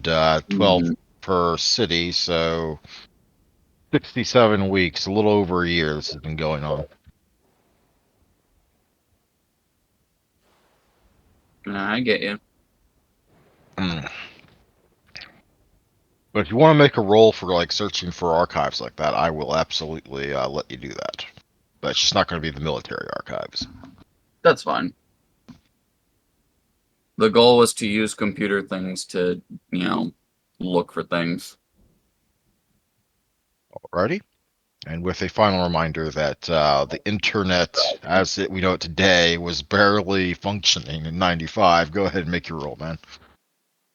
and 12 per city, so 67 weeks, a little over a year this has been going on. I get you. But if you want to make a roll for like searching for archives like that, I will absolutely let you do that. But it's just not going to be the military archives. That's fine. The goal was to use computer things to, look for things. Alrighty. And with a final reminder that the internet, as we know it today, was barely functioning in '95. Go ahead and make your roll, man.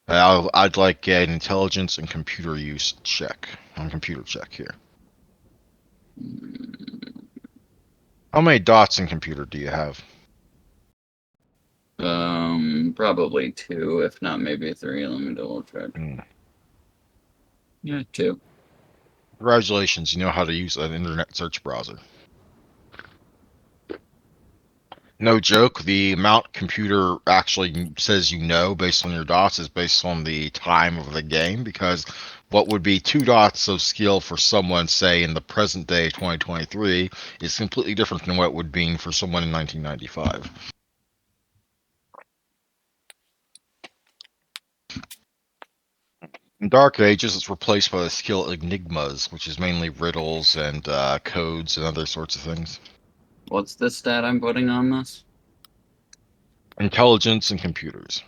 I'd like an intelligence and computer use check. On computer check here. How many dots in computer do you have? Probably 2, if not maybe 3. Let me double check. Yeah, 2. Congratulations, you know how to use an internet search browser. No joke, the amount computer actually says you know based on your dots is based on the time of the game, because what would be 2 dots of skill for someone, say, in the present day 2023 is completely different than what it would be for someone in 1995. In Dark Ages, it's replaced by the skill Enigmas, which is mainly riddles and codes and other sorts of things. What's the stat I'm putting on this? Intelligence and computers.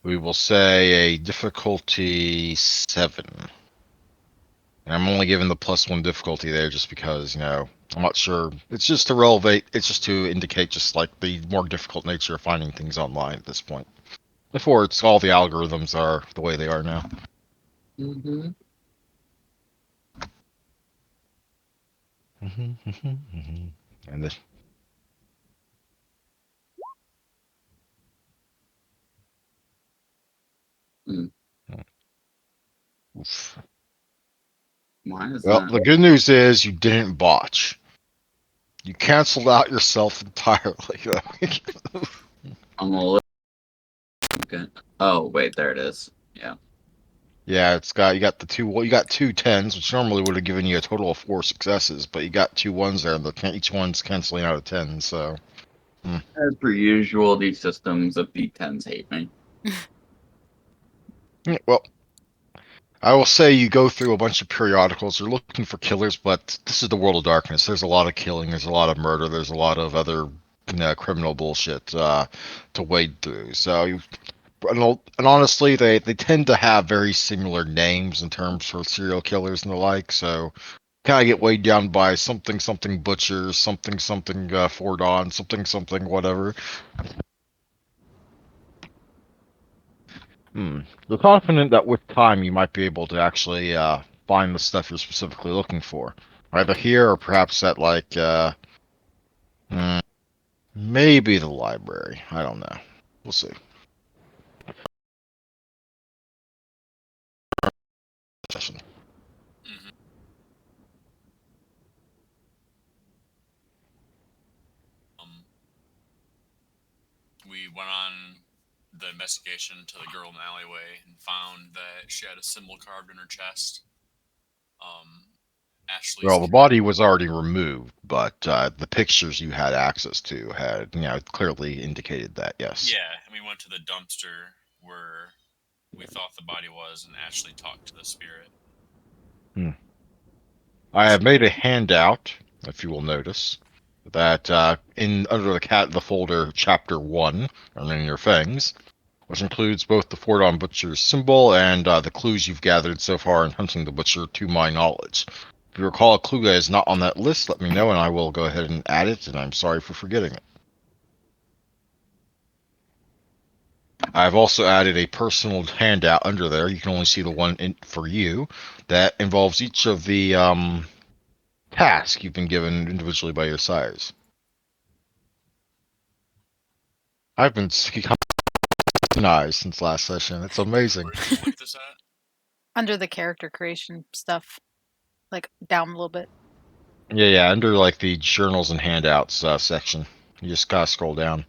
We will say a difficulty 7. And I'm only giving the +1 difficulty there just because, I'm not sure. It's just to relevate, it's just to indicate just like the more difficult nature of finding things online at this point. Before it's all the algorithms are the way they are now. Mm-hmm. And this. Oof. Why is Well, that? the good news is you didn't botch. You canceled out yourself entirely. I'm a little. Okay. Oh, wait, there it is. Yeah. Yeah, you got the two. Well, you got 2 10s, which normally would have given you a total of 4 successes, but you got 2 1s there, and each one's canceling out of 10. So, As per usual, these systems of D10s hate me. yeah, well, I will say you go through a bunch of periodicals. You're looking for killers, but this is the world of darkness. There's a lot of killing. There's a lot of murder. There's a lot of other criminal bullshit to wade through. So and honestly, they tend to have very similar names in terms for serial killers and the like. So kind of get weighed down by something something butcher, something something Fordon, something something whatever. You're confident that with time you might be able to actually find the stuff you're specifically looking for, either here or perhaps at like hmm, maybe the library. I don't know. We'll see. Session. Mm-hmm. Um, we went on the investigation to the girl in the alleyway and found that she had a symbol carved in her chest. Um, Ashley's Well, the body was already removed, but the pictures you had access to had, clearly indicated that, yes. Yeah, and we went to the dumpster where we thought the body was, and Ashley talked to the spirit. Hmm. I have made a handout, if you will notice, that in under the folder Chapter 1, or in your things, which includes both the Fordon Butcher's symbol and the clues you've gathered so far in hunting the Butcher to my knowledge. If you recall a clue that is not on that list, let me know and I will go ahead and add it, and I'm sorry for forgetting it. I've also added a personal handout under there. You can only see the one for you that involves each of the tasks you've been given individually by your sires. I've been eyes since last session. It's amazing. Where did you put this at? Under the character creation stuff, like down a little bit. Yeah, under like the journals and handouts section. You just gotta scroll down.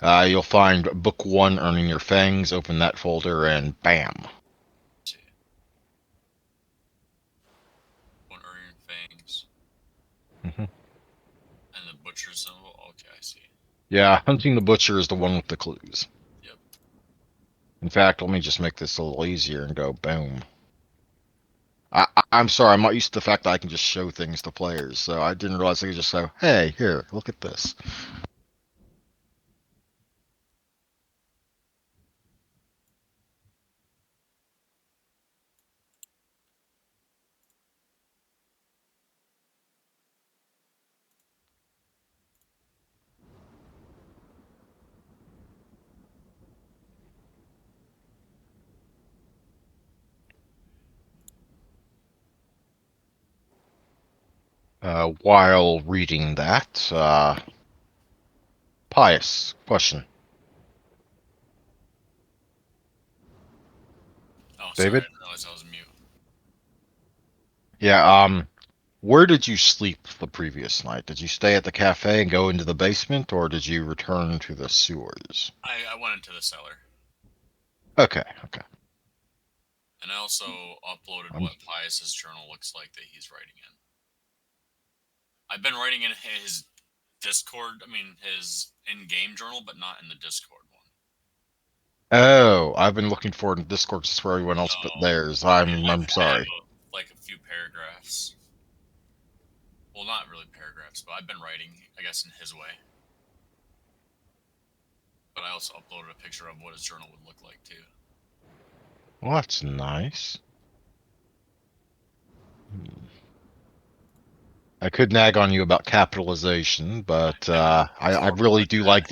You'll find book 1, Earning Your Fangs. Open that folder, and bam. See. One Earning Fangs. Mhm. And the butcher symbol. Okay, I see. Yeah, Hunting the Butcher is the one with the clues. Yep. In fact, let me just make this a little easier and go boom. I'm sorry, I'm not used to the fact that I can just show things to players, so I didn't realize I could just say, hey, here, look at this. While reading that, Pious, question. Oh, sorry, I David? didn't realize I was mute. Yeah, where did you sleep the previous night? Did you stay at the cafe and go into the basement, or did you return to the sewers? I went into the cellar. Okay, okay. And I also uploaded Um, what Pius's journal looks like that he's writing in. I've been writing in his Discord, his in-game journal, but not in the Discord one. oh, I've been looking for it in Discord just for everyone else but No. theirs. Yeah, I'm I have sorry. like a few paragraphs. Well, not really paragraphs, but I've been writing, I guess, in his way. But I also uploaded a picture of what his journal would look like, too. Well, that's nice. I could nag on you about capitalization, but I really do like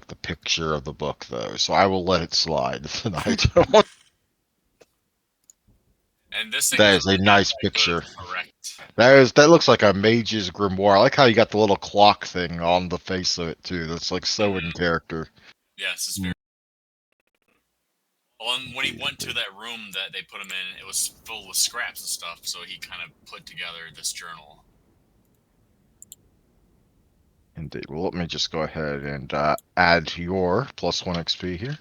the picture of the book though, so I will let it slide tonight. And this thing That is is a really not nice that good, picture. correct? That looks like a mage's grimoire. I like how you got the little clock thing on the face of it too. That's like so in character. Yes, it's Mm. very. Well, and when he went to that room that they put him in, it was filled with scraps and stuff, so he kind of put together this journal. Indeed. Well, let me just go ahead and add your +1 XP here.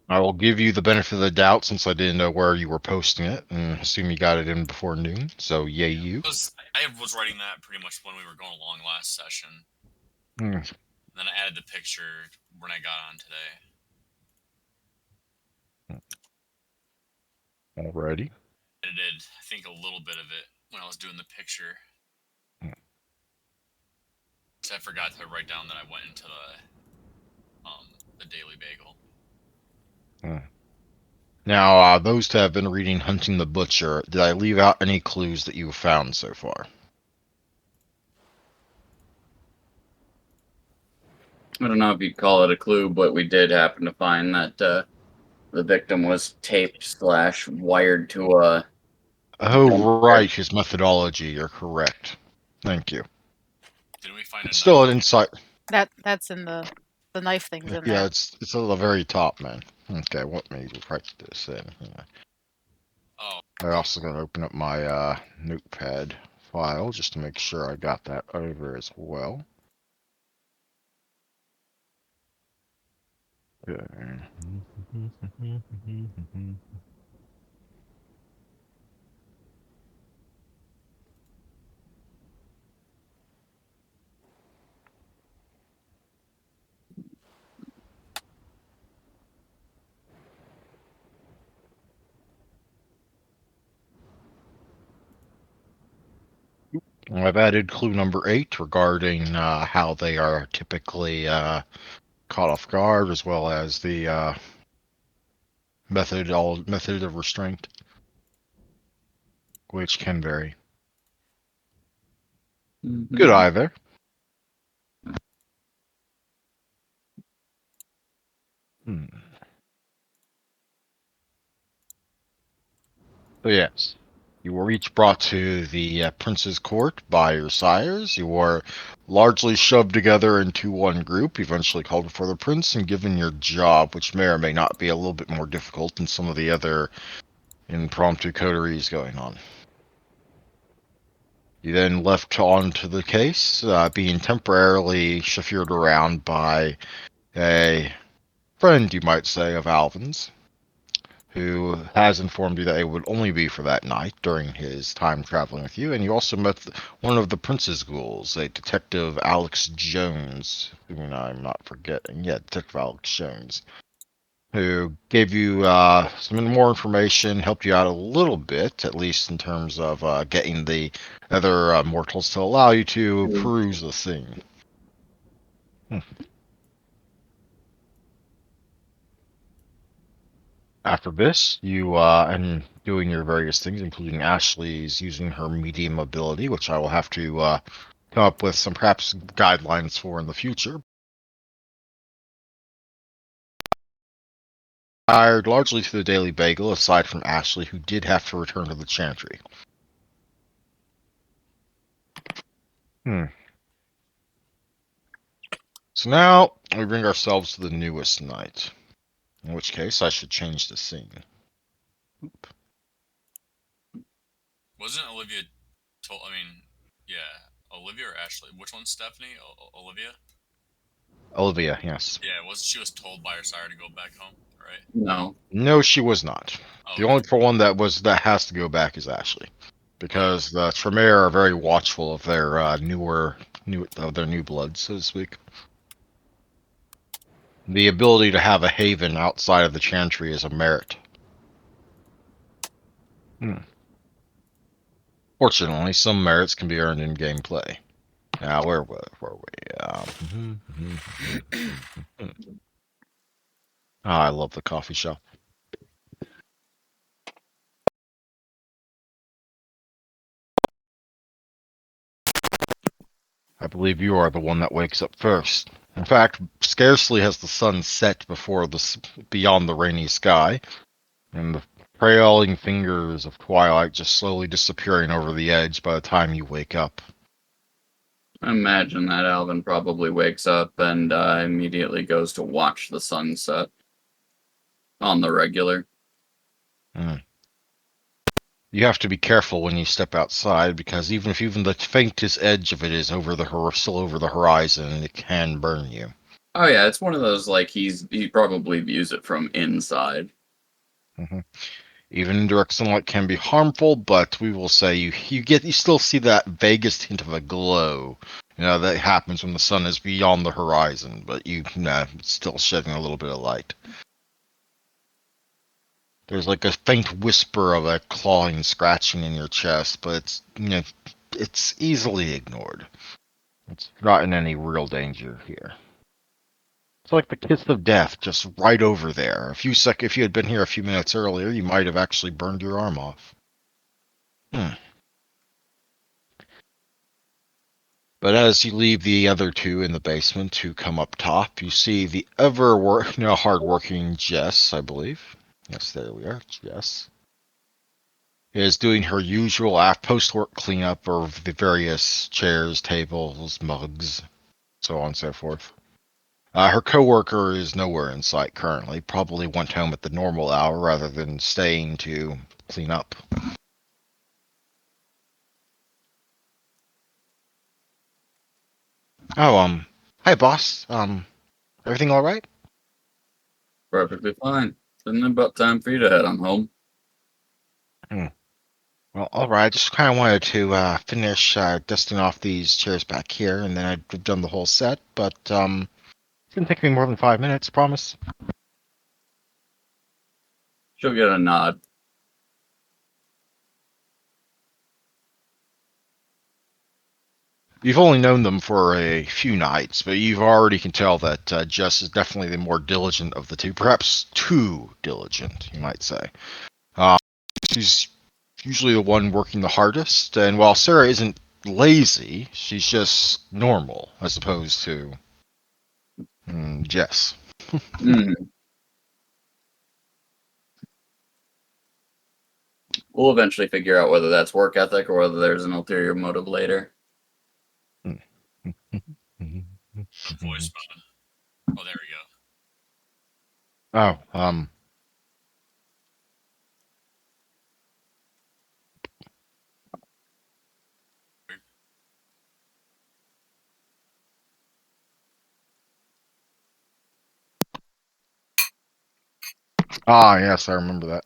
I will give you the benefit of the doubt since I didn't know where you were posting it, and assume you got it in before noon. So yay you. I was writing that pretty much when we were going along last session. Hmm. And then I added the picture when I got on today. Alrighty. Edited, I think, a little bit of it when I was doing the picture. I forgot to write down that I went into the Daily Bagel. Hmm. Now, those that have been reading Hunting the Butcher, did I leave out any clues that you've found so far? I don't know if you'd call it a clue, but we did happen to find that the victim was taped slash wired to a Oh, dumpster. right, his methodology. You're correct. Thank you. Didn't we find a It's still knife? an insight. That's in the knife things in Yeah, there. it's at the very top, man. Okay, let me write this in. Yeah. Oh, I also got to open up my notepad file just to make sure I got that over as well. Okay. I've added clue number 8 regarding how they are typically caught off guard, as well as the method of restraint, which can vary. Good Mhm. eye there. Hmm. So yes, you were each brought to the prince's court by your sires. You were largely shoved together into one group, eventually called before the prince and given your job, which may or may not be a little bit more difficult than some of the other impromptu coteries going on. You then left on to the case, being temporarily chauffeured around by a friend, you might say, of Alvin's, who has informed you that it would only be for that night during his time traveling with you. And you also met one of the prince's ghouls, a Detective Alex Jones, whom I'm not forgetting. Yeah, Detective Alex Jones, who gave you some more information, helped you out a little bit, at least in terms of getting the other mortals to allow you to peruse the scene. After this, you and doing your various things, including Ashley's using her medium ability, which I will have to come up with some perhaps guidelines for in the future. Hired largely to the Daily Bagel, aside from Ashley, who did have to return to the Chantry. So now we bring ourselves to the newest night. In which case, I should change the scene. Wasn't Olivia told? I mean, yeah, Olivia or Ashley? Which one's Stephanie? Olivia? Olivia, yes. Yeah, wasn't she was told by her sire to go back home, right? No. No, she was not. Oh, The okay. only one that has to go back is Ashley, because the Tremere are very watchful of their new blood, so to speak. The ability to have a haven outside of the Chantry is a merit. Fortunately, some merits can be earned in gameplay. Now, where were we? I love the coffee shop. I believe you are the one that wakes up first. In fact, scarcely has the sun set beyond the rainy sky, and the trailing fingers of twilight just slowly disappearing over the edge by the time you wake up. I imagine that Alvin probably wakes up and immediately goes to watch the sunset on the regular. You have to be careful when you step outside, because even the faintest edge of it is still over the horizon, it can burn you. Oh yeah, it's one of those like he probably views it from inside. Even indirect sunlight can be harmful, but we will say you still see that vaguest hint of a glow. That happens when the sun is beyond the horizon, but it's still shedding a little bit of light. There's like a faint whisper of a clawing, scratching in your chest, but it's easily ignored. It's not in any real danger here. It's like the kiss of death, just right over there. If you had been here a few minutes earlier, you might have actually burned your arm off. But as you leave the other two in the basement to come up top, you see the hardworking Jess, I believe. Yes, there we are. Jess is doing her usual post-work cleanup of the various chairs, tables, mugs, so on and so forth. Her coworker is nowhere in sight currently. Probably went home at the normal hour rather than staying to clean up. Oh, hi boss. Everything all right? Perfectly fine. Isn't it about time for you to head on home? Well, all right. Just kind of wanted to finish dusting off these chairs back here, and then I've done the whole set. But it didn't take me more than 5 minutes. Promise. She'll get a nod. You've only known them for a few nights, but you've already can tell that Jess is definitely the more diligent of the two. Perhaps too diligent, you might say. She's usually the one working the hardest, and while Sarah isn't lazy, she's just normal as opposed to Jess. We'll eventually figure out whether that's work ethic or whether there's an ulterior motive later. Voice button. Oh, there we go. Oh, yes, I remember that.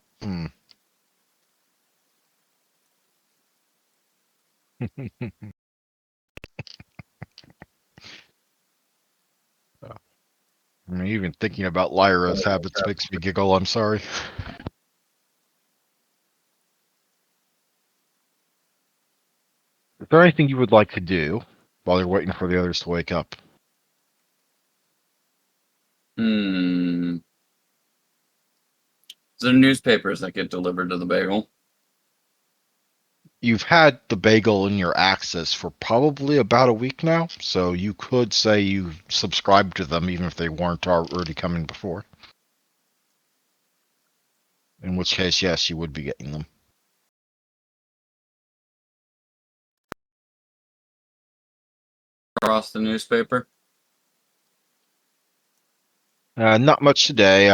I mean, even thinking about Lyra's habits makes me giggle. I'm sorry. Is there anything you would like to do while you're waiting for the others to wake up? Is there newspapers that get delivered to the bagel? You've had the bagel in your access for probably about a week now, so you could say you subscribed to them even if they weren't already coming before. In which case, yes, you would be getting them. Across the newspaper? Not much today.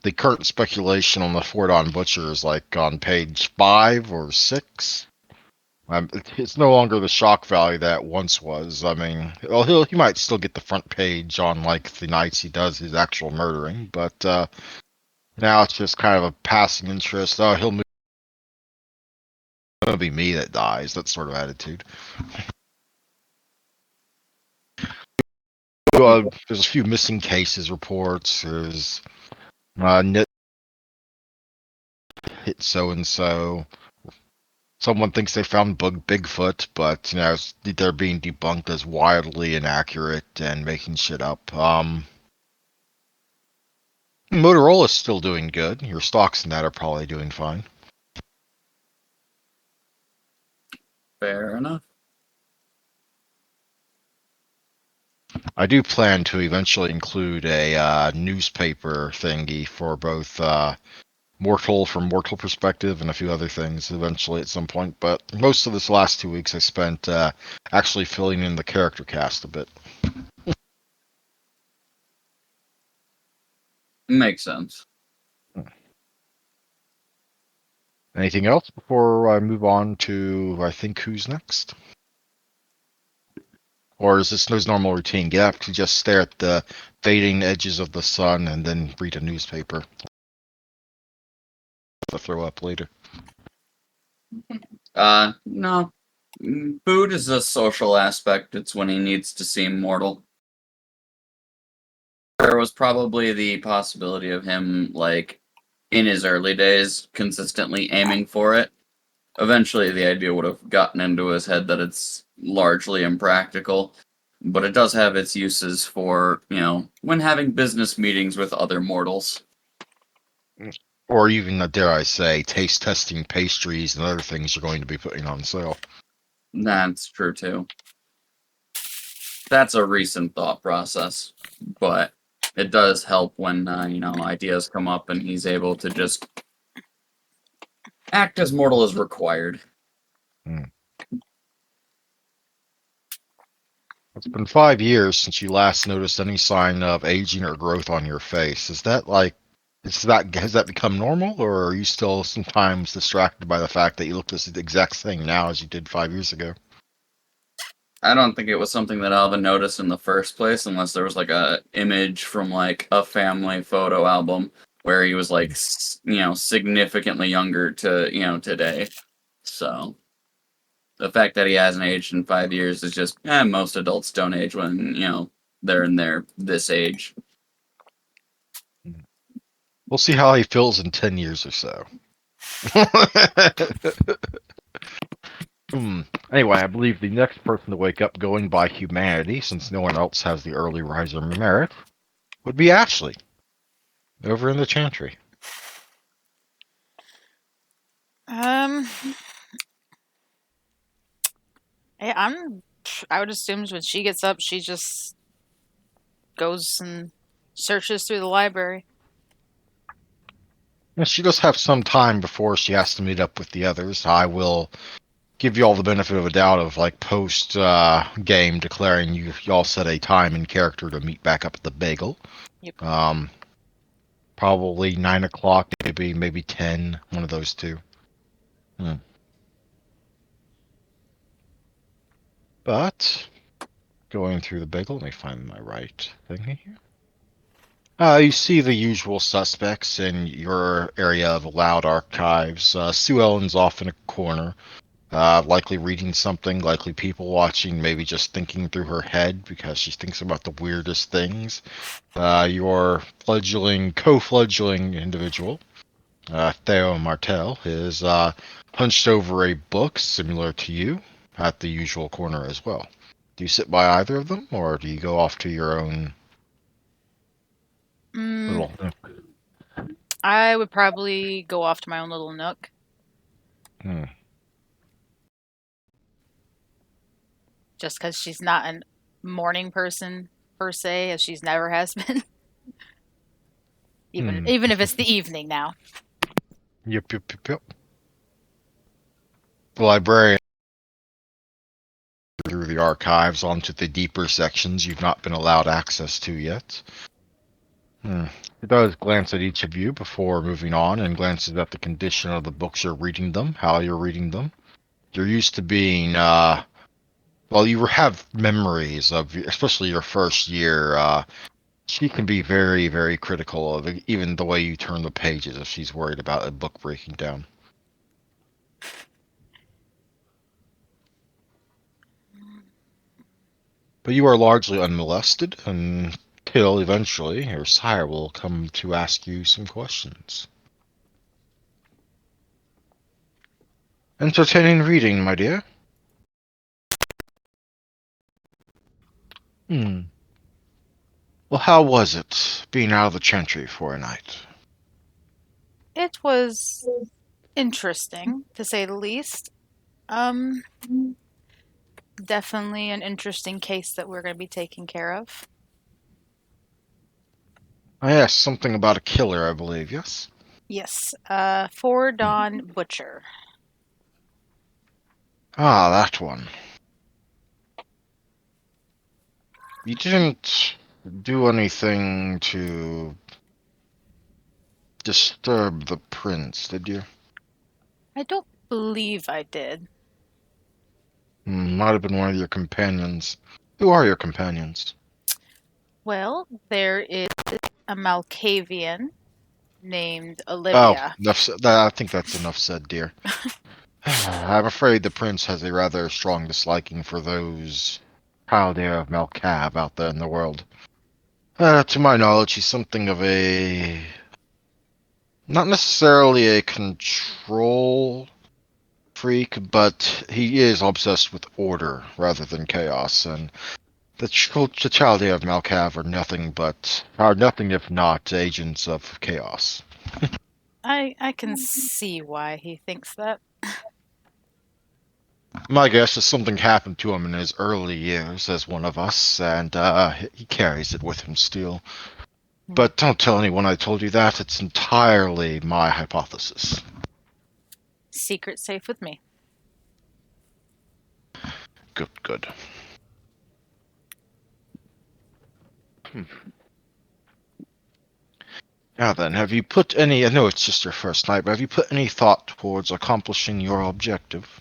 The current speculation on the Fordon Butcher is like on page 5 or 6. It's no longer the shock value that it once was. I mean, well, he might still get the front page on like the nights he does his actual murdering, but now it's just kind of a passing interest. Oh, it'll be me that dies. That sort of attitude. There's a few missing cases reports. There's Nit hit so and so. Someone thinks they found Bigfoot, but they're being debunked as wildly inaccurate and making shit up. Motorola's still doing good. Your stocks and that are probably doing fine. Fair enough. I do plan to eventually include a newspaper thingy for both from Mortal perspective and a few other things eventually at some point. But most of this last 2 weeks I spent actually filling in the character cast a bit. Makes sense. Anything else before I move on to, I think, who's next? Or is this his normal routine? Get up to just stare at the fading edges of the sun and then read a newspaper. To throw up later. No. Food is a social aspect. It's when he needs to seem mortal. There was probably the possibility of him, like, in his early days, consistently aiming for it. Eventually, the idea would have gotten into his head that it's largely impractical, but it does have its uses for, when having business meetings with other mortals. Or even, dare I say, taste testing pastries and other things you're going to be putting on sale. That's true, too. That's a recent thought process, but it does help when, ideas come up and he's able to just act as mortal as required. It's been 5 years since you last noticed any sign of aging or growth on your face. Has that become normal, or are you still sometimes distracted by the fact that you look the exact same now as you did 5 years ago? I don't think it was something that Alvin noticed in the first place, unless there was like a image from like a family photo album where he was like, significantly younger to, today. So the fact that he hasn't aged in 5 years is just, most adults don't age when, they're in this age. We'll see how he feels in 10 years or so. Anyway, I believe the next person to wake up going by humanity, since no one else has the early riser merit, would be Ashley, over in the chantry. I would assume when she gets up, she just goes and searches through the library. She does have some time before she has to meet up with the others. I will give you all the benefit of a doubt of like post game declaring y'all set a time and character to meet back up at the bagel. Yep. Probably 9 o'clock, maybe 10, one of those two. But going through the bagel, let me find my right thing here. You see the usual suspects in your area of allowed archives. Sue Ellen's off in a corner, likely reading something, likely people watching, maybe just thinking through her head because she thinks about the weirdest things. Your co-fledgling individual, Theo Martel, is hunched over a book similar to you at the usual corner as well. Do you sit by either of them, or do you go off to your own Mm, little? I would probably go off to my own little nook. Hmm. Just because she's not a morning person per se, as she's never has been. even Hmm. even if it's the evening now. Yep, yep, yep, yep. The librarian through the archives onto the deeper sections you've not been allowed access to yet. He does glance at each of you before moving on and glances at the condition of the books you're reading them, how you're reading them. You're used to being, well, you have memories of, especially your first year. She can be very, very critical of even the way you turn the pages if she's worried about a book breaking down. But you are largely unmolested until eventually your sire will come to ask you some questions. Entertaining reading, my dear. Hmm. Well, how was it being out of the chantry for a night? It was interesting, to say the least. Um, Definitely an interesting case that we're going to be taking care of. I asked something about a killer, I believe, yes? Yes, For Dawn Butcher. Ah, that one. You didn't do anything to disturb the prince, did you? I don't believe I did. Might have been one of your companions. Who are your companions? Well, there is a Malkavian named Oh, Olivia. I think that's enough said, dear. I'm afraid the prince has a rather strong disliking for those Chaldea of Melcab out there in the world. To my knowledge, he's something of a... not necessarily a control freak, but he is obsessed with order rather than chaos, and the Chaldea of Malkav are nothing if not agents of chaos. I can see why he thinks that. My guess is something happened to him in his early years as one of us, and he carries it with him still. But don't tell anyone I told you that. It's entirely my hypothesis. Secret safe with me. Good, good. Now then, have you put any... I know it's just your first night, but have you put any thought towards accomplishing your objective?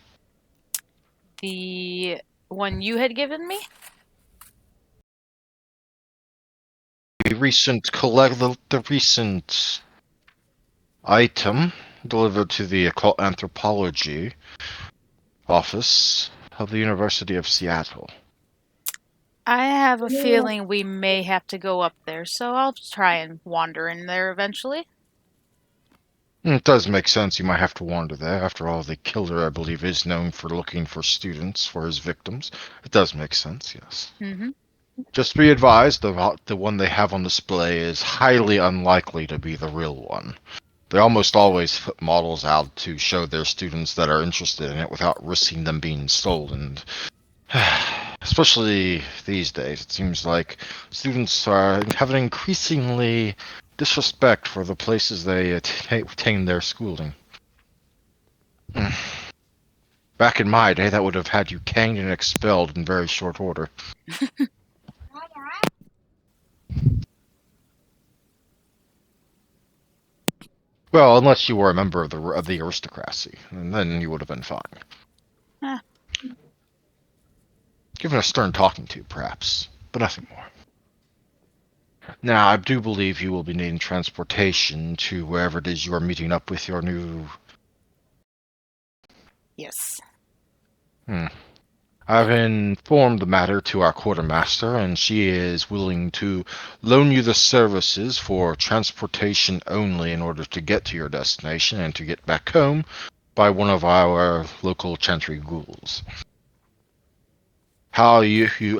The one you had given me? The recent item delivered to the occult anthropology office of the University of Seattle. I have a feeling we may have to go up there, so I'll try and wander in there eventually. It does make sense you might have to wander there. After all, the killer, I believe, is known for looking for students for his victims. It does make sense, yes. Mm-hmm. Just be advised, the one they have on display is highly unlikely to be the real one. They almost always put models out to show their students that are interested in it without risking them being stolen. Especially these days, it seems like students have an increasingly disrespect for the places they attain their schooling. Back in my day, that would have had you caned and expelled in very short order. Well, unless you were a member of the aristocracy, and then you would have been fine. Huh. Given a stern talking to, perhaps, but nothing more. Now, I do believe you will be needing transportation to wherever it is you are meeting up with your new... Yes. I've informed the matter to our quartermaster, and she is willing to loan you the services for transportation only in order to get to your destination and to get back home by one of our local chantry ghouls. How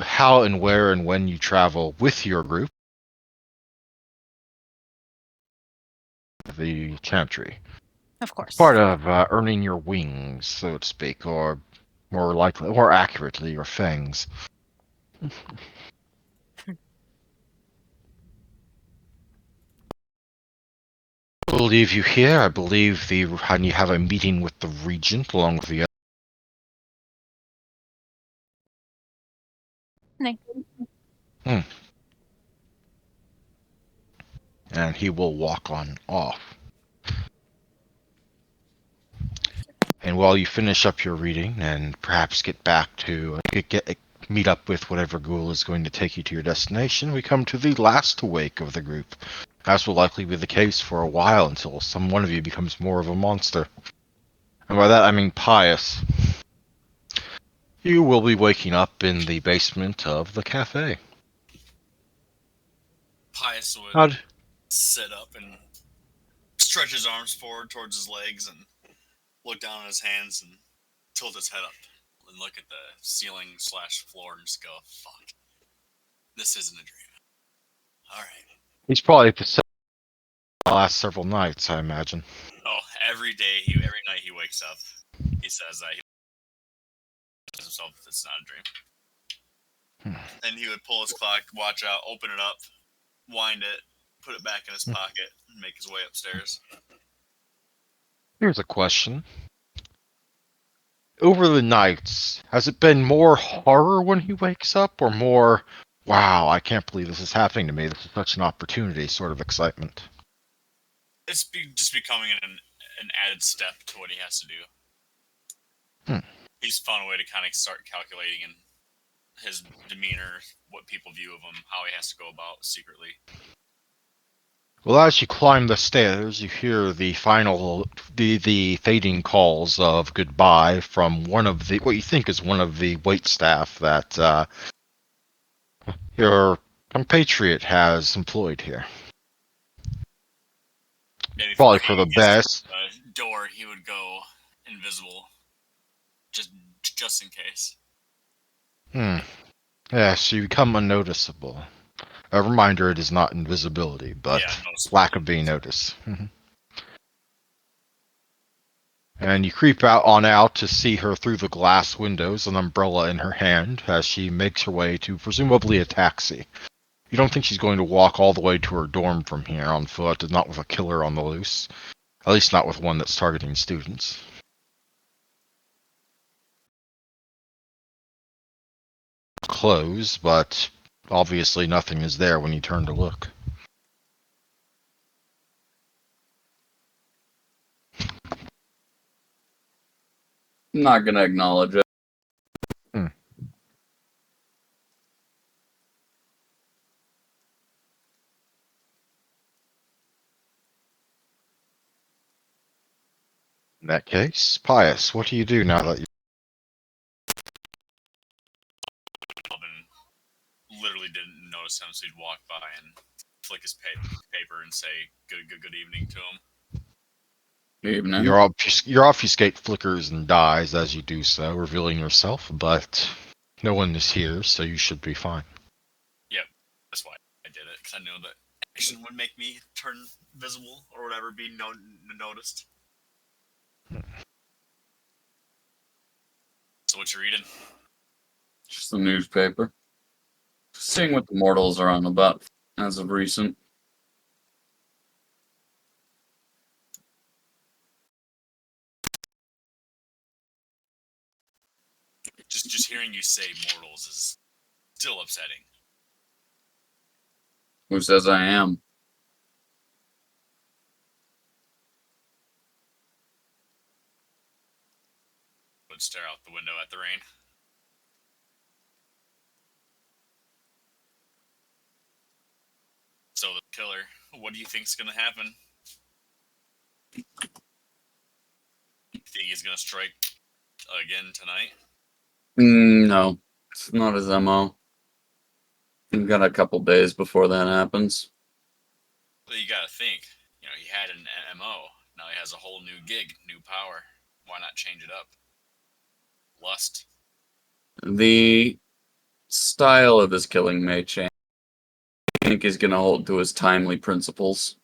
how and where and when you travel with your group, the chantry. Of It's course. part of earning your wings, so to speak, or more accurately, your fangs. We'll leave you here. I believe and you have a meeting with the regent along with the other. Nay. And he will walk on off. And while you finish up your reading and perhaps get back to meet up with whatever ghoul is going to take you to your destination, we come to the last awake of the group. As will likely be the case for a while until one of you becomes more of a monster. And by that I mean pious. You will be waking up in the basement of the cafe. Pius would How'd... sit up and stretch his arms forward towards his legs and look down at his hands and tilt his head up and look at the ceiling slash floor and just go, fuck. This isn't a dream. Alright. He's probably the last several nights, I imagine. Oh, every night he wakes up, he says that he tells himself it's not a dream. And he would pull his clock, watch out, open it up, wind it, put it back in his pocket, and make his way upstairs. Here's a question. Over the nights, has it been more horror when he wakes up, or more, wow, I can't believe this is happening to me, this is such an opportunity sort of excitement? It's just becoming an added step to what he has to do. He's found a way to kind of start calculating in his demeanor, what people view of him, how he has to go about secretly. Well, as you climb the stairs, you hear the fading calls of goodbye from what you think is one of the wait staff that your compatriot has employed here. Maybe Probably before for he the gets best. to the door, he would go invisible, just in case. Yes, you become unnoticeable. A reminder, it is not invisibility, but lack of being noticed. And you creep out to see her through the glass windows, an umbrella in her hand, as she makes her way to presumably a taxi. You don't think she's going to walk all the way to her dorm from here on foot, not with a killer on the loose. At least not with one that's targeting students. Clothes, but obviously nothing is there when you turn to look. I'm not gonna acknowledge it. In that case, Pius, what do you do now that you... Alvin literally didn't notice him, so he'd walk by and flick his paper and say good evening to him. Evening. Your obfuscate flickers and dies as you do so, revealing yourself, but no one is here, so you should be fine. Yep, that's why I did it, because I knew that action would make me turn visible or whatever, be noticed. So what you reading? Just the newspaper. Seeing what the mortals are on about as of recent. Just hearing you say mortals is still upsetting. Who says I am? Would stare out the window at the rain. So the killer, what do you think's gonna happen? You think he's gonna strike again tonight? No, it's not his MO. We've got a couple days before that happens. But you gotta think, he had an MO. Now he has a whole new gig, new power. Why not change it up? Lust. The style of his killing may change. I think he's gonna hold to his timely principles.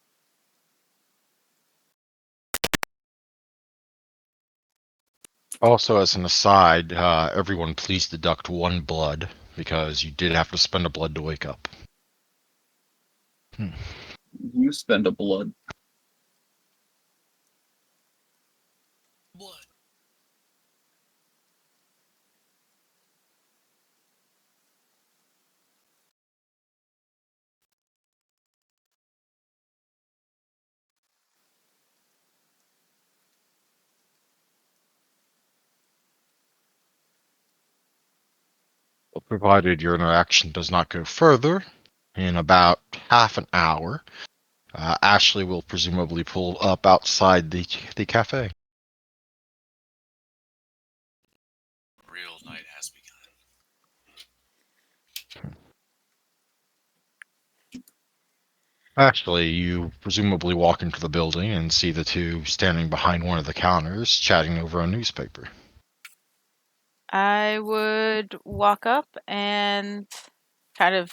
Also, as an aside, everyone please deduct 1 blood, because you did have to spend a blood to wake up. You spend a blood. Blood. Provided your interaction does not go further, in about half an hour, Ashley will presumably pull up outside the cafe. Real night has begun. Actually, you presumably walk into the building and see the two standing behind one of the counters, chatting over a newspaper. I would walk up and kind of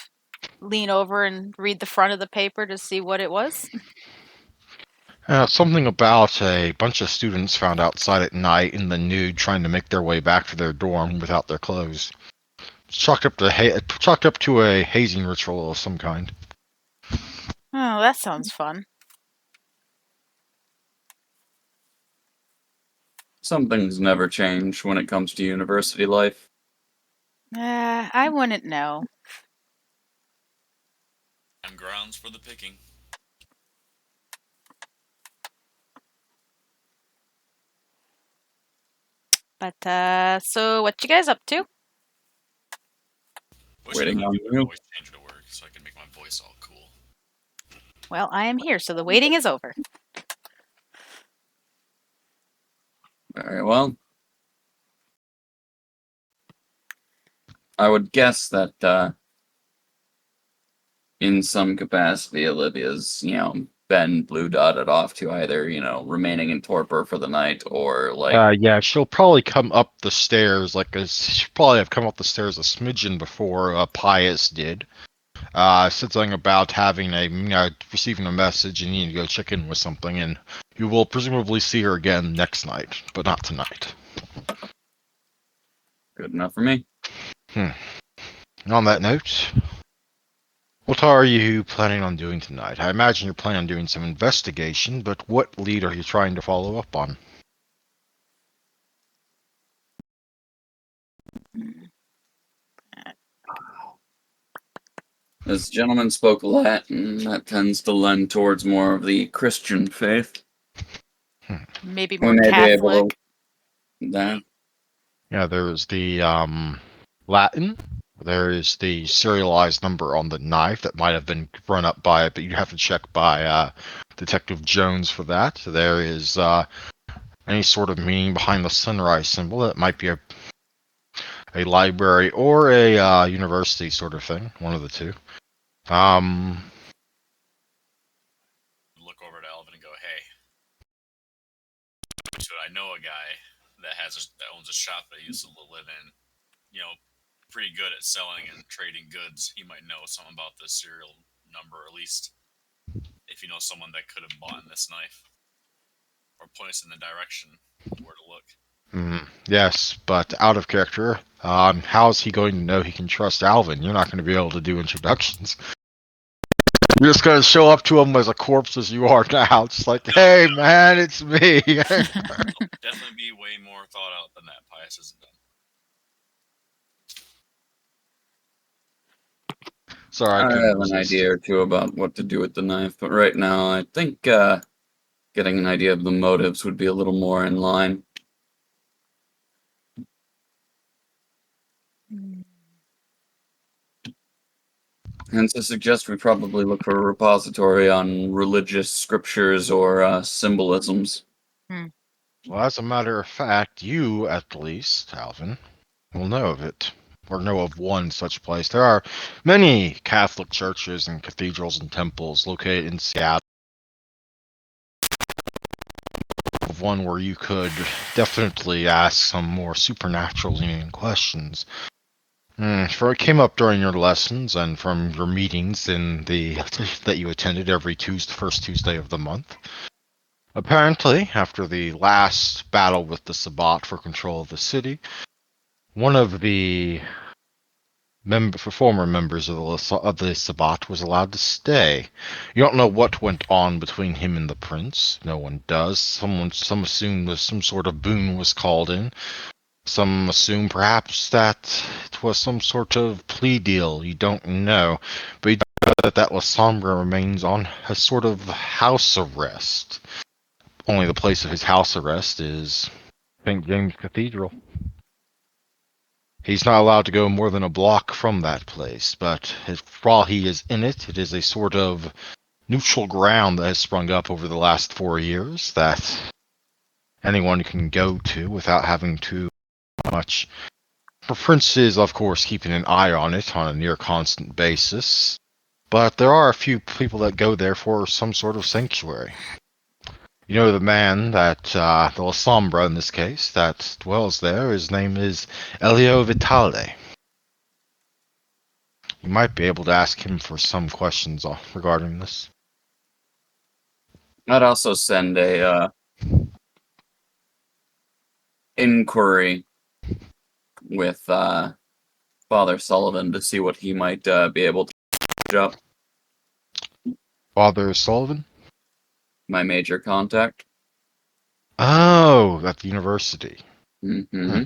lean over and read the front of the paper to see what it was. Something about a bunch of students found outside at night in the nude trying to make their way back to their dorm without their clothes. Chalked up to a hazing ritual of some kind. Oh, that sounds fun. Some things never change when it comes to university life. I wouldn't know. And grounds for the picking. But, so what you guys up to? Wish Waiting I on could get my you. voice changer to work so I can make my voice all cool. Well, I am here, so the waiting is over. Very well. I would guess that in some capacity, Olivia's, been blue dotted off to either, remaining in torpor for the night or Yeah, she'll probably come up the stairs she'll probably have come up the stairs a smidgen before Pius did. Said something about having receiving a message and needing to go check in with something, and you will presumably see her again next night, but not tonight. good enough for me. On that note, what are you planning on doing tonight? I imagine you're planning on doing some investigation, but what lead are you trying to follow up on? This gentleman spoke Latin. That tends to lend towards more of the Christian faith. Maybe We more may be able Catholic. to. That. Yeah, there's the Latin. There is the serialized number on the knife that might have been run up by it, but you have to check by Detective Jones for that. There is any sort of meaning behind the sunrise symbol. That might be a library or a university sort of thing. One of the two. Look over to Elvin and go, hey. So I know a guy that owns a shop that I used to live in. Pretty good at selling and trading goods. He might know something about this serial number, at least if you know someone that could have bought this knife, or point us in the direction where to look. Yes, but out of character. How's he going to know he can trust Alvin? You're not going to be able to do introductions. You're just going to show up to him as a corpse as you are now. It's like, hey, man, it's me. Definitely be way more thought out than that. Pius isn't done. Sorry, I I couldn't have an resist. idea or two about what to do with the knife, but right now I think getting an idea of the motives would be a little more in line. Hence, I suggest we probably look for a repository on religious scriptures or symbolisms. Well, as a matter of fact, you, at least, Alvin, will know of it, or know of one such place. There are many Catholic churches and cathedrals and temples located in Seattle. Of one where you could definitely ask some more supernatural leaning questions. For it came up during your lessons and from your meetings in the that you attended every first Tuesday of the month. Apparently, after the last battle with the Sabbat for control of the city, one of the former members of the Sabbat was allowed to stay. You don't know what went on between him and the prince. No one does. Some assume that some sort of boon was called in. Some assume perhaps that it was some sort of plea deal. You don't know. But you know that La Sombra remains on a sort of house arrest. Only the place of his house arrest is St. James Cathedral. He's not allowed to go more than a block from that place, but while he is in it, it is a sort of neutral ground that has sprung up over the last 4 years that anyone can go to without having to much. For Prince is, of course, keeping an eye on it on a near constant basis, but there are a few people that go there for some sort of sanctuary. You know the man that, the La Sombra in this case, that dwells there, his name is Elio Vitale. You might be able to ask him for some questions regarding this. I'd also send a inquiry with Father Sullivan to see what he might be able to catch up. Father Sullivan? My major contact. Oh, at the university. Mm-hmm.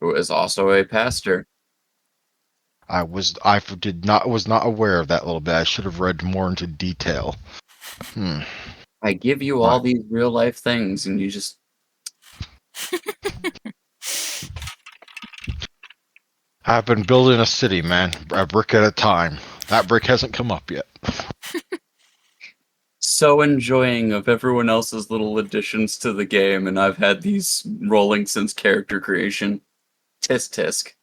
Who is also a pastor. Was not aware of that little bit. I should have read more into detail. I give you all these real life things, and you just I've been building a city, man, a brick at a time. That brick hasn't come up yet. so enjoying of everyone else's little additions to the game, and I've had these rolling since character creation. Tisk tisk.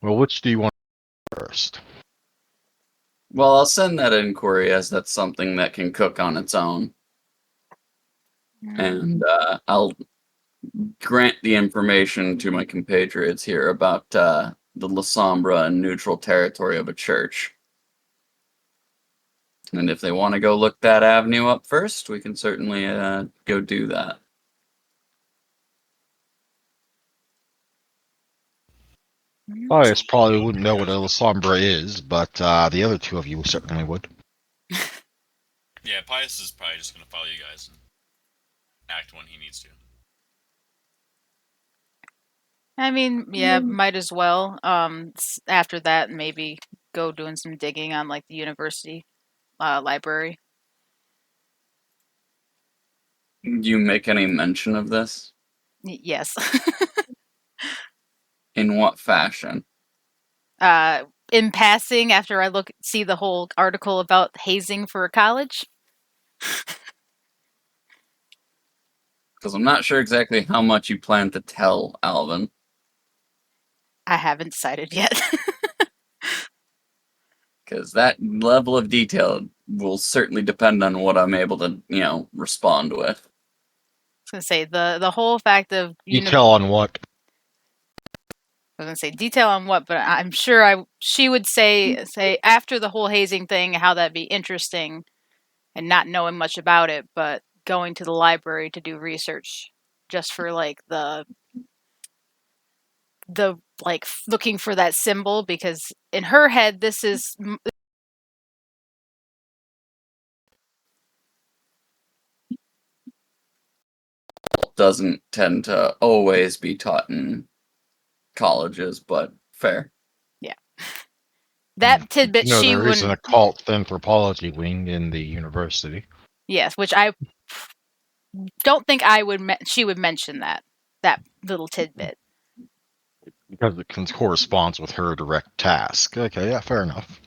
Well, which do you want first? Well, I'll send that inquiry as that's something that can cook on its own, and I'll grant the information to my compatriots here about the La Sombra and neutral territory of a church. And if they want to go look that avenue up first, we can certainly go do that. Pius probably wouldn't know what a Sombra is, but the other two of you certainly would. Yeah, Pius is probably just going to follow you guys and act when he needs to. I mean, yeah, might as well. After that, maybe go doing some digging on like the university library. You make any mention of this? Yes. In what fashion? In passing, after I see the whole article about hazing for a college. Because I'm not sure exactly how much you plan to tell Alvin. I haven't decided yet. Because that level of detail will certainly depend on what I'm able to, respond with. I was gonna say the whole fact of Detail on what? I was gonna say detail on what, but I'm sure she would say after the whole hazing thing, how that'd be interesting, and not knowing much about it, but going to the library to do research just for like the like looking for that symbol, because in her head this is Doesn't tend to always be taught in colleges, but fair. That tidbit You know, she there is an wouldn't. occult anthropology wing in the university. Yes, which I don't think she would mention that little tidbit. Because it corresponds with her direct task. Okay, yeah, fair enough.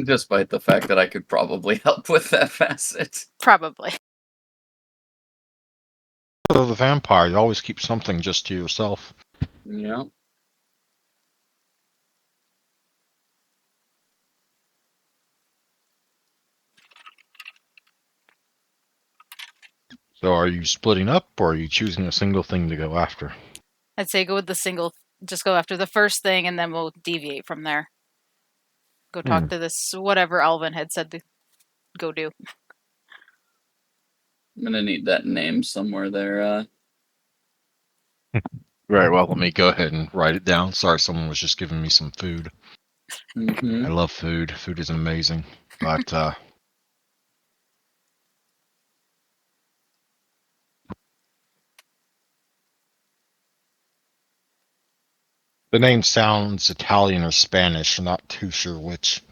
Despite the fact that I could probably help with that facet. Probably. So the vampire, you always keep something just to yourself. Yeah. So are you splitting up, or are you choosing a single thing to go after? I'd say go with the single. Just go after the first thing, and then we'll deviate from there. Go talk to this whatever Alvin had said to go do. I'm gonna need that name somewhere there. Right, well, let me go ahead and write it down. Sorry, someone was just giving me some food. Mm-hmm. I love food. Food is amazing. But, the name sounds Italian or Spanish. I'm not too sure which.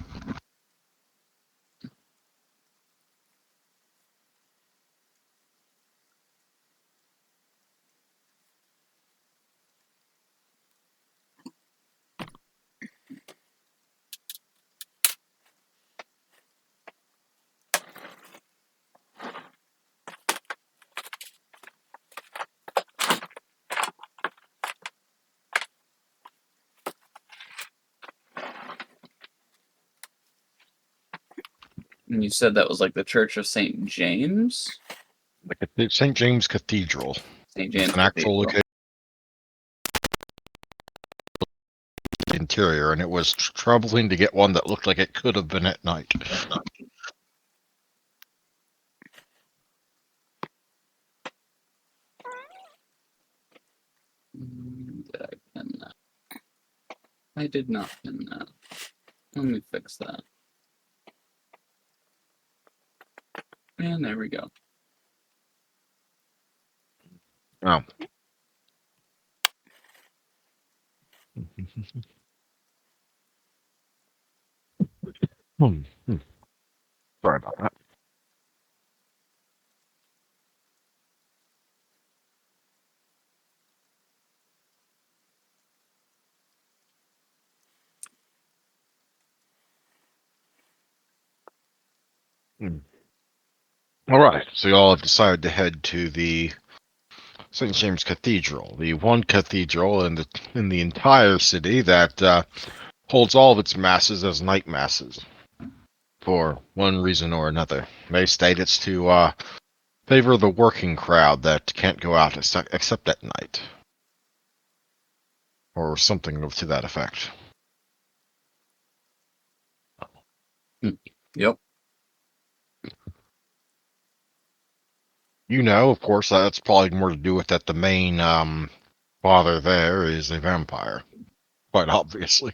And you said that was like the Church of St. James? The St. James Cathedral. St. James An actual Cathedral. location in the interior, and it was troubling to get one that looked like it could have been at night. Did I pin that? I did not pin that. Let me fix that. And there we go. Oh. Sorry about that. All right, so y'all have decided to head to the St. James Cathedral, the one cathedral in the entire city that holds all of its masses as night masses, for one reason or another. They state it's to favor the working crowd that can't go out except at night, or something to that effect. Yep. You know, of course, that's probably more to do with that the main father there is a vampire, quite obviously.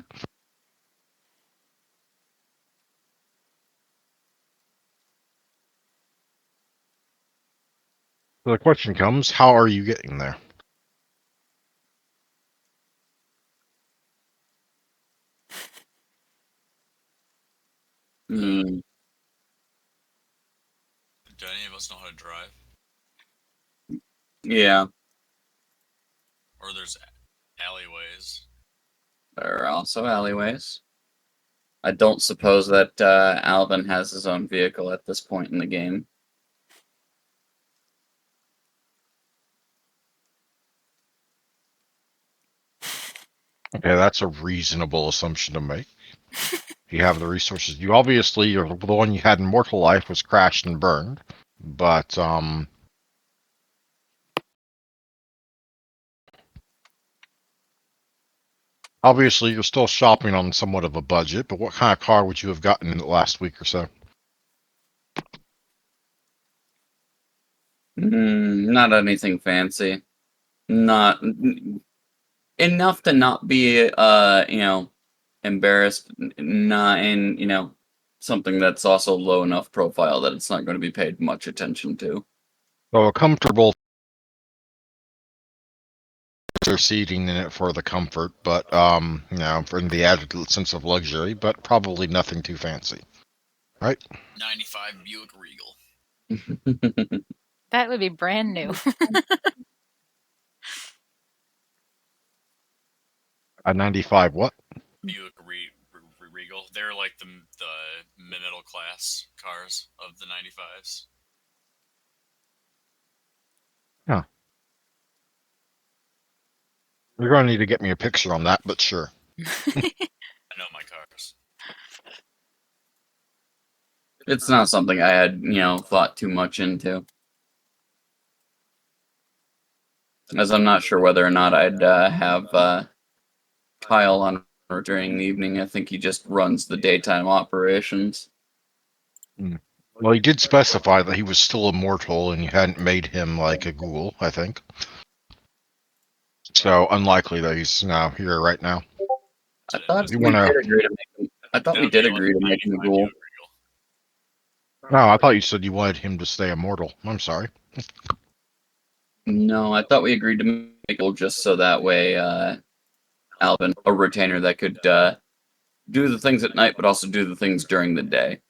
So the question comes, how are you getting there? Mm. Do any of us know how to drive? Yeah. Or there's alleyways? There are also alleyways. I don't suppose that Alvin has his own vehicle at this point in the game. Okay, that's a reasonable assumption to make. You have the resources. You obviously, the one you had in Mortal Life was crashed and burned, but obviously you're still shopping on somewhat of a budget. But what kind of car would you have gotten in the last week or so? Not anything fancy. Not enough to not be, embarrassed. Not in, something that's also low enough profile that it's not going to be paid much attention to. So a comfortable They're seating in it for the comfort, but for the added sense of luxury, but probably nothing too fancy. 95 Buick Regal. That would be brand new. A 95 what? Buick Regal. They're like the middle class cars of the 95s. You're going to need to get me a picture on that, but sure. I know my cars. It's not something I had, thought too much into. As I'm not sure whether or not I'd have Kyle on during the evening. I think he just runs the daytime operations. Well, he did specify that he was still immortal and you hadn't made him like a ghoul, I think. So unlikely that he's here right now. I thought You we wanna- did agree to make him. I thought we That'll did be agree to like make him a 95 ghoul. Buick Regal. No, I thought you said you wanted him to stay immortal. I'm sorry. No, I thought we agreed to make a ghoul just so that way Alvin, a retainer that could do the things at night, but also do the things during the day.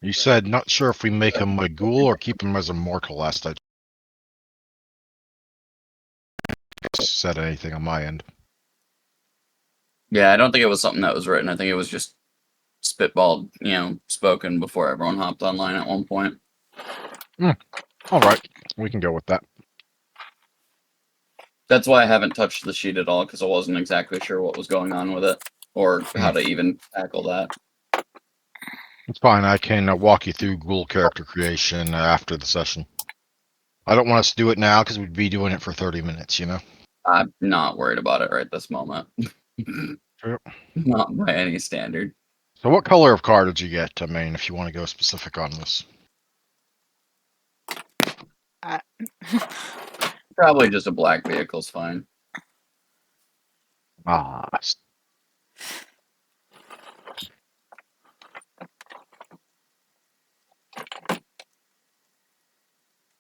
You said not sure if we make him a ghoul or keep him as immortal last I said anything on my end. Yeah, I don't think it was something that was written. I think it was just spitballed, spoken before everyone hopped online at one point. All right, we can go with that. That's why I haven't touched the sheet at all, because I wasn't exactly sure what was going on with it or how to even tackle that. It's fine. I can walk you through ghoul character creation after the session. I don't want us to do it now because we'd be doing it for 30 minutes, you know? I'm not worried about it right this moment. Sure. Not by any standard. So what color of car did you get? I mean, if you want to go specific on this. Probably just a black vehicle's fine. Ah.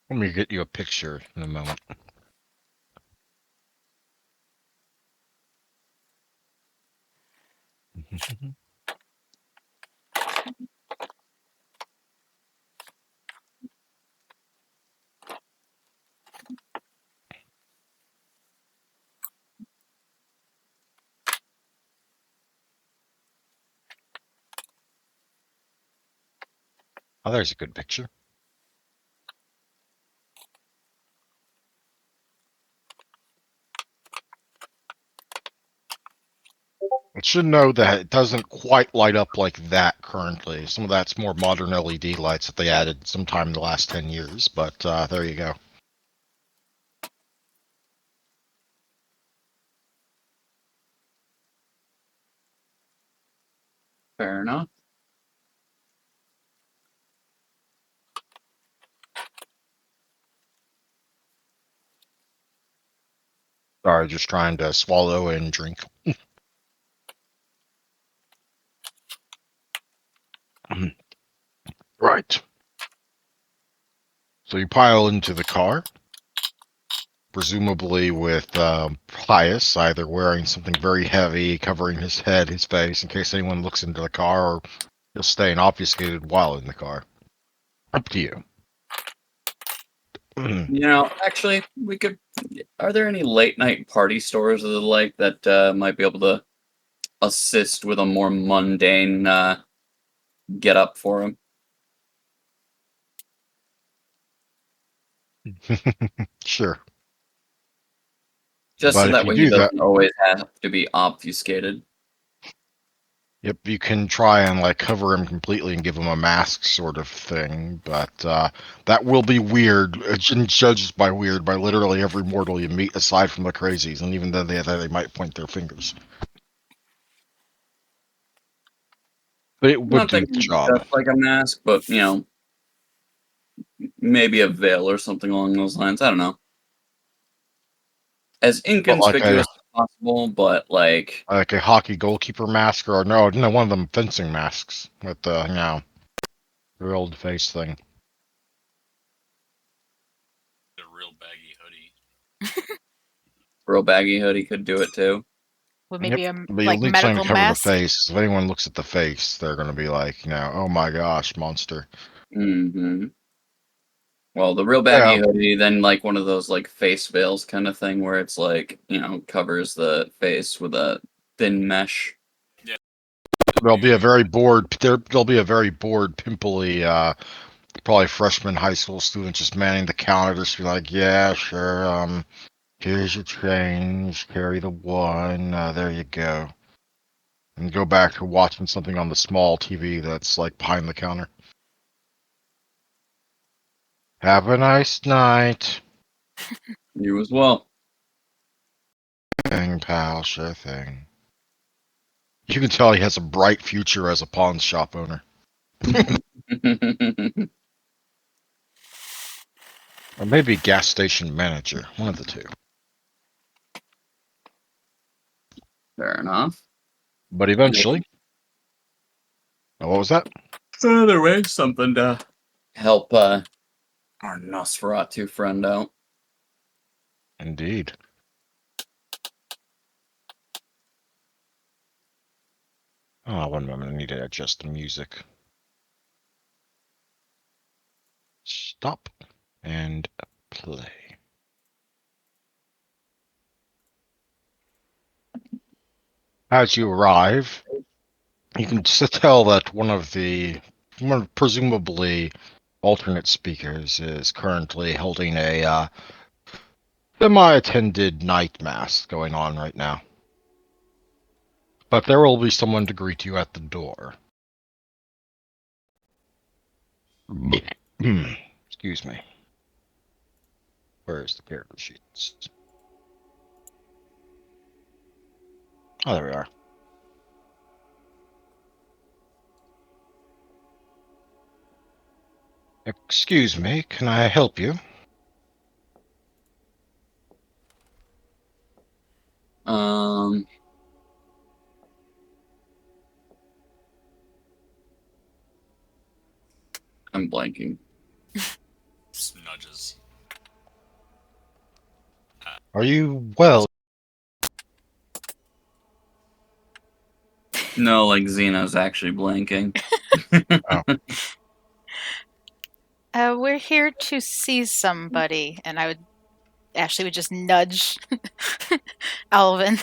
Let me get you a picture in a moment. Oh, there's a good picture. It should know that it doesn't quite light up like that currently. Some of that's more modern LED lights that they added sometime in the last 10 years, but there you go. Fair enough. Sorry, just trying to swallow and drink. Right. So you pile into the car, presumably with Pius either wearing something very heavy, covering his head, his face, in case anyone looks into the car, or he'll stay obfuscated while in the car. Up to you. Actually, we could. Are there any late night party stores or the like that might be able to assist with a more mundane get up for him? Sure. Just But so if that you way he do that, doesn't always have to be obfuscated. yep, you can try and like cover him completely and give him a mask sort of thing, but that will be weird. Judged by weird by literally every mortal you meet, aside from the crazies, and even then they might point their fingers. But it I'm would not do the thinking job. just like a mask, but maybe a veil or something along those lines. I don't know. As But inconspicuous as possible, but like like a hockey goalkeeper mask, or no, one of them fencing masks with the the old face thing. real baggy hoodie could do it too. With maybe a But you'll like need something medical to cover the mask. face. If anyone looks at the face, they're going to be like, oh my gosh, monster. Mm-hmm. Well, the real baggy Yeah, hoodie, then like one of those like face veils kind of thing where it's like, covers the face with a thin mesh. there'll be a very bored. There'll be a very bored, pimply, probably freshman high school student just manning the counter, just be like, yeah, sure. Here's your change. Carry the one. There you go. And go back to watching something on the small TV that's like behind the counter. Have a nice night. You as well. Thing, pal, sure thing. You can tell he has a bright future as a pawn shop owner. Or maybe gas station manager. One of the two. Fair enough. But eventually. What was that? Either way, something to help our Nosferatu friend out. Indeed. Oh, one moment. I need to adjust the music. Stop. And play. As you arrive, you can tell that one of presumably alternate speakers is currently holding a semi-attended night mass going on right now. But there will be someone to greet you at the door. Excuse me. Where's the character sheets? Oh, there we are. Excuse me, can I help you? Um, I'm blanking. Just nudges. Are you well? No, like Xeno's actually blanking. We're here to see somebody, and Ashley would just nudge Alvin.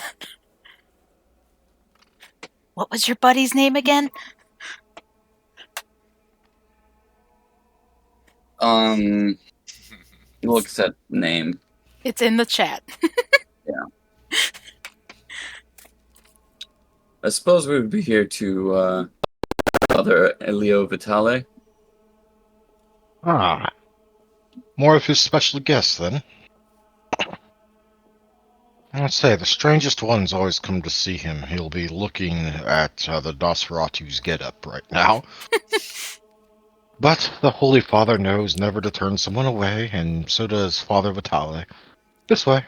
What was your buddy's name again? He looks at name. It's in the chat. I suppose we would be here to Father Elio Vitale. Ah, more of his special guests then. I'd say the strangest ones always come to see him. He'll be looking at the Nosferatu's get-up right now. But the Holy Father knows never to turn someone away, and so does Father Vitale. This way.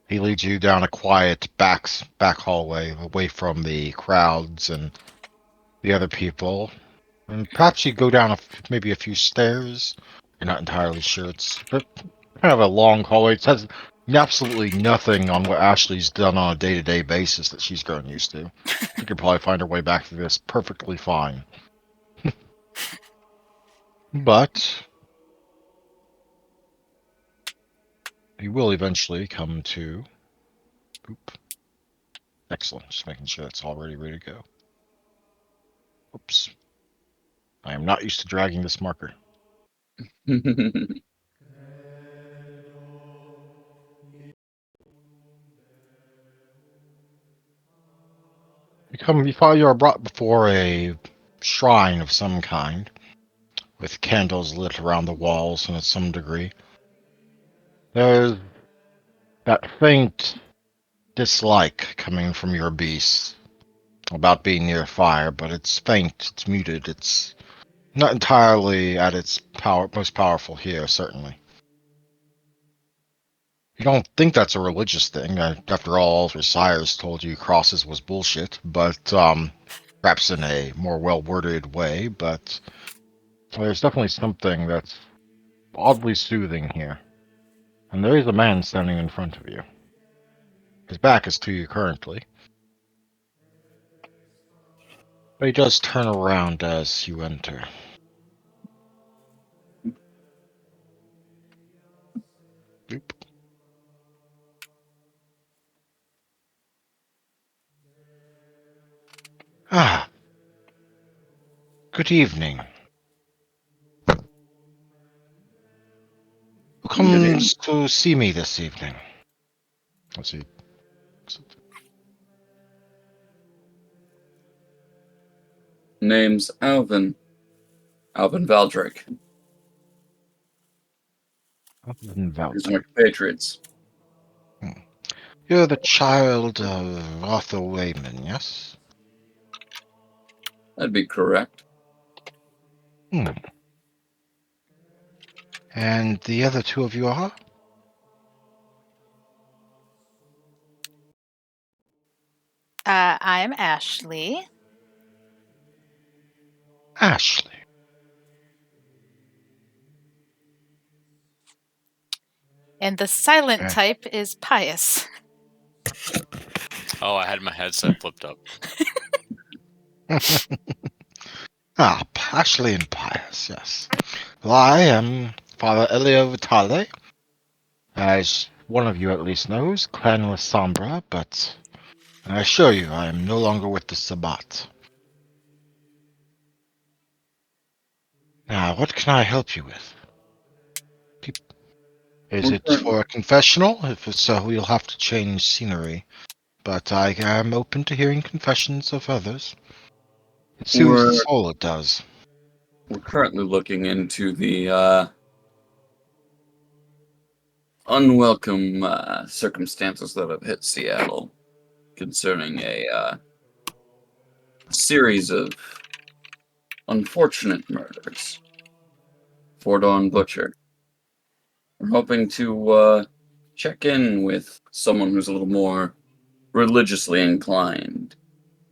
He leads you down a quiet back hallway, away from the crowds and the other people. And perhaps you go down maybe a few stairs. You're not entirely sure. It's kind of a long hallway. It has absolutely nothing on what Ashley's done on a day-to-day basis that she's grown used to. You could probably find her way back to this perfectly fine. But you will eventually come to... Oop. Excellent. Just making sure it's already ready to go. Oops. I am not used to dragging this marker. You are brought before a shrine of some kind, with candles lit around the walls and at some degree. There's that faint dislike coming from your beast about being near fire, but it's faint, it's muted, it's not entirely at its most powerful here, certainly. You don't think that's a religious thing. After all, your sires told you crosses was bullshit, but perhaps in a more well-worded way, but there's definitely something that's oddly soothing here. And there is a man standing in front of you. His back is to you currently, but he does turn around as you enter. Oop. Ah, good evening. Who Good evening. comes to see me this evening? Let's see. Name's Alvin. Alvin Valdrick. Alvin These are my Valtry. compatriots. You're the child of Arthur Wayman, yes? That'd be correct. Hmm. And the other two of you are? I am Ashley. Ashley. And the silent Okay. type is Pious. Oh, I had my headset flipped up. Ashley and Pius, yes. Well, I am Father Elio Vitale. As one of you at least knows, clanless Sombra, but I assure you I am no longer with the Sabbat. Now, what can I help you with? Is We're it currently, for a confessional? If it's so, we'll have to change scenery. But I am open to hearing confessions of others. It soothes the we're, soul, it does. we're currently looking into the unwelcome circumstances that have hit Seattle concerning a series of unfortunate murders. Fordon Butcher. We're hoping to check in with someone who's a little more religiously inclined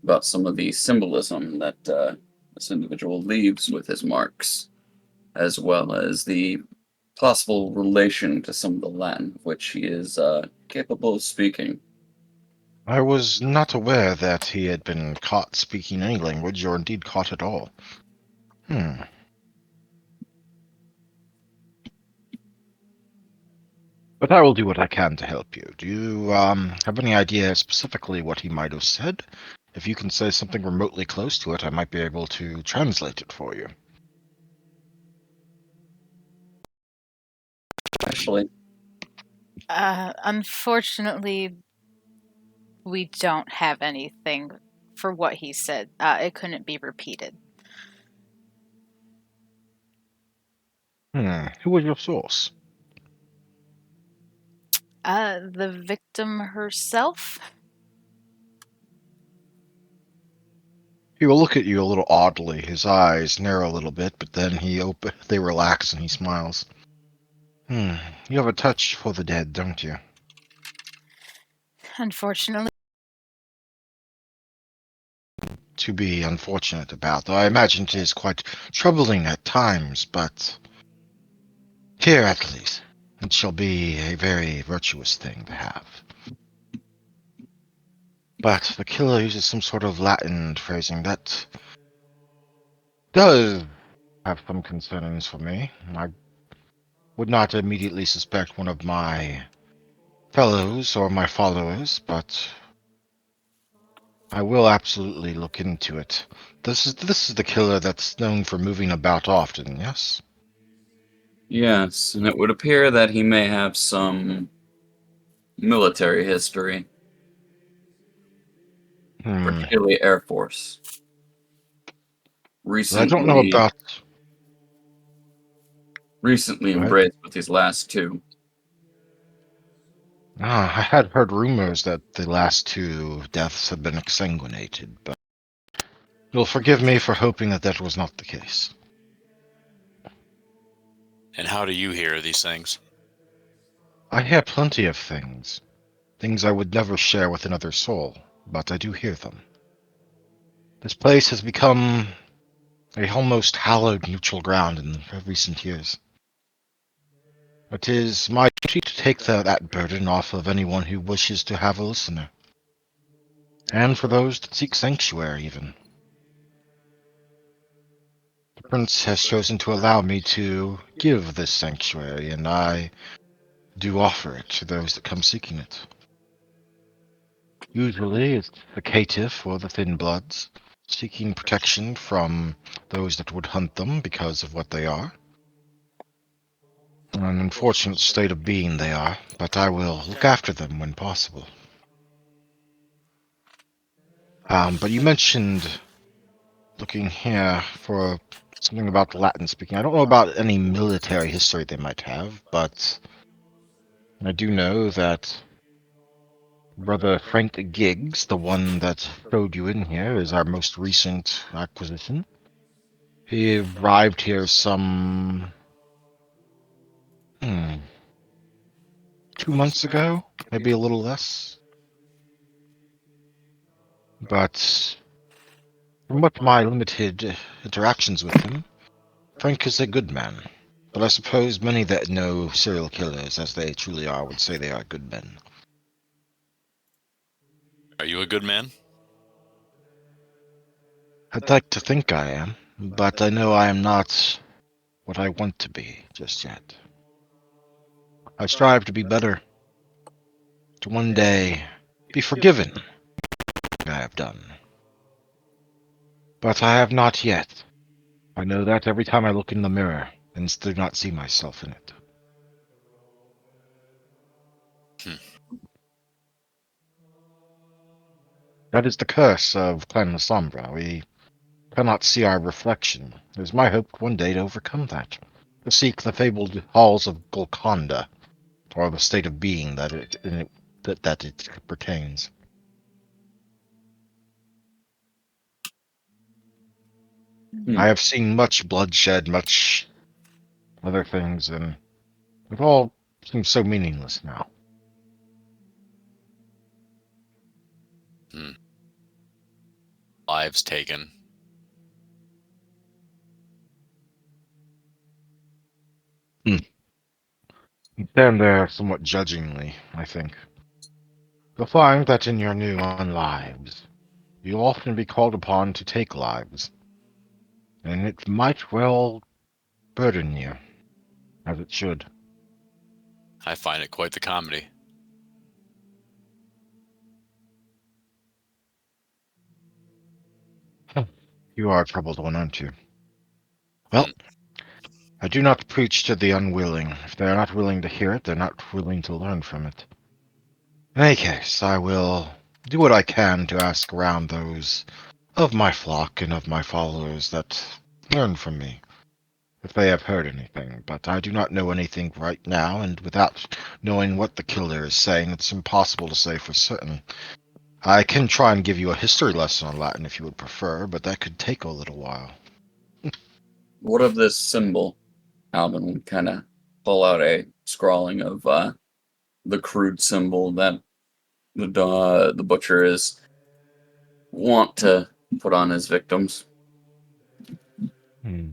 about some of the symbolism that this individual leaves with his marks, as well as the possible relation to some of the Latin of which he is capable of speaking. I was not aware that he had been caught speaking any language, or indeed caught at all. Hmm. But I will do what I can to help you. Do you have any idea specifically what he might have said? If you can say something remotely close to it, I might be able to translate it for you. Actually, Unfortunately, we don't have anything for what he said. It couldn't be repeated. Who was your source? The victim herself? He will look at you a little oddly. His eyes narrow a little bit, but then they relax and he smiles. You have a touch for the dead, don't you? Unfortunately. To be unfortunate about, though I imagine it is quite troubling at times, but here at least, it shall be a very virtuous thing to have. But the killer uses some sort of Latin phrasing that does have some concerns for me. I would not immediately suspect one of my fellows or my followers, but I will absolutely look into it. This is the killer that's known for moving about often, yes? yes, and it would appear that he may have some military history, Hmm. particularly Air Force. I don't know Recently, about. recently Go ahead. embraced with these last two. I had heard rumors that the last two deaths had been exsanguinated, but you'll forgive me for hoping that that was not the case. And how do you hear these things? I hear plenty of things. Things I would never share with another soul, but I do hear them. This place has become a almost hallowed neutral ground in recent years. It is my duty to take that burden off of anyone who wishes to have a listener. And for those that seek sanctuary, even. The prince has chosen to allow me to give this sanctuary, and I do offer it to those that come seeking it. Usually it's the caitiff or the thin bloods, seeking protection from those that would hunt them because of what they are. An unfortunate state of being they are, but I will look after them when possible. But you mentioned looking here for something about Latin speaking. I don't know about any military history they might have, but I do know that Brother Frank Giggs, the one that showed you in here, is our most recent acquisition. He arrived here some 2 months ago, maybe a little less. But from what my limited interactions with him, Frank is a good man. But I suppose many that know serial killers, as they truly are, would say they are good men. Are you a good man? I'd like to think I am, but I know I am not what I want to be just yet. I strive to be better, to one day be forgiven for what I have done. But I have not yet. I know that every time I look in the mirror and do not see myself in it. That is the curse of Clan Lasombra. We cannot see our reflection. It is my hope one day to overcome that. To seek the fabled halls of Golconda, or the state of being that it pertains. I have seen much bloodshed, much other things, and it all seems so meaningless now. Lives taken. You stand there somewhat judgingly, I think. You'll find that in your new lives, you'll often be called upon to take lives, and it might well burden you, as it should. I find it quite the comedy. You are a troubled one, aren't you? Well, I do not preach to the unwilling. If they are not willing to hear it, they're not willing to learn from it. In any case, I will do what I can to ask around those of my flock and of my followers that learn from me, if they have heard anything, but I do not know anything right now, and without knowing what the killer is saying, it's impossible to say for certain. I can try and give you a history lesson on Latin if you would prefer, but that could take a little while. What of this symbol? Alvin would kind of pull out a scrawling of the crude symbol that the butcher is want to put on his victims. I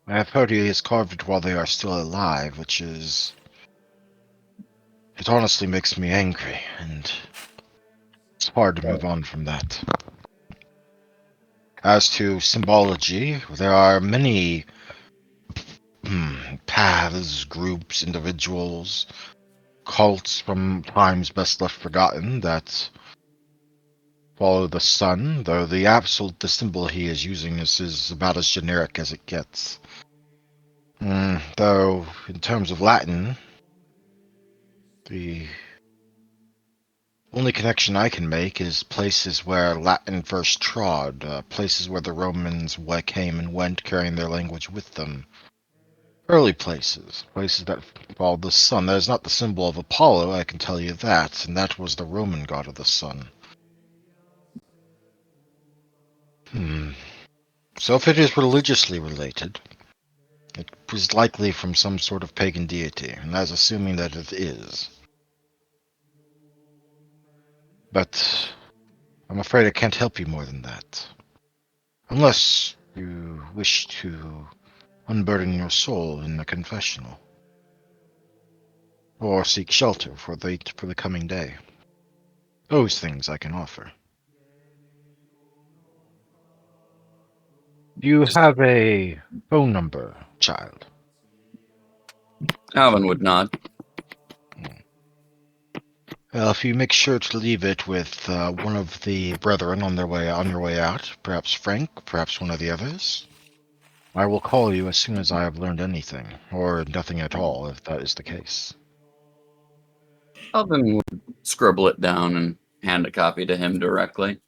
have heard he has carved it while they are still alive, which is... It honestly makes me angry, and it's hard to move on from that. As to symbology, there are many paths, groups, individuals, cults from times best left forgotten that follow the sun, though the symbol he is using is about as generic as it gets. Though, in terms of Latin, the only connection I can make is places where Latin first trod, places where the Romans came and went carrying their language with them. Early places, places that followed the sun. That is not the symbol of Apollo, I can tell you that, and that was the Roman god of the sun. So if it is religiously related, it was likely from some sort of pagan deity, and that's assuming that it is. But I'm afraid I can't help you more than that. Unless you wish to unburden your soul in the confessional. or seek shelter for the coming day. Those things I can offer. Do you Just have a phone number, child? Alvin would nod. Well, if you make sure to leave it with one of the brethren on your way out, perhaps Frank, perhaps one of the others, I will call you as soon as I have learned anything, or nothing at all, if that is the case. Alvin would scribble it down and hand a copy to him directly.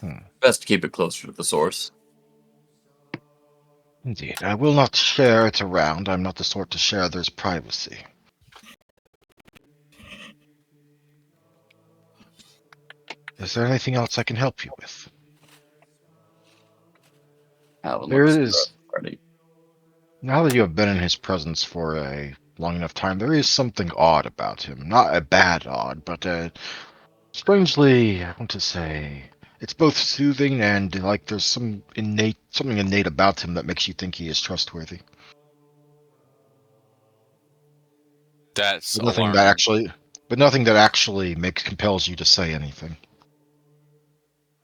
Hmm. Best to keep it closer to the source. Indeed, I will not share it around. I'm not the sort to share others' privacy. Is there anything else I can help you with? Alvin There looks is. ready. Now that you have been in his presence for a long enough time, there is something odd about him. Not a bad odd, but strangely, I want to say, it's both soothing and like there's something innate about him that makes you think he is trustworthy. That's But nothing that alarming. actually, nothing that actually makes compels you to say anything.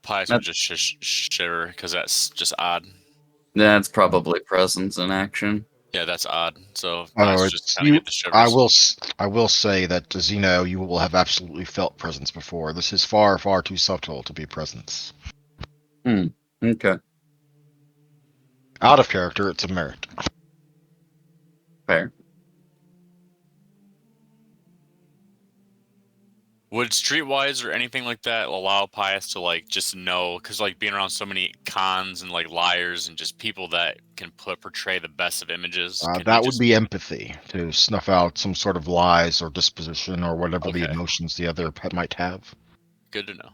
Pies would just shiver because that's just odd. That's probably presence in action. Yeah, that's odd. So Oh, Pies would just it's kind of you. get the shivers. I will say that Zeno, you will have absolutely felt presence before. This is far, far too subtle to be presence. Okay. Out of character, it's a merit. Fair. Would Streetwise or anything like that allow Pius to like just know? Because like being around so many cons and like liars and just people that can portray the best of images, can he That would just? be empathy to snuff out some sort of lies or disposition or whatever the Okay, emotions the other pet might have. good to know.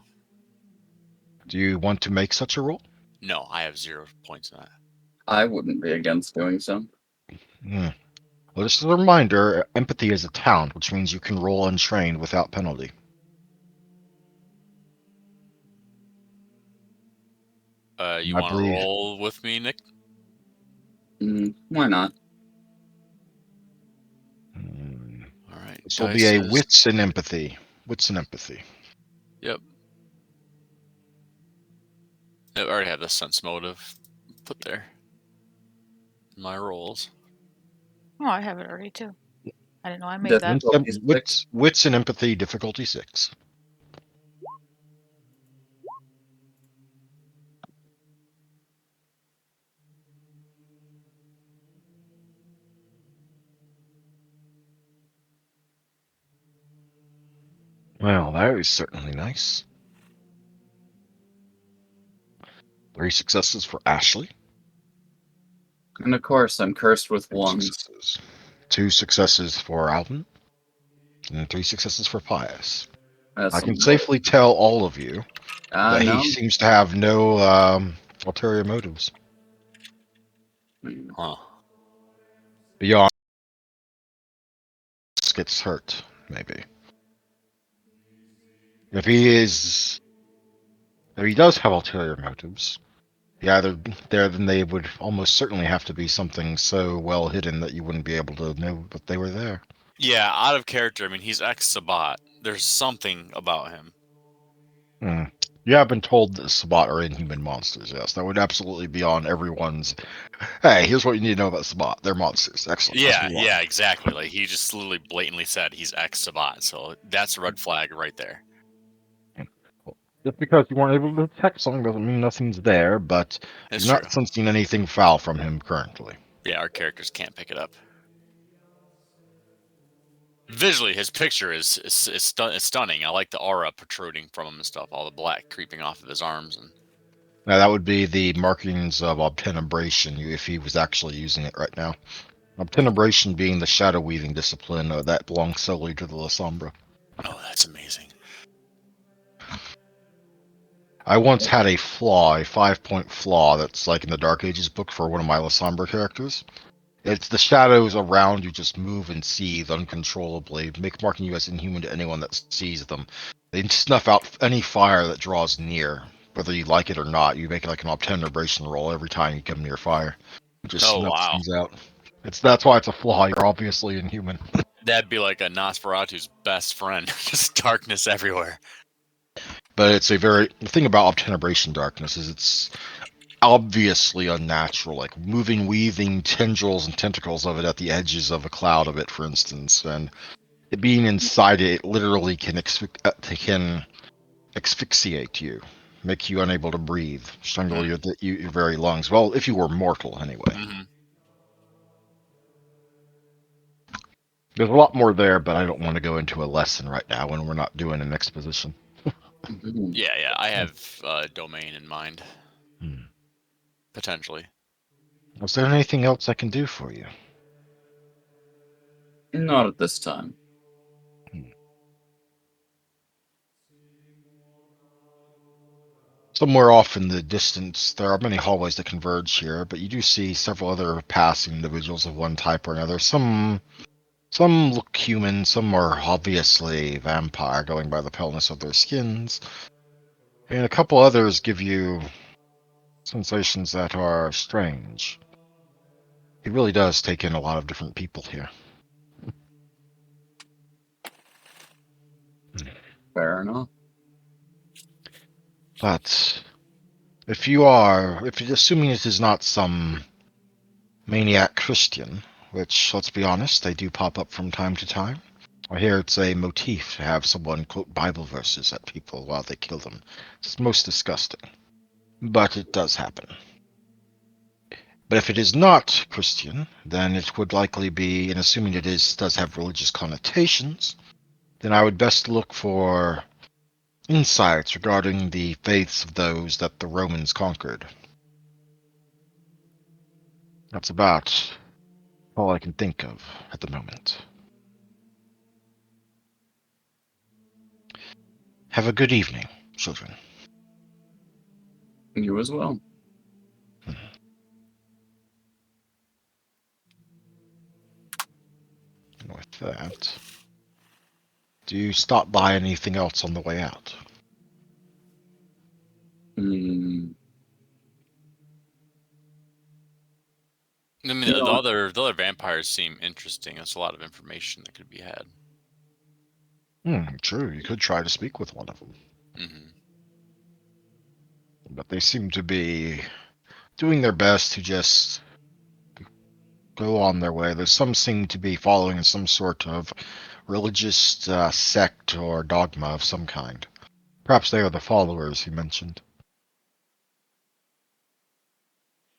Do you want to make such a roll? No, I have 0 points in that. I wouldn't be against doing so. Hmm. Well, just as a reminder, empathy is a talent, which means you can roll untrained without penalty. You I want to believe roll with me, Nick? Why not? All right, this will be dice a is. wits and empathy. Wits and empathy. Yep. I already have the sense motive put there. My rolls. Oh, I have it already too. I didn't know I made that. Difficulty 6. Wits and empathy, difficulty 6. Well, that is certainly nice. 3 successes for Ashley. And of course, I'm cursed with 2 ones. successes. 2 successes for Alvin. And 3 successes for Pius. That's I can some safely tell all of you that he no. seems to have no ulterior motives Huh. beyond gets hurt. Maybe if he does have ulterior motives, either there then they would almost certainly have to be something so well hidden that you wouldn't be able to know that they were there. Yeah, out of character. I mean, he's ex-Sabat. There's something about him. Hmm. You have been told that Sabat are inhuman monsters. Yes, that would absolutely be on everyone's. Hey, here's what you need to know about Sabat. They're monsters. Excellent. Let's Yeah, move on. yeah, exactly. Like he just literally blatantly said he's ex-Sabat, so that's a red flag right there. Just because you weren't able to detect something doesn't mean nothing's there, but It's you're true. not sensing anything foul from him currently. Yeah, our characters can't pick it up. Visually, his picture is stunning. I like the aura protruding from him and stuff. All the black creeping off of his arms and. Now, that would be the markings of obtenebration if he was actually using it right now. Obtenebration being the shadow weaving discipline that belongs solely to the La Sombra. Oh, that's amazing. I once had a flaw, a 5-point flaw that's like in the Dark Ages book for one of my La Sombra characters. It's the shadows around you just move and seethe uncontrollably, marking you as inhuman to anyone that sees them. They snuff out any fire that draws near. Whether you like it or not, you make like an obtenebration roll every time you come near fire. It just Oh snuffs wow. things out. That's why it's a flaw. You're obviously inhuman. That'd be like a Nosferatu's best friend. Just darkness everywhere. But it's the thing about obtenebration darkness is it's obviously unnatural, like moving, weaving tendrils and tentacles of it at the edges of a cloud of it, for instance, and it being inside it literally can asphyxiate you, make you unable to breathe, strangle your very lungs. Well, if you were mortal, anyway. Mm-hmm. There's a lot more there, but I don't want to go into a lesson right now when we're not doing an exposition. Yeah. I have domain in mind, Hmm. potentially. Is there anything else I can do for you? Not at this time. Somewhere off in the distance, there are many hallways that converge here, but you do see several other passing individuals of one type or another. Some look human, some are obviously vampire, going by the paleness of their skins, and a couple others give you sensations that are strange. It really does take in a lot of different people here. Fair enough. But if you're assuming it is not some maniac Christian, which, let's be honest, they do pop up from time to time. I hear it's a motif to have someone quote Bible verses at people while they kill them. It's most disgusting. But it does happen. But if it is not Christian, then it would likely be, and assuming it does have religious connotations, then I would best look for insights regarding the faiths of those that the Romans conquered. That's about all I can think of at the moment. Have a good evening, children. You as well. With that, do you stop by anything else on the way out? Hmm. I mean, You the know, other vampires seem interesting. There's a lot of information that could be had. True. You could try to speak with one of them. Mm-hmm. But they seem to be doing their best to just go on their way. There's some seem to be following some sort of religious sect or dogma of some kind. Perhaps they are the followers you mentioned.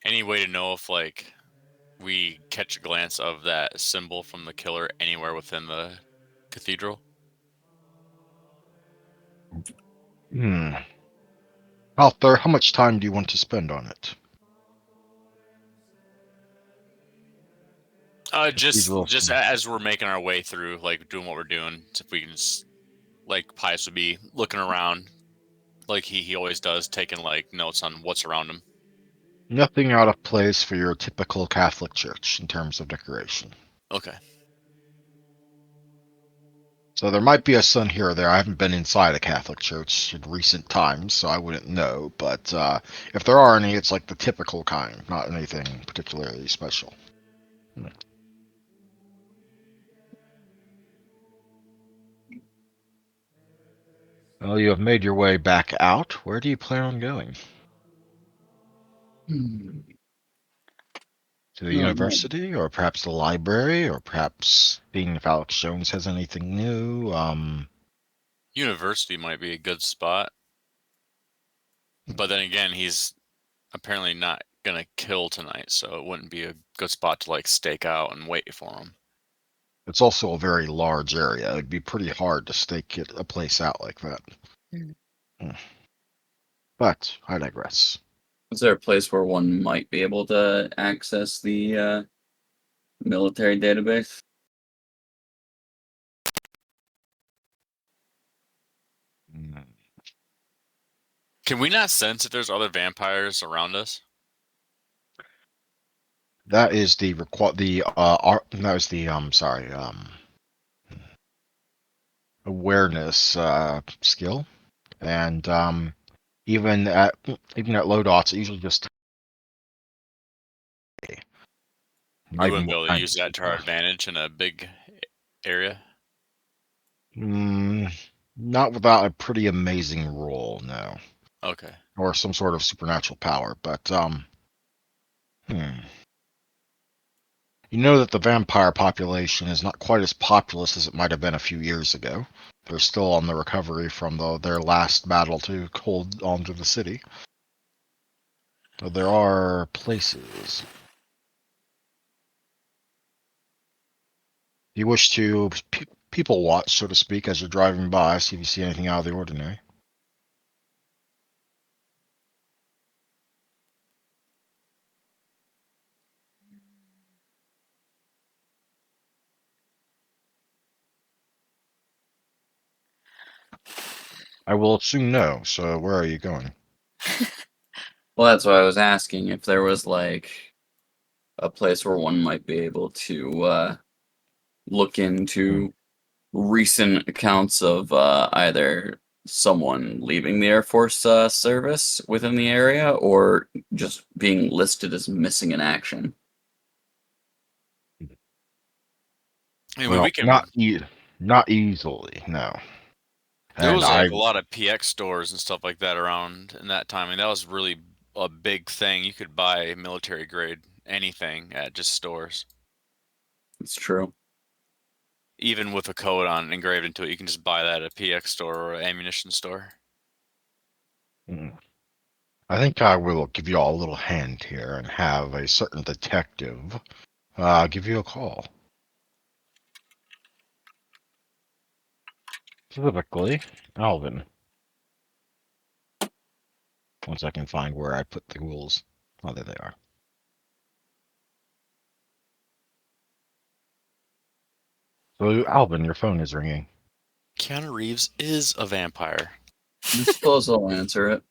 Any way to know if like we catch a glance of that symbol from the killer anywhere within the cathedral? Arthur, how much time do you want to spend on it? Cathedral. Just as we're making our way through, like doing what we're doing, if we can just, like Pius would be looking around, like he always does, taking like notes on what's around him. Nothing out of place for your typical Catholic church in terms of decoration. Okay. So there might be a sun here or there. I haven't been inside a Catholic church in recent times, so I wouldn't know. But if there are any, it's like the typical kind, not anything particularly special. Well, you have made your way back out. Where do you plan on going? hmm. To the No, university, or perhaps the library, or perhaps seeing if Alex Jones has anything new? University might be a good spot, but then again, he's apparently not gonna kill tonight, so it wouldn't be a good spot to like stake out and wait for him. It's also a very large area. It'd be pretty hard to stake a place out like that. Mm. But I digress. Is there a place where one might be able to access the military database? Can we not sense if there's other vampires around us? That is the that is the awareness skill, and even at low dots, it usually just We not even wouldn't be what able to kind use of that to our people. advantage in a big area? Not without a pretty amazing role, no, Okay. or some sort of supernatural power. But you know that the vampire population is not quite as populous as it might have been a few years ago. They're still on the recovery from their last battle to hold onto the city. So there are places. You wish to people watch, so to speak, as you're driving by, see if you see anything out of the ordinary. I will assume no. So where are you going? Well, that's why I was asking if there was like a place where one might be able to look into recent accounts of either someone leaving the Air Force service within the area or just being listed as missing in action. I mean, Well, we can. not easily, no. There And was like I, a lot of PX stores and stuff like that around in that time. I mean, that was really a big thing. You could buy military grade anything at just stores. It's true. Even with a code on engraved into it, you can just buy that at a PX store or an ammunition store. I think I will give you all a little hand here and have a certain detective give you a call. Specifically, Alvin. Once I can find where I put the rules. Oh, there they are. So, Alvin, your phone is ringing. Keanu Reeves is a vampire. I suppose I'll answer it.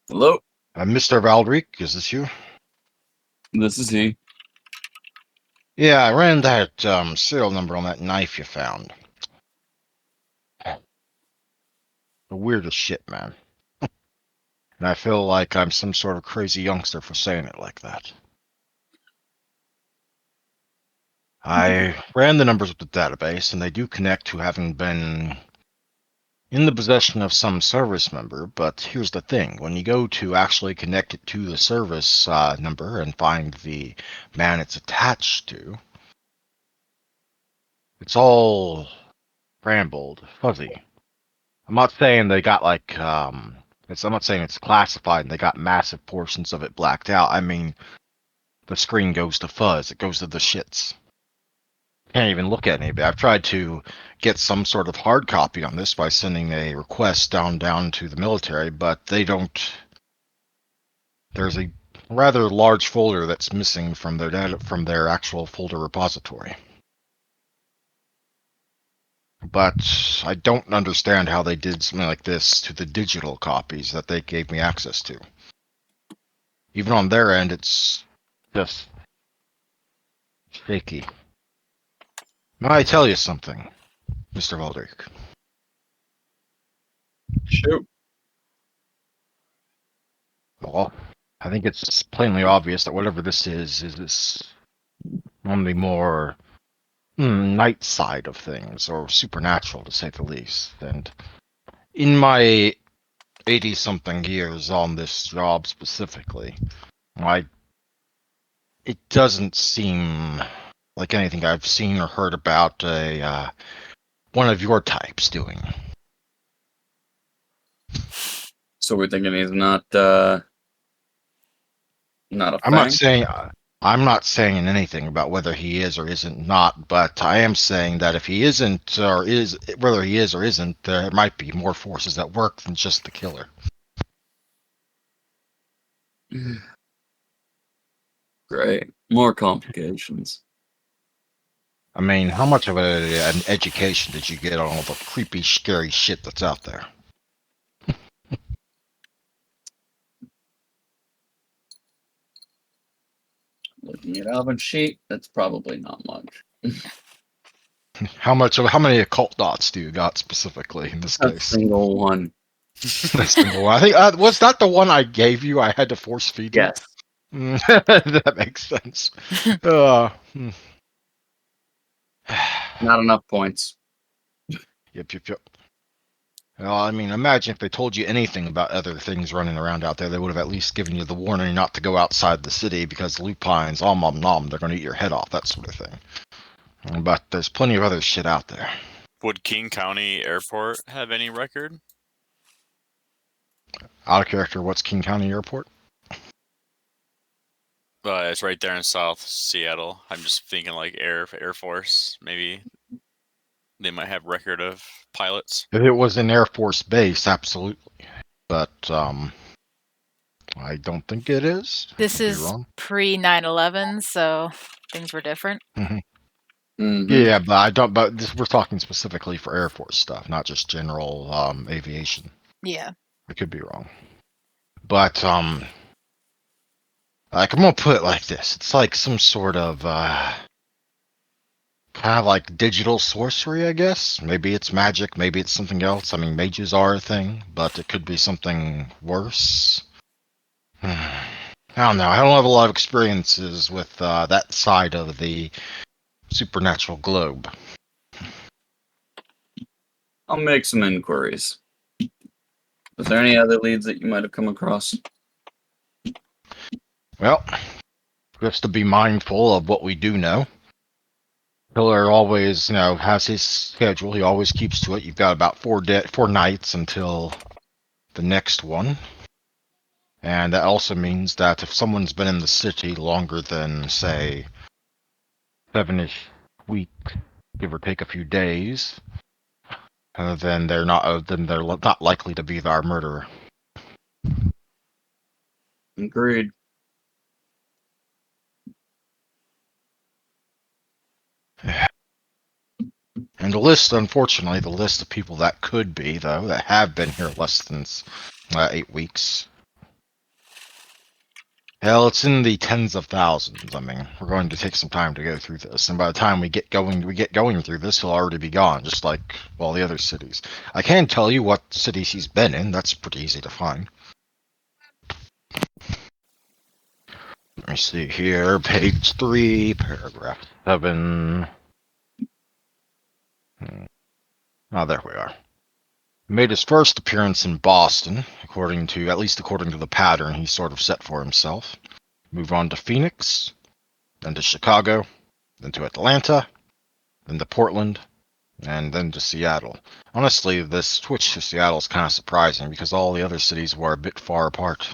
Hello, Mr. Valdrick, is this you? this is he. Yeah, I ran that serial number on that knife you found. The weirdest shit, man. And I feel like I'm some sort of crazy youngster for saying it like that. I ran the numbers with the database, and they do connect to having been in the possession of some service member, but here's the thing. When you go to actually connect it to the service number and find the man it's attached to, it's all rambled, fuzzy. I'm not saying they got like, I'm not saying it's classified and they got massive portions of it blacked out. I mean, the screen goes to fuzz, it goes to the shits. Can't even look at any of it. I've tried to get some sort of hard copy on this by sending a request down to the military, but they don't. There's a rather large folder that's missing from their data from their actual folder repository. But I don't understand how they did something like this to the digital copies that they gave me access to. Even on their end, it's just shaky. May I tell you something, Mr. Valdrick? Shoot. Well, I think it's plainly obvious that whatever this is this on the more night side of things, or supernatural to say the least. And in my 80-something years on this job specifically, it doesn't seem like anything I've seen or heard about a one of your types doing. So we're thinking he's not a I'm not fang? saying I'm not saying anything about whether he is or isn't not, but I am saying that if he isn't or is, whether he is or isn't, there might be more forces at work than just the killer. Great. More complications. I mean, how much of an education did you get on all the creepy, scary shit that's out there? Looking at Alvin's sheet, that's probably not much. How many occult dots do you got specifically in this A case? single one. The single one. I think was that the one I gave you. I had to force feed you. Yes. That makes sense. Hmm. Not enough points. Yep, yep, yep. Well, I mean, imagine if they told you anything about other things running around out there, they would have at least given you the warning not to go outside the city because lupines, om nom, they're going to eat your head off, that sort of thing. But there's plenty of other shit out there. Would King County Airport have any record? Out of character, what's King County Airport? It's right there in South Seattle. I'm just thinking like Air Force. Maybe they might have record of pilots. If it was an Air Force base, absolutely. But I don't think it is. This Could be is wrong. pre 9/11, so things were different. Mm-hmm. Yeah, but I don't. But we're talking specifically for Air Force stuff, not just general aviation. Yeah. I could be wrong. But like I'm gonna put it like this: it's like some sort of kind of like digital sorcery, I guess. Maybe it's magic, maybe it's something else. I mean, mages are a thing, but it could be something worse. I don't know. I don't have a lot of experiences with that side of the supernatural globe. I'll make some inquiries. Was there any other leads that you might have come across? Well, just to be mindful of what we do know. Killer always, has his schedule. He always keeps to it. You've got about 4 nights until the next one. And that also means that if someone's been in the city longer than, say, 7-ish weeks, give or take a few days, then they're not likely to be our murderer. Agreed. And unfortunately, the list of people that could be, though, that have been here less than 8 weeks. Hell, it's in the tens of thousands. I mean, we're going to take some time to go through this, and by the time we get going through this, he'll already be gone, just like all the other cities. I can tell you what cities he's been in. That's pretty easy to find. Let me see here, page 3, paragraph 7. Oh, there we are. He made his first appearance in Boston, according to the pattern he sort of set for himself. Move on to Phoenix, then to Chicago, then to Atlanta, then to Portland, and then to Seattle. Honestly, this switch to Seattle is kind of surprising because all the other cities were a bit far apart.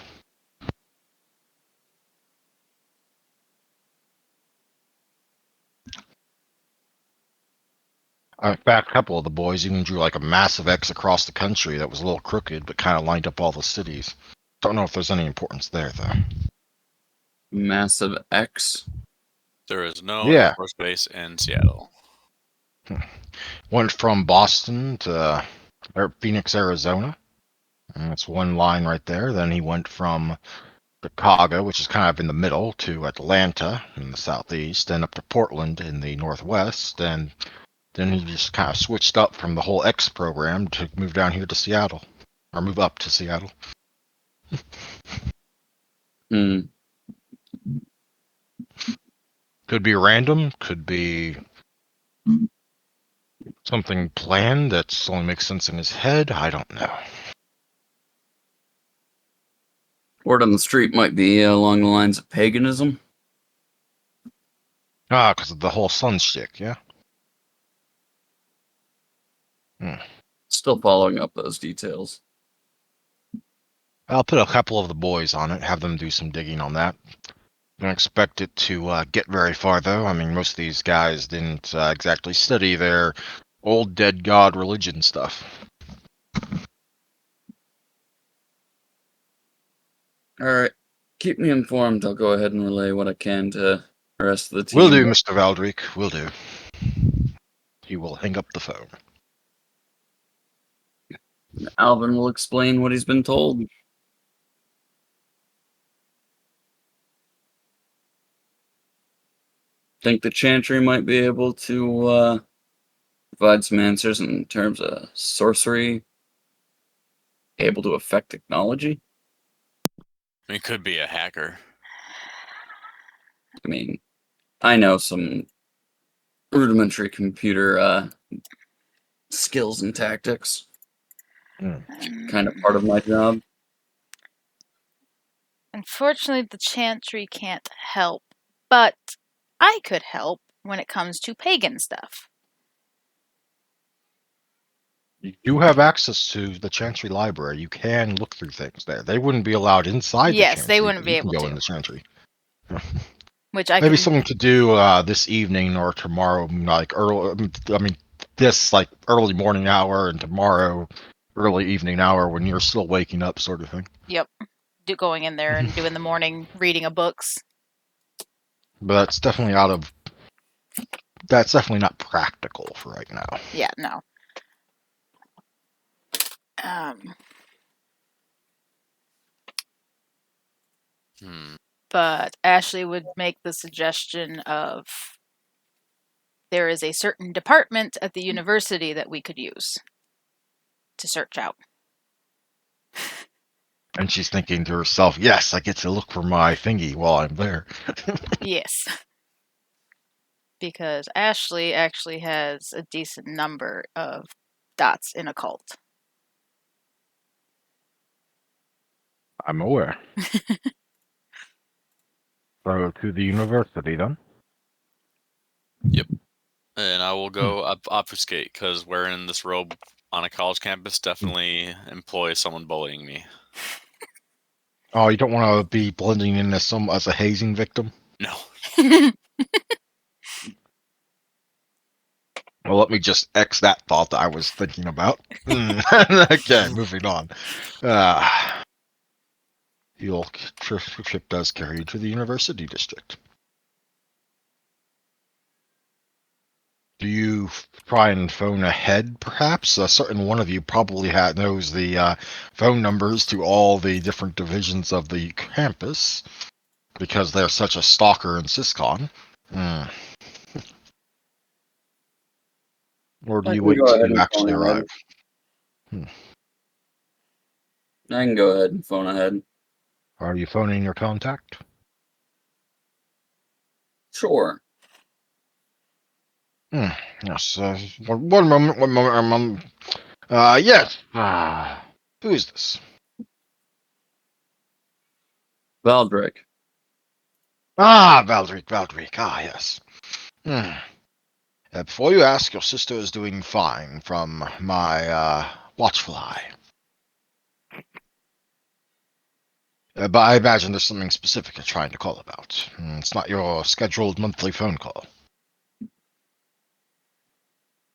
In fact, a couple of the boys even drew like a massive X across the country that was a little crooked, but kind of lined up all the cities. Don't know if there's any importance there, though. Massive X. There is no Air Yeah. Force Base in Seattle. Went from Boston to Phoenix, Arizona. And that's one line right there. Then he went from Chicago, which is kind of in the middle, to Atlanta in the southeast, and up to Portland in the northwest. And then he just kind of switched up from the whole X program to move down here to Seattle, or move up to Seattle. Hmm. Could be random, could be something planned that only makes sense in his head. I don't know. Word on the street might be along the lines of paganism. Because of the whole sun shtick, yeah? Still following up those details. I'll put a couple of the boys on it, have them do some digging on that. Don't expect it to get very far, though. I mean, most of these guys didn't exactly study their old dead god religion stuff. Alright. Keep me informed. I'll go ahead and relay what I can to the rest of the team. Will do, Mr. Valdrick. Will do. He will hang up the phone. Alvin will explain what he's been told. Think the Chantry might be able to provide some answers in terms of sorcery, able to affect technology. It could be a hacker. I mean, I know some rudimentary computer skills and tactics. Kind of part of my job. Unfortunately, the Chantry can't help, but I could help when it comes to pagan stuff. You do have access to the Chantry Library. You can look through things there. They wouldn't be allowed inside the Yes, Chantry. they wouldn't but be you can able go to. in the Chantry. Which I Maybe can. something to do this evening or tomorrow, like early. I mean, this like early morning hour, and tomorrow early evening hour when you're still waking up, sort of thing. Yep. Going in there and doing the morning reading of books. But that's definitely out of. That's definitely not practical for right now. Yeah, no. But Ashley would make the suggestion of there is a certain department at the university that we could use to search out. And she's thinking to herself, yes, I get to look for my thingy while I'm there. Yes. Because Ashley actually has a decent number of dots in occult. I'm aware. So to the university then? Yep. And I will go obfuscate because wearing this robe on a college campus definitely employs someone bullying me. Oh, you don't want to be blending in as a hazing victim? No. Well, let me just X that thought that I was thinking about. Okay, moving on. Your trip does carry you to the university district. Do you try and phone ahead, perhaps? A certain one of you probably knows the phone numbers to all the different divisions of the campus, because they're such a stalker in Syscon. Or do I you can wait go till ahead you and phone actually ahead. arrive? I can go ahead and phone ahead. Are you phoning your contact? Sure. Yes. One moment. One moment. Yes. Who is this? Valdrick. Valdrick. Yes. Before you ask, your sister is doing fine from my watchful eye. But I imagine there's something specific you're trying to call about. It's not your scheduled monthly phone call.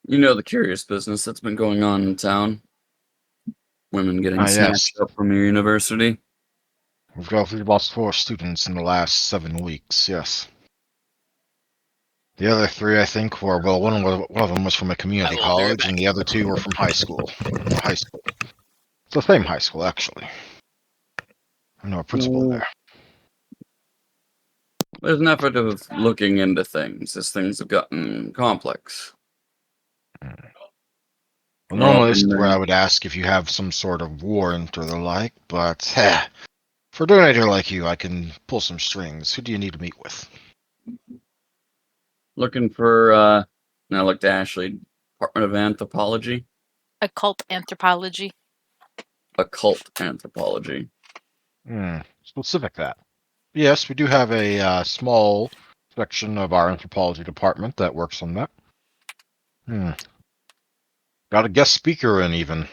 You know the curious business that's been going on in town. Women getting Yes. snatched up from your university. We've lost 4 students in the last 7 weeks, yes. The other 3, I think, were, well, one of them was from a community college, and the other 2 were from high school. It's the same high school, actually. I know a principal there. There's an effort of looking into things as things have gotten complex. Well, We're normally this hoping is where I to would ask if you have some sort of warrant or the like, but for a donator like you, I can pull some strings. Who do you need to meet with? looking for and I looked at Ashley, Department of Anthropology. Occult anthropology. Occult anthropology. Specific that. Yes, we do have a small section of our anthropology department that works on that. Got a guest speaker in even.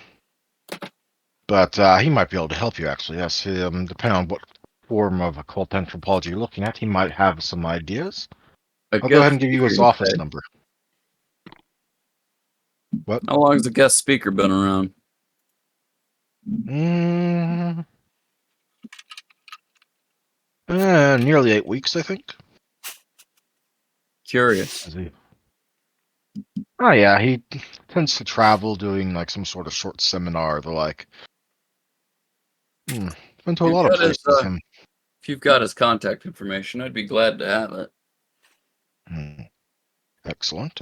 But he might be able to help you, actually. Yes, depending on what form of occult anthropology you're looking at, he might have some ideas. I'll go ahead and give you his office number. What? How long has the guest speaker been around? Nearly 8 weeks, I think. Curious. Oh yeah, he tends to travel doing like some sort of short seminar or the like. Been to a lot of places. If you've got his contact information, I'd be glad to have it. Excellent.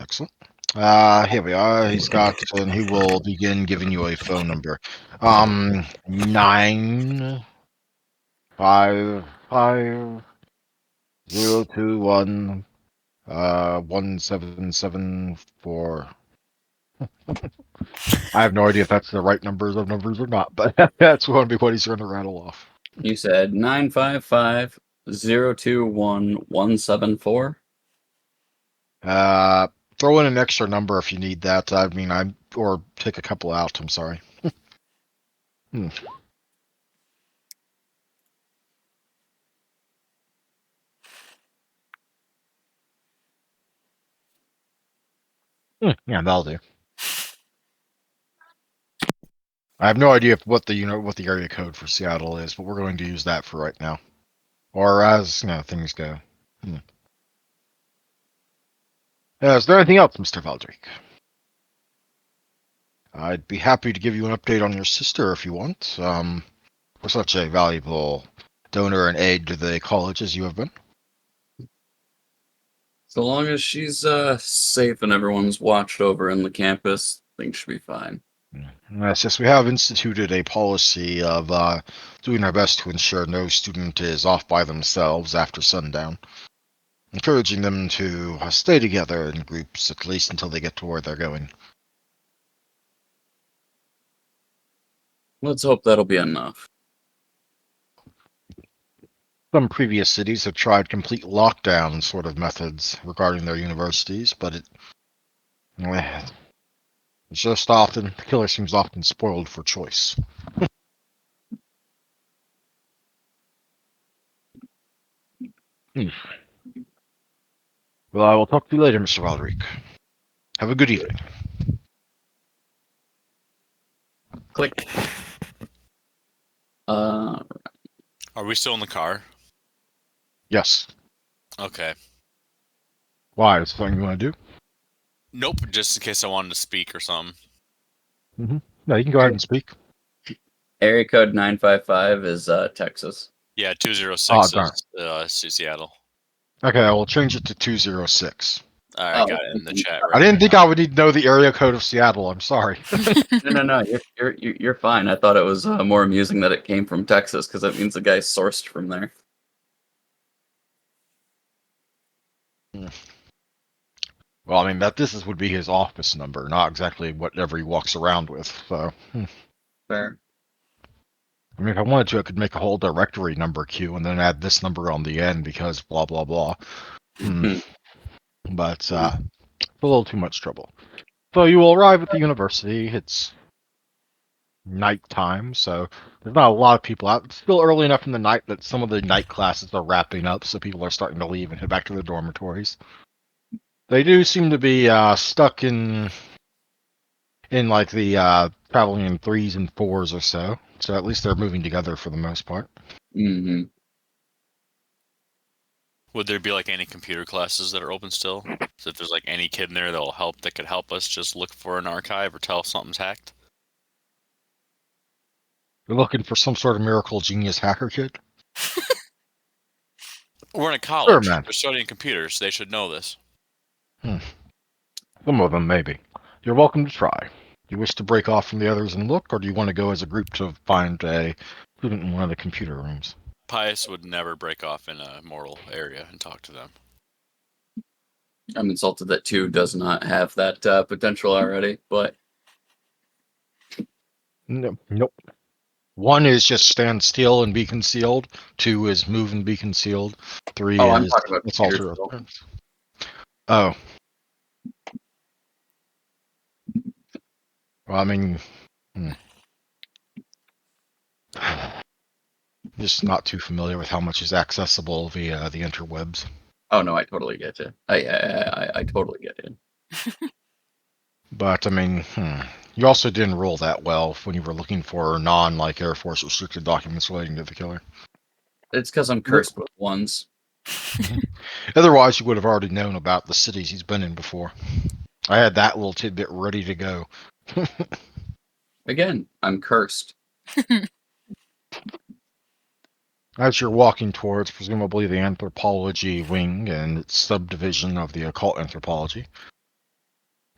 Here we are. He's got, and he will begin giving you a phone number. 955 021 1774. I have no idea if that's the right numbers of numbers or not, but that's going to be what he's going to rattle off. You said 955-021-174. Throw in an extra number if you need that. I mean, or take a couple out. I'm sorry. Yeah, that'll do. I have no idea what the area code for Seattle is, but we're going to use that for right now, or as things go. Is there anything else, Mr. Valdrick? I'd be happy to give you an update on your sister if you want. For such a valuable donor and aid to the college as you have been. So long as she's safe and everyone's watched over in the campus, things should be fine. Yes, we have instituted a policy of doing our best to ensure no student is off by themselves after sundown, encouraging them to stay together in groups at least until they get to where they're going. Let's hope that'll be enough. Some previous cities have tried complete lockdown sort of methods regarding their universities, but it's just often the killer seems often spoiled for choice. Well, I will talk to you later, Mr. Valdrick. Have a good evening. Click. Are we still in the car? Yes. Okay. Why? Is there something you want to do? Nope, just in case I wanted to speak or something. No, you can go ahead and speak. Area code 955 is Texas. Yeah, 206 darn. is Seattle. Okay, I will change it to 206. Alright, I got it in the chat right I didn't now. think I would need to know the area code of Seattle. I'm sorry. No, you're fine. I thought it was more amusing that it came from Texas because that means the guy sourced from there. Well, I mean this would be his office number, not exactly whatever he walks around with. So, Fair. I mean, if I wanted to, I could make a whole directory number queue and then add this number on the end because blah blah blah. But it's a little too much trouble. So you will arrive at the university. It's nighttime, so there's not a lot of people out. It's still early enough in the night that some of the night classes are wrapping up, so people are starting to leave and head back to their dormitories. They do seem to be stuck in like the traveling in 3s and 4s or so. So at least they're moving together for the most part. Mm-hmm. Would there be like any computer classes that are open still? So if there's like any kid in there that could help us just look for an archive or tell if something's hacked? You're looking for some sort of miracle genius hacker kid? We're in a college. man. They're studying computers. They should know this. Some of them, maybe. You're welcome to try. Do you wish to break off from the others and look, or do you want to go as a group to find a student in one of the computer rooms? Pius would never break off in a mortal area and talk to them. I'm insulted that 2 does not have that potential already, but No, nope. 1 is just stand still and be concealed. 2 is move and be concealed. 3 I'm is talking about assault computers or still. offense. Oh. Well, I mean, just not too familiar with how much is accessible via the interwebs. Oh no, I totally get you. I totally get you. But I mean, you also didn't roll that well when you were looking for non Air Force restricted documents relating to the killer. It's because I'm cursed with ones. Otherwise, you would have already known about the cities he's been in before. I had that little tidbit ready to go. Again, I'm cursed. As you're walking towards, presumably, the anthropology wing and its subdivision of the occult anthropology,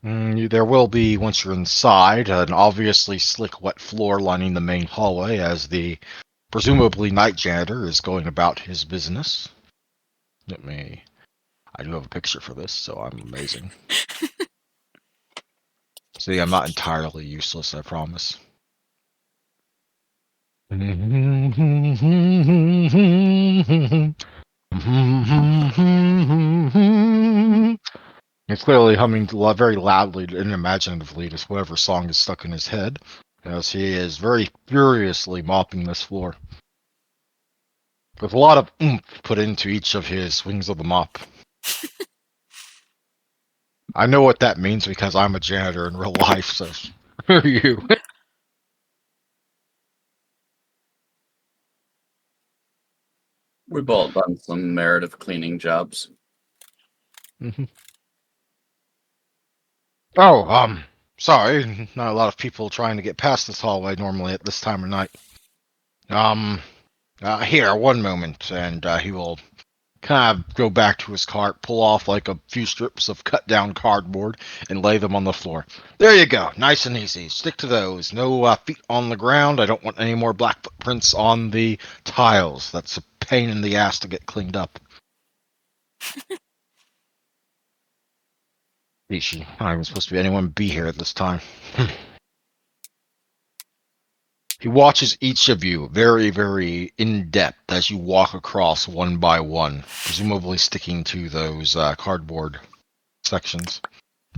there will be, once you're inside, an obviously slick wet floor lining the main hallway as the presumably night janitor is going about his business. I do have a picture for this, so I'm amazing. See, I'm not entirely useless, I promise. He's clearly humming very loudly and imaginatively to whatever song is stuck in his head, as he is very furiously mopping this floor. With a lot of oomph put into each of his swings of the mop. I know what that means because I'm a janitor in real life, so screw you. We've all done some merit of cleaning jobs. Oh, sorry, not a lot of people trying to get past this hallway normally at this time of night. Here, one moment, and he will kind of go back to his cart, pull off like a few strips of cut down cardboard, and lay them on the floor. There you go, nice and easy. Stick to those. No feet on the ground. I don't want any more black footprints on the tiles. That's a pain in the ass to get cleaned up. Ishi, not even supposed to be anyone be here at this time. He watches each of you very, very in depth as you walk across one by one, presumably sticking to those cardboard sections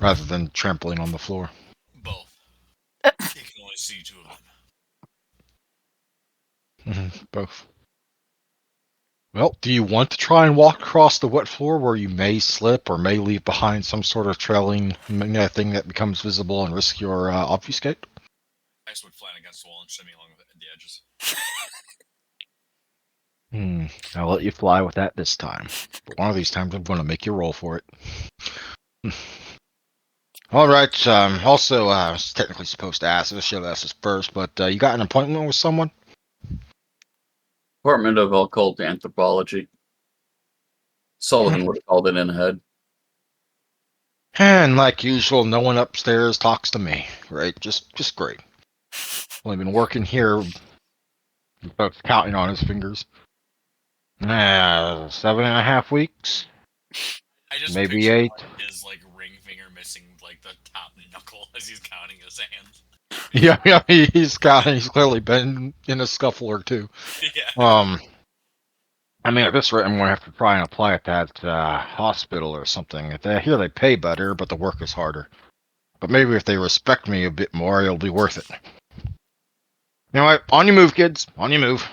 rather than trampling on the floor. Both. You can only see two of them. Both. Well, do you want to try and walk across the wet floor where you may slip or may leave behind some sort of trailing thing that becomes visible and risk your obfuscate? Ice would flat against the wall and shimmy along the edges. I'll let you fly with that this time. But one of these times I'm going to make you roll for it. All right. Also, I was technically supposed to ask. I should have asked this first, but you got an appointment with someone? Department of Occult Anthropology. Sullivan would have called it in ahead. And like usual, no one upstairs talks to me. Right? Just great. Only been working here, folks counting on his fingers. 7.5 weeks. I just Maybe picture 8. like, his like ring finger missing like the top knuckle as he's counting his hands. Yeah, he's clearly been in a scuffle or two. Yeah. I mean, at this rate, I'm going to have to try and apply at that hospital or something. Here they pay better, but the work is harder. But maybe if they respect me a bit more, it'll be worth it. You know what? On your move, kids. On your move.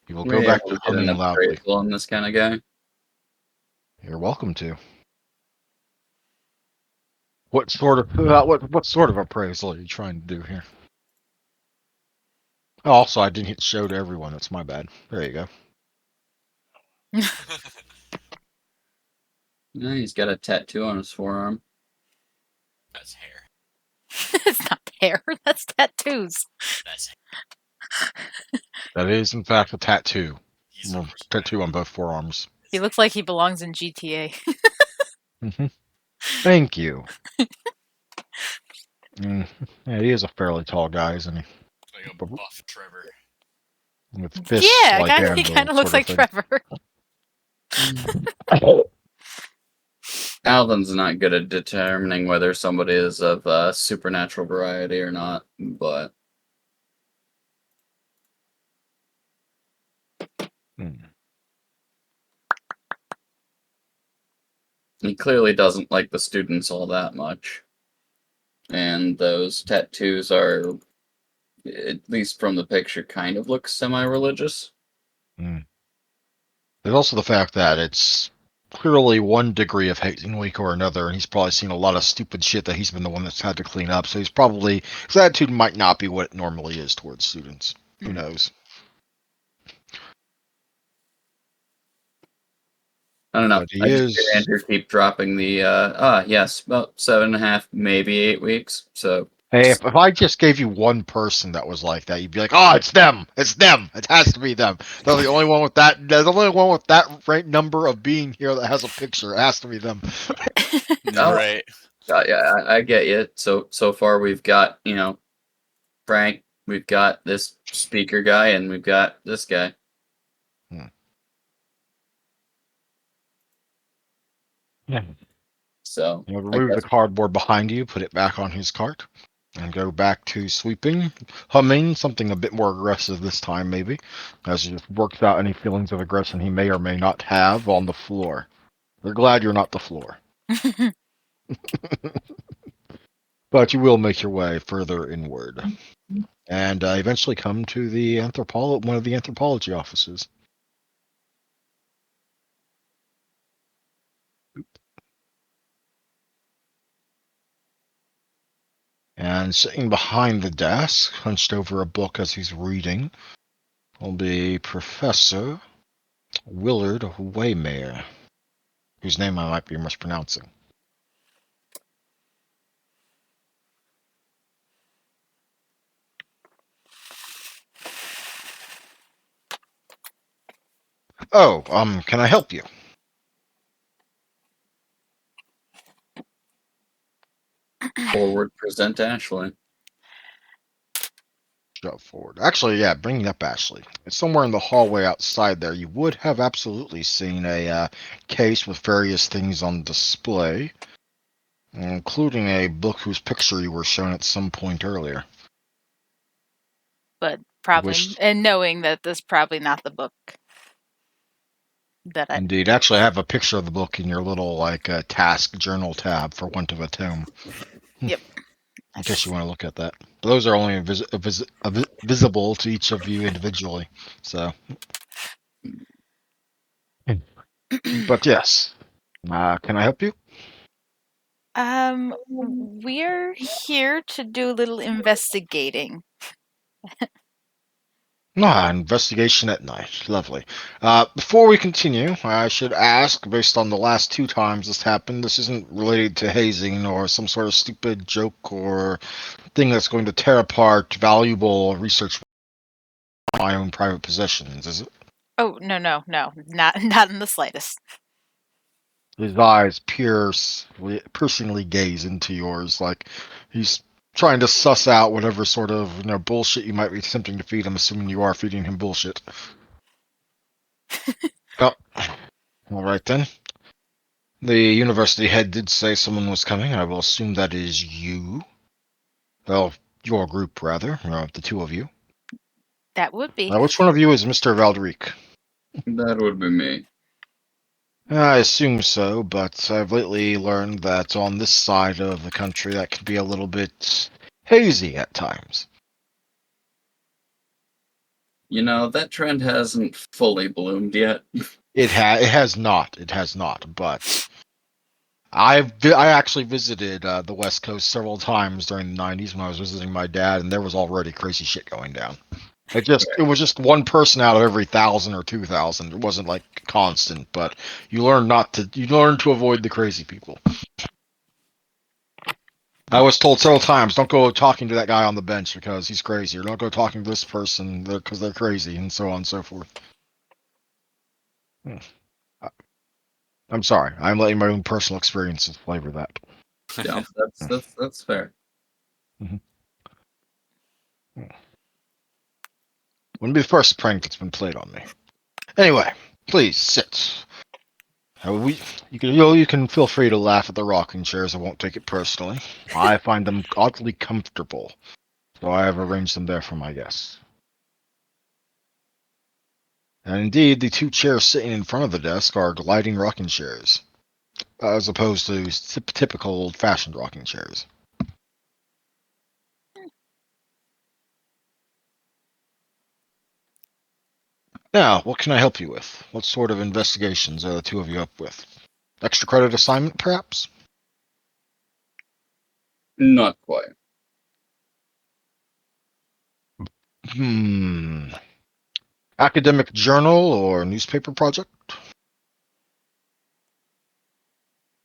You will go We back able to to get an humming loudly. appraisal on this kind of guy. You're welcome to. What sort of appraisal are you trying to do here? Oh, also, I didn't hit show to everyone. That's my bad. There you go. Yeah, he's got a tattoo on his forearm. That's hair. It's not hair. That's tattoos. That's hair. That is, in fact, a tattoo. He's a person. Tattoo on both forearms. He looks like he belongs in GTA. Thank you. Yeah, he is a fairly tall guy, isn't he? Like a buff Trevor. With fists Yeah, like he anvils, kind of looks like sort of Trevor. Alvin's not good at determining whether somebody is of supernatural variety or not, but thing. he clearly doesn't like the students all that much. And those tattoos are, at least from the picture, kind of look semi-religious. There's also the fact that it's clearly one degree of hazing week or another, and he's probably seen a lot of stupid shit that he's been the one that's had to clean up. So his attitude might not be what it normally is towards students. Who knows? I don't know. But he I just is. hear Andrew keep dropping the yes, about 7.5, maybe 8 weeks. So Hey, if I just gave you one person that was like that, you'd be like, "Oh, it's them! It's them! It has to be them! They're the only one with that. They're the only one with that right number of being here that has a picture. It has to be them." Right. yeah, I get you. So far we've got Frank, We've got this speaker guy, and we've got this guy. Yeah. So You know, I remove the guess cardboard behind you, put it back on his cart, and go back to sweeping, humming, something a bit more aggressive this time, maybe, as he just works out any feelings of aggression he may or may not have on the floor. They're glad you're not the floor. But you will make your way further inward, and eventually come to the one of the anthropology offices. And sitting behind the desk, hunched over a book as he's reading, will be Professor Willard Waymare, whose name I might be mispronouncing. Oh, can I help you? forward present Ashley. Shove forward. Actually, yeah, bringing up Ashley. It's somewhere in the hallway outside there. You would have absolutely seen a case with various things on display, including a book whose picture you were shown at some point earlier. But probably, Wish, and knowing that this is probably not the book that I. indeed. Actually, I have a picture of the book in your little task journal tab, for want of a term. Yep. In case you want to look at that. Those are only visible to each of you individually. So, but yes. Can I help you? We're here to do a little investigating. Investigation at night. Lovely. Before we continue, I should ask, based on the last 2 times this happened, this isn't related to hazing or some sort of stupid joke or thing that's going to tear apart valuable research on my own private possessions, is it? Oh no, not in the slightest. His eyes piercingly gaze into yours, like he's trying to suss out whatever sort of bullshit you might be attempting to feed him, assuming you are feeding him bullshit. Oh, all right then. The university head did say someone was coming. I will assume that is you. Well, your group, rather. The 2 of you. That would be. Which one of you is Mr. Valderic? That would be me. I assume so, but I've lately learned that on this side of the country that can be a little bit hazy at times. You know, that trend hasn't fully bloomed yet. It has not. It has not. But I actually visited the West Coast several times during the '90s when I was visiting my dad, and there was already crazy shit going down. It was just one person out of every 1,000 or 2,000. It wasn't like constant, but you learn to avoid the crazy people. I was told several times, don't go talking to that guy on the bench because he's crazy, or don't go talking to this person because they're crazy, and so on and so forth. I'm sorry. I'm letting my own personal experiences flavor that. Yeah, that's fair. Mm-hmm. Wouldn't be the first prank that's been played on me. Anyway, please sit. You can feel free to laugh at the rocking chairs. I won't take it personally. I find them oddly comfortable, so I have arranged them there for my guests. And indeed, the 2 chairs sitting in front of the desk are gliding rocking chairs, as opposed to typical old-fashioned rocking chairs. Now, what can I help you with? What sort of investigations are the 2 of you up with? Extra credit assignment, perhaps? Not quite. Academic journal or newspaper project?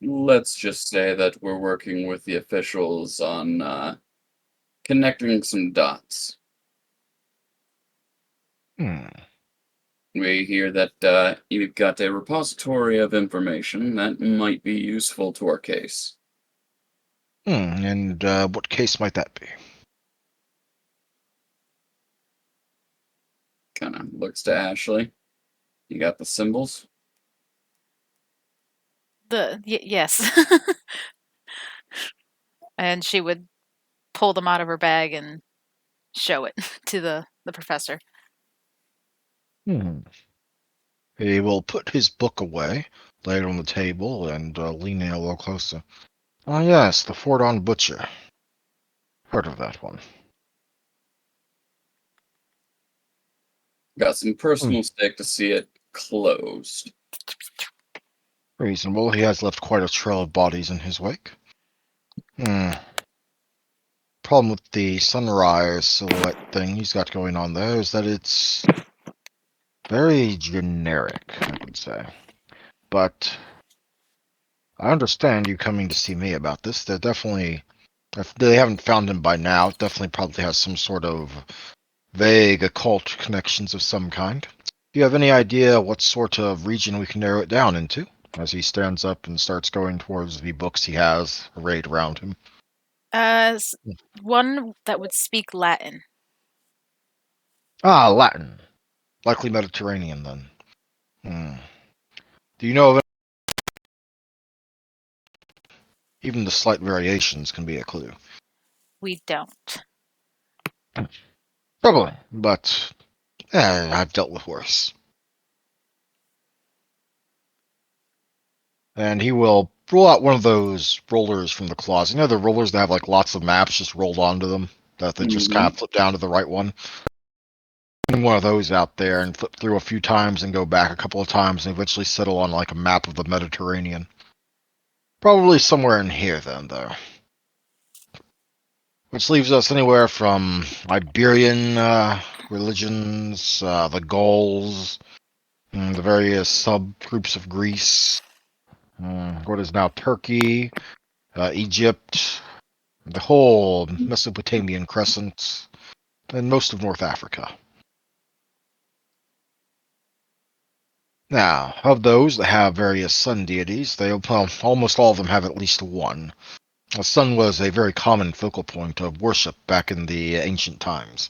Let's just say that we're working with the officials on connecting some dots. We hear that you've got a repository of information that might be useful to our case. And what case might that be? Kind of looks to Ashley. You got the symbols? Yes. And she would pull them out of her bag and show it to the professor. Hmm. He will put his book away, lay it on the table, and lean in a little closer. Ah, yes, the Fordon Butcher. Heard of that one. Got some personal stake to see it closed. Reasonable. He has left quite a trail of bodies in his wake. Problem with the sunrise silhouette thing he's got going on there is that it's very generic, I would say. But I understand you coming to see me about this. They're definitely, if they haven't found him by now, it definitely probably has some sort of vague occult connections of some kind. Do you have any idea what sort of region we can narrow it down into? As he stands up and starts going towards the books he has arrayed around him. One that would speak Latin. Ah, Latin. Likely Mediterranean, then. Do you know of even the slight variations can be a clue? We don't. Probably, but I've dealt with worse. And he will roll out one of those rollers from the closet. You know the rollers that have like lots of maps just rolled onto them? That they just kind of flip down to the right one? One of those out there and flip through a few times and go back a couple of times and eventually settle on like a map of the Mediterranean. Probably somewhere in here then, though. Which leaves us anywhere from Iberian religions, the Gauls, the various subgroups of Greece, what is now Turkey, Egypt, the whole Mesopotamian crescent, and most of North Africa. Now, of those that have various sun deities, almost all of them have at least one. The sun was a very common focal point of worship back in the ancient times.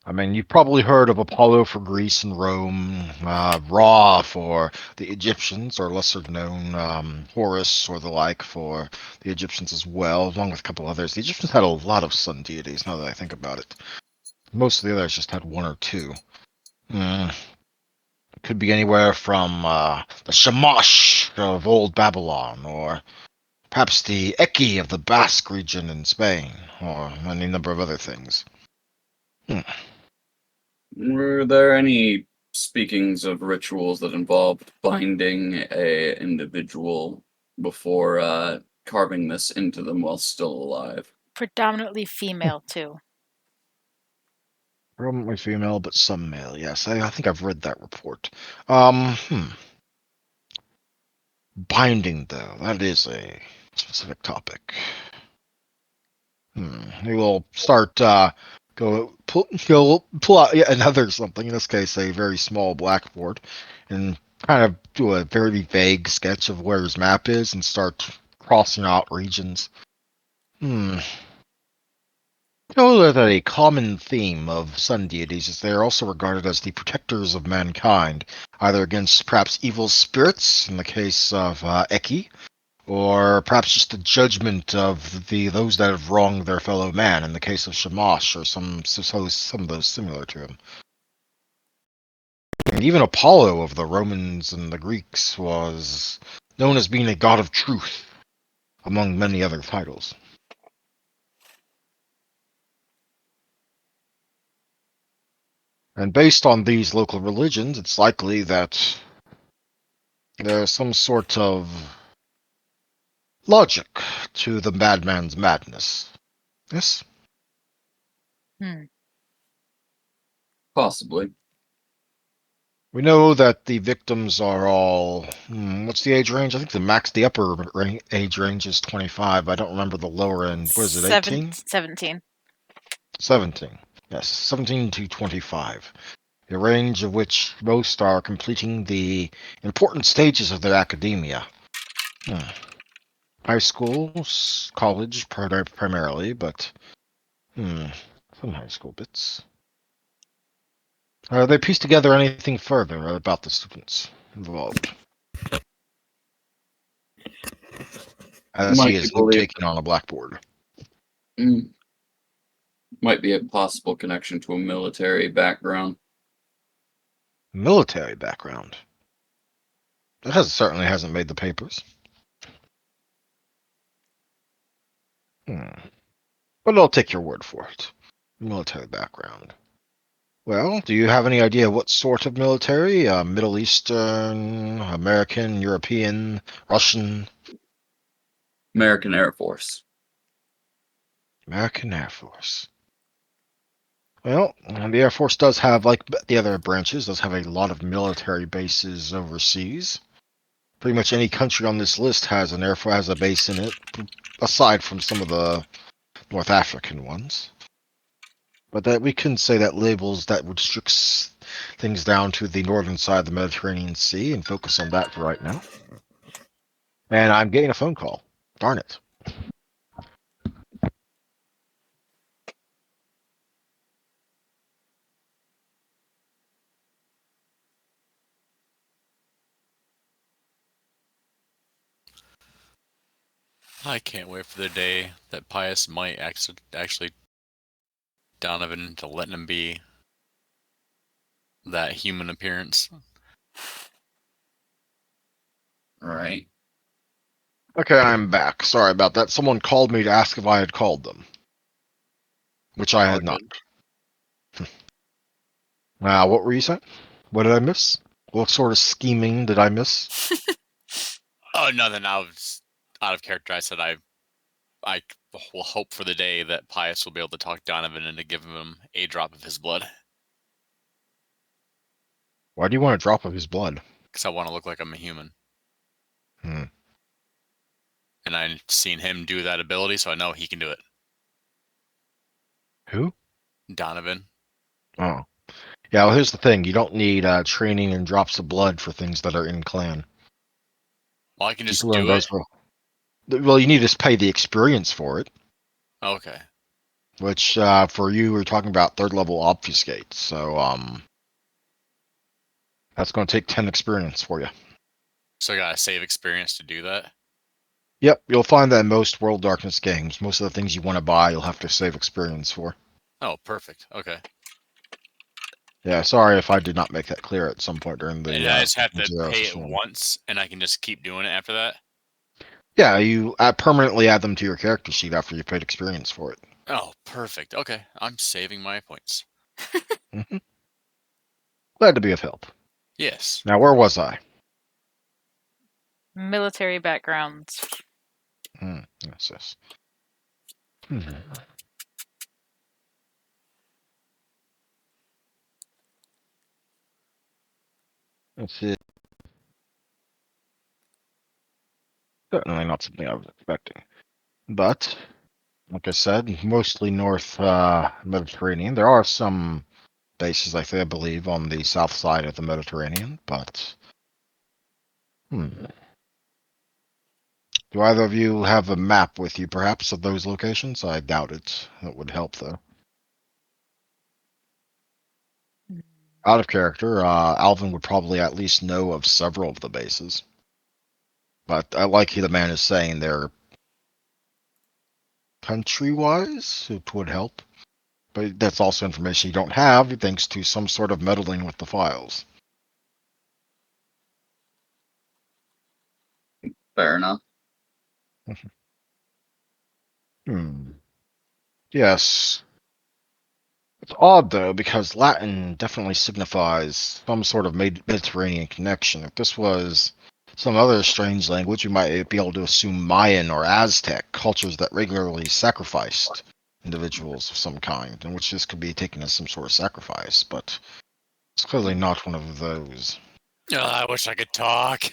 I mean, you've probably heard of Apollo for Greece and Rome, Ra for the Egyptians, or lesser known Horus or the like for the Egyptians as well, along with a couple others. The Egyptians had a lot of sun deities, now that I think about it. Most of the others just had one or two. Could be anywhere from the Shamash of old Babylon, or perhaps the Eki of the Basque region in Spain, or any number of other things. Were there any speakings of rituals that involved binding a individual before carving this into them while still alive? Predominantly female, too. Predominantly female, but some male, yes. I think I've read that report. Binding, though, that is a specific topic. He will start, he'll pull out yet another something, in this case a very small blackboard, and kind of do a very vague sketch of where his map is and start crossing out regions. Know that a common theme of sun deities is they are also regarded as the protectors of mankind, either against perhaps evil spirits in the case of Eki, or perhaps just the judgment of those that have wronged their fellow man in the case of Shamash, or some of those similar to him. And even Apollo of the Romans and the Greeks was known as being a god of truth, among many other titles. And based on these local religions, it's likely that there's some sort of logic to the madman's madness. Yes? Possibly. We know that the victims are all. What's the age range? I think the upper age range is 25. I don't remember the lower end. What is it, 18? 17. 17. Yes, 17 to 25. A range of which most are completing the important stages of their academia. High school, college primarily, but some high school bits. They pieced together anything further about the students involved, as he Might be is note believed. taking on a blackboard. Might be a possible connection to a military background. Military background. That certainly hasn't made the papers. But I'll take your word for it. Military background. Well, do you have any idea what sort of military? Middle Eastern, American, European, Russian? American Air Force. American Air Force. Well, the Air Force does have, like the other branches, does have a lot of military bases overseas. Pretty much any country on this list has an Air Force, has a base in it, aside from some of the North African ones. But that we can say that labels that restricts things down to the northern side of the Mediterranean Sea and focus on that for right now. And I'm getting a phone call. Darn it. I can't wait for the day that Pius might actually Donovan into letting him be that human appearance. Right. Okay, I'm back. Sorry about that. Someone called me to ask if I had called them, which I All had not. good. What were you saying? What did I miss? What sort of scheming did I miss? Oh, nothing. I was out of character. I said I will hope for the day that Pius will be able to talk Donovan into giving him a drop of his blood. Why do you want a drop of his blood? Because I want to look like I'm a human. Hmm. And I've seen him do that ability, so I know he can do it. Who? Donovan. Oh. Yeah, well, here's the thing. You don't need training and drops of blood for things that are in clan. Well, I can You just can learn do it. Well, you need to pay the experience for it, Okay. which for you, we're talking about third level obfuscate. So that's going to take 10 experience for you. So I gotta save experience to do that. Yep, you'll find that in most World Darkness games, most of the things you want to buy, you'll have to save experience for. Oh, perfect. Okay. Yeah, sorry if I did not make that clear at some point during And the I just have to zero pay it session. once, and I can just keep doing it after that. Yeah, you permanently add them to your character sheet after you paid experience for it. Oh, perfect. Okay, I'm saving my points. Hmm. Glad to be of help. Yes. Now, where was I? Military backgrounds. Yes. Hmm. Let's see. Certainly not something I was expecting. But, like I said, mostly North Mediterranean. There are some bases, I believe, on the south side of the Mediterranean, but... Do either of you have a map with you, perhaps, of those locations? I doubt it. That would help, though. Out of character, Alvin would probably at least know of several of the bases. But I like the man is saying they're country-wise, it would help. But that's also information you don't have, thanks to some sort of meddling with the files. Fair enough. Yes. It's odd, though, because Latin definitely signifies some sort of Mediterranean connection. If this was some other strange language, we might be able to assume Mayan or Aztec, cultures that regularly sacrificed individuals of some kind, in which this could be taken as some sort of sacrifice, but it's clearly not one of those. Oh, I wish I could talk.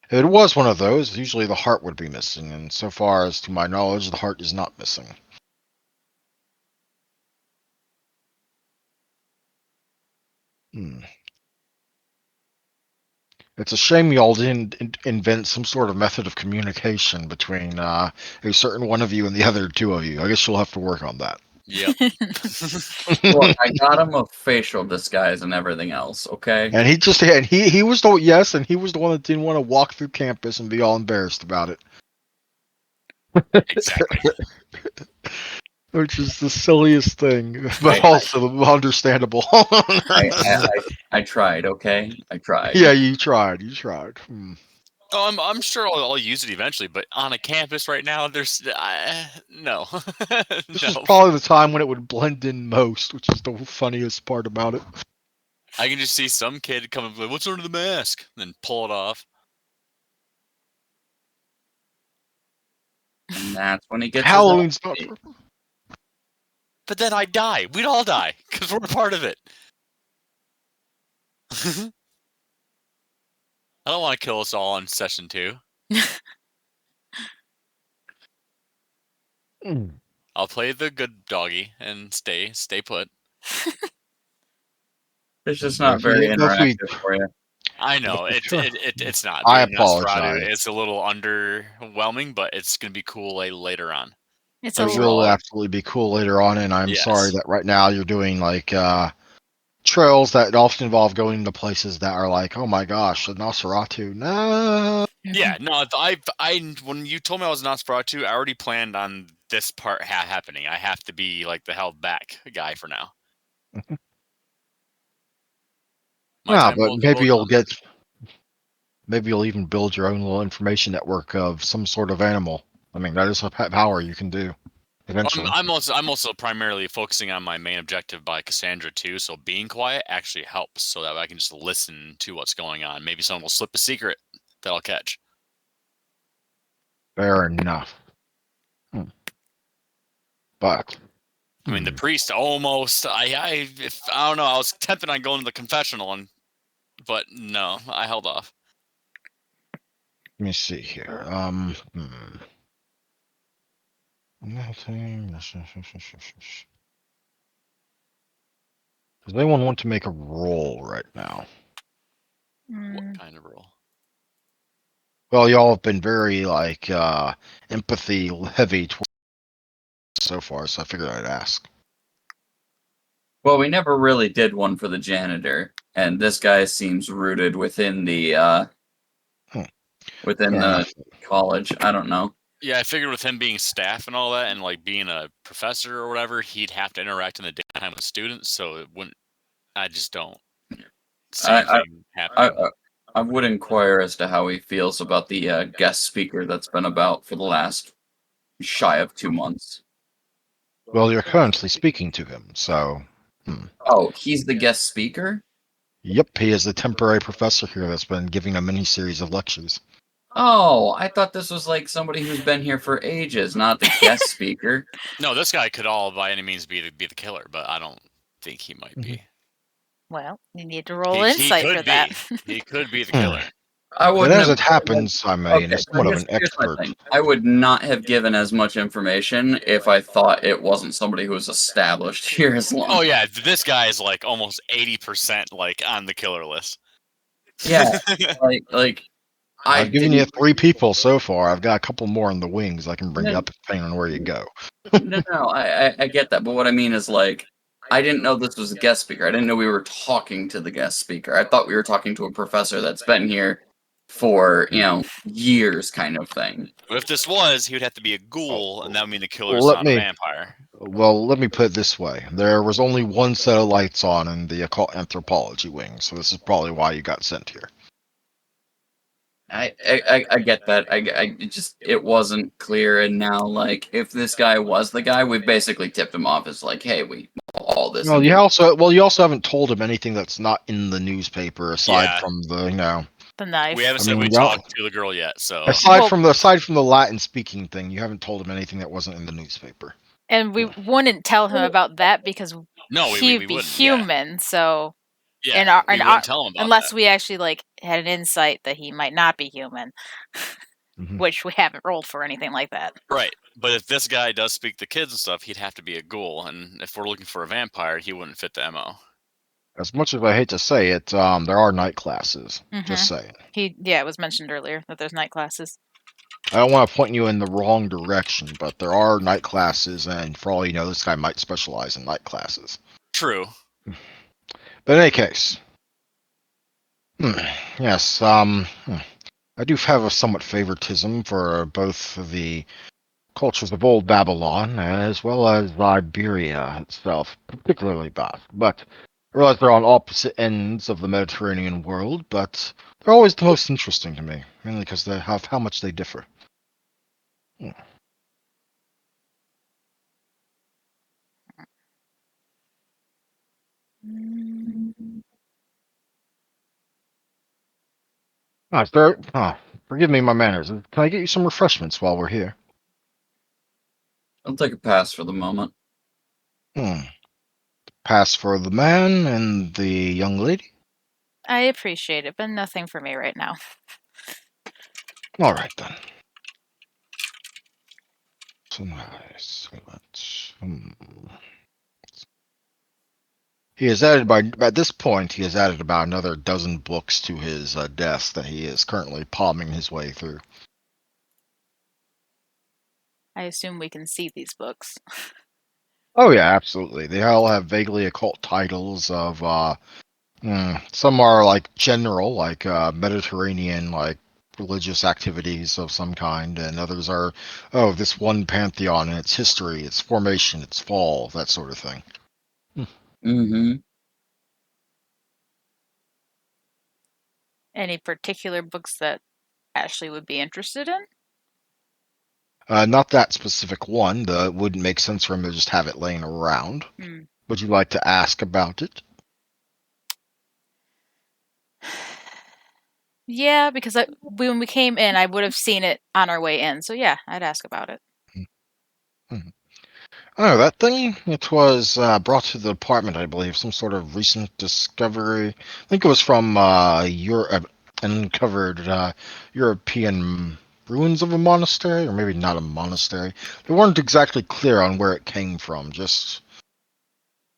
If it was one of those, usually the heart would be missing, and so far as to my knowledge, the heart is not missing. Hmm. It's a shame y'all didn't invent some sort of method of communication between a certain one of you and the other two of you. I guess you'll have to work on that. Yep. Look, I got him a facial disguise and everything else. Okay. And he was the and he was the one that didn't want to walk through campus and be all embarrassed about it, Exactly. which is the silliest thing, but I- also understandable. I tried. Okay, I tried. Yeah, you tried. You tried. Oh, I'm sure I'll use it eventually, but on a campus right now, there's no, This no. was probably the time when it would blend in most, which is the funniest part about it. I can just see some kid come up like, "What's under the mask?" and then pull it off. And that's when he gets his Halloween's not. LSD. But then I die. We'd all die because we're a part of it. I don't want to kill us all in session 2. I'll play the good doggy and stay put. It's just Yeah, not very if we- interactive for you. I know if we- it's not. I Being Nosferatu, apologize. it's a little underwhelming, but it's gonna be cool later on. It's It a will Overall, absolutely be cool later on, and I'm sorry Yes. that right now you're doing like trails that often involve going to places that are like, oh my gosh, a Nosferatu. No. Yeah, no, I when you told me I was Nosferatu, I already planned on this part happening. I have to be like the held back guy for now. My Yeah, time but will come. maybe you'll even build your own little information network of some sort of animal. I mean, that is a power you can do eventually. I'm also primarily focusing on my main objective by Cassandra too. So being quiet actually helps, so that I can just listen to what's going on. Maybe someone will slip a secret that I'll catch. Fair enough. But I mean, the priest almost. I don't know. I was tempted on going to the confessional, but no, I held off. let me see here. Nothing. Does anyone want to make a roll right now? What kind of role? Well, y'all have been very like empathy heavy so far, so I figured I'd ask. Well, we never really did one for the janitor, and this guy seems rooted within the within Fair the enough. college. I don't know. Yeah, I figured with him being staff and all that, and like being a professor or whatever, he'd have to interact in the daytime with students. So it wouldn't. I just don't see anything happening. I would inquire as to how he feels about the guest speaker that's been about for the last shy of 2 months. Well, you're currently speaking to him, so. Oh, he's the guest speaker? Yep, he is the temporary professor here that's been giving a mini series of lectures. Oh, I thought this was like somebody who's been here for ages, not the guest speaker. No, this guy could all by any means be the killer, but I don't think he might be. Well, you need to roll He insight could for that. be. He could be the killer. I But wouldn't as have. it happens, I mean, Okay, is so somewhat of here's, an here's my expert. thing. I would not have given as much information if I thought it wasn't somebody who was established here as long. Oh yeah, this guy is like almost 80% like on the killer list. Yeah, like I I've given you didn't. 3 people so far. I've got a couple more in the wings I can bring No, up depending on where you go. no, I get that, but what I mean is like I didn't know this was a guest speaker. I didn't know we were talking to the guest speaker. I thought we were talking to a professor that's been here for years, kind of thing. But if this was, he would have to be a ghoul, and that would mean the killer's Let not a me vampire. well, let me put it this way: there was only one set of lights on in the occult anthropology wing, so this is probably why you got sent here. I get that. It wasn't clear, and now like if this guy was the guy, we basically tipped him off as like, hey, we all this. Well, you also haven't told him anything that's not in the newspaper aside Yeah. from the The knife. We haven't I said mean, we y'all- talked to the girl yet, so aside from the Latin speaking thing, you haven't told him anything that wasn't in the newspaper. And we wouldn't tell him about that because no, we he'd be wouldn't. Yeah, human. So yeah, and we wouldn't tell him about unless that. we actually like had an insight that he might not be human, Mhm. which we haven't rolled for anything like that. Right, but if this guy does speak to kids and stuff, he'd have to be a ghoul, and if we're looking for a vampire, he wouldn't fit the MO. As much as I hate to say it, there are night classes. Just saying. It was mentioned earlier that there's night classes. I don't want to point you in the wrong direction, but there are night classes, and for all you know, this guy might specialize in night classes. True. But in any case, yes, I do have a somewhat favoritism for both the cultures of old Babylon as well as Iberia itself, particularly Basque. But I realize they're on opposite ends of the Mediterranean world, but they're always the most interesting to me, mainly because they have how much they differ. Forgive me my manners. Can I get you some refreshments while we're here? I'll take a pass for the moment. Hmm. Pass for the man and the young lady? I appreciate it, but nothing for me right now. All right, then. So nice. He has added at this point. He has added about another dozen books to his desk that he is currently palming his way through. I assume we can see these books. Oh yeah, absolutely. They all have vaguely occult titles of some are like general, like Mediterranean, like religious activities of some kind, and others are, oh, this one pantheon and its history, its formation, its fall, that sort of thing. Mm-hmm. Any particular books that Ashley would be interested in? Not that specific one. It wouldn't make sense for him to just have it laying around. Hmm. Would you like to ask about it? Yeah, because when we came in, I would have seen it on our way in. So yeah, I'd ask about it. Mhm. Oh, that thing? It was brought to the department, I believe. Some sort of recent discovery. I think it was from Europe, uncovered European ruins of a monastery, or maybe not a monastery. They weren't exactly clear on where it came from. Just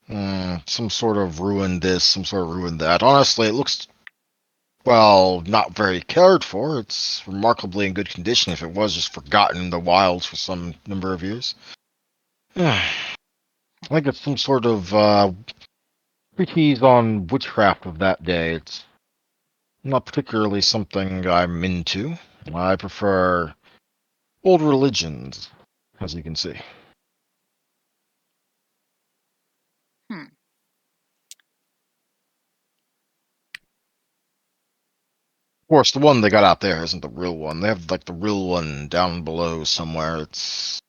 some sort of ruin this, some sort of ruin that. Honestly, it looks, well, not very cared for. It's remarkably in good condition if it was just forgotten in the wilds for some number of years. I think it's some sort of treatise on witchcraft of that day. It's not particularly something I'm into. I prefer old religions, as you can see. Of Hmm. course, the one they got out there isn't the real one. They have like the real one down below somewhere. It's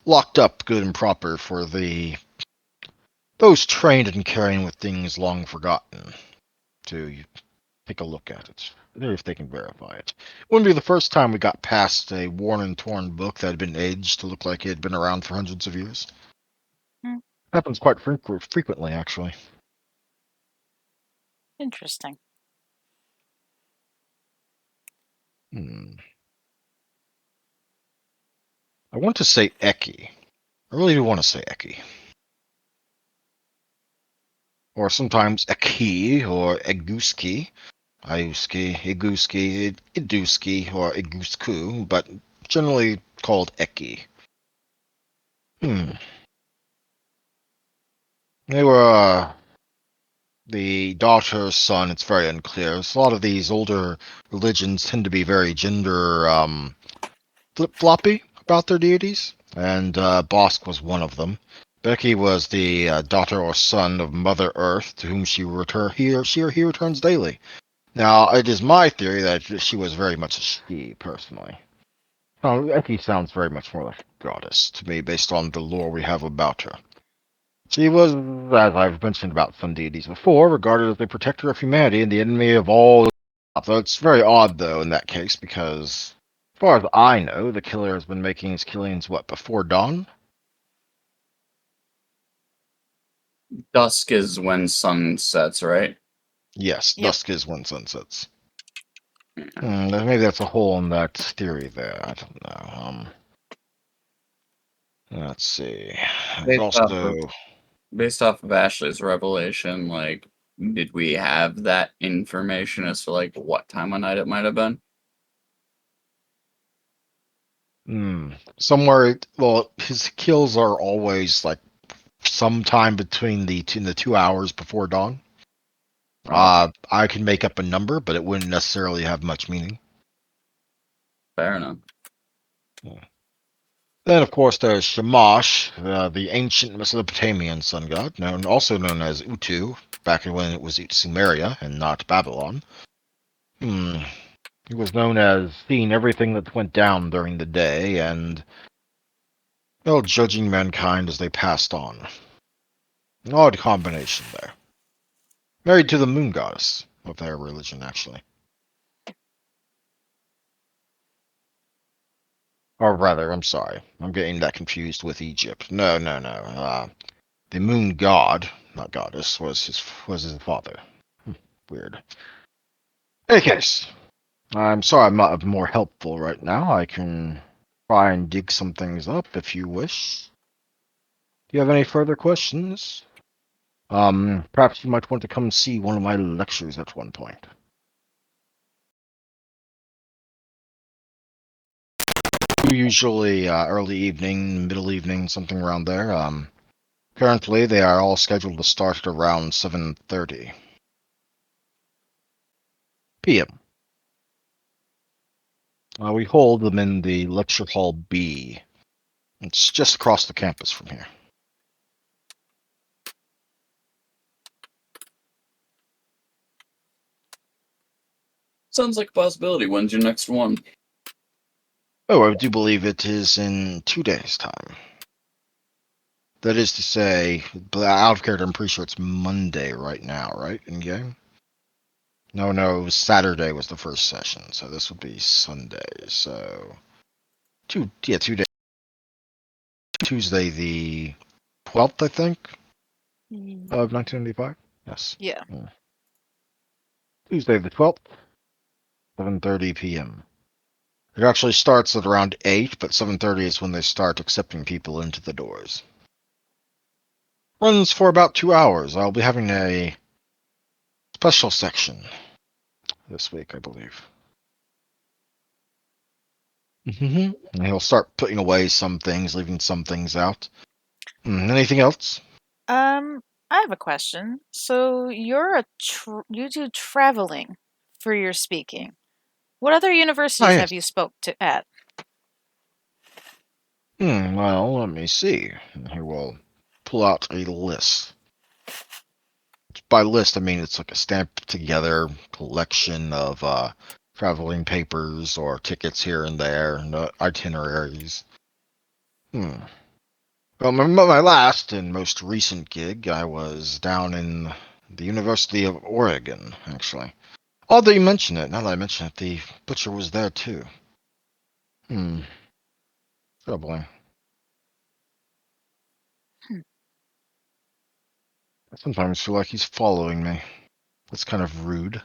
locked up good and proper for those trained in carrying with things long forgotten to take a look at it. If they can verify it. It wouldn't be the first time we got past a worn and torn book that had been aged to look like it had been around for hundreds of years. Hmm. Happens quite frequently, actually. Interesting. Hmm. I want to say Eki. I really do want to say Eki. Or sometimes Eki or Eguski. Iuski, Eguski, Iduski, or Egusku, but generally called Eki. They were the daughter, son, it's very unclear. A lot of these older religions tend to be very gender flip-floppy about their deities, and Bosk was one of them. Becky was the daughter or son of Mother Earth, to whom she or he returns daily. Now, it is my theory that she was very much a she, personally. Oh, Becky sounds very much more like a goddess to me, based on the lore we have about her. She was, as I've mentioned about some deities before, regarded as the protector of humanity and the enemy of all. So it's very odd, though, in that case, because as far as I know, the killer has been making his killings, what, before dawn? Dusk is when sun sets, right? Yes, Yep. dusk is when sun sets. Yeah. Maybe that's a hole in that theory there. I don't know. Let's see. There's Based off also. of based off of Ashley's revelation, like, did we have that information as to like what time of night it might have been? Somewhere. Well, his kills are always like sometime between the 2 hours before dawn. Oh, I can make up a number, but it wouldn't necessarily have much meaning. fair enough. Then, of course, there's Shamash, the ancient Mesopotamian sun god, also known as Utu, back when it was Sumeria and not Babylon. He was known as seeing everything that went down during the day and, well, judging mankind as they passed on. An odd combination there. Married to the moon goddess of their religion, actually. Or rather, I'm sorry. I'm getting that confused with Egypt. No. The moon god, not goddess, was his father. Weird. In any case, I'm sorry I'm not more helpful right now. I can try and dig some things up if you wish. Do you have any further questions? Perhaps you might want to come see one of my lectures at one point. Usually early evening, middle evening, something around there. Currently they are all scheduled to start at around 7:30 p.m. We hold them in the lecture hall B. It's just across the campus from here. Sounds like a possibility. When's your next one? Oh, I do believe it is in 2 days' time. That is to say, out of character, I'm pretty sure it's Monday right now, right? In game? No, it was Saturday was the first session, so this would be Sunday. So 2 days. Tuesday the 12th, I think, of 1995. Yes. Yeah. Tuesday the 12th, 7:30 p.m. It actually starts at around 8, but 7:30 is when they start accepting people into the doors. Runs for about 2 hours. I'll be having a special section this week, I believe. And he'll start putting away some things, leaving some things out. Anything else? I have a question. So you do traveling for your speaking. What other universities Yes. have you spoke to at? Well, let me see. Here we'll pull out a list. By list, I mean it's like a stamped together collection of traveling papers or tickets here and there, and itineraries. Well, my last and most recent gig, I was down in the University of Oregon, actually. Odd that you mention it. Now that I mention it, the butcher was there too. Troubling. Hmm. I sometimes feel like he's following me. That's kind of rude.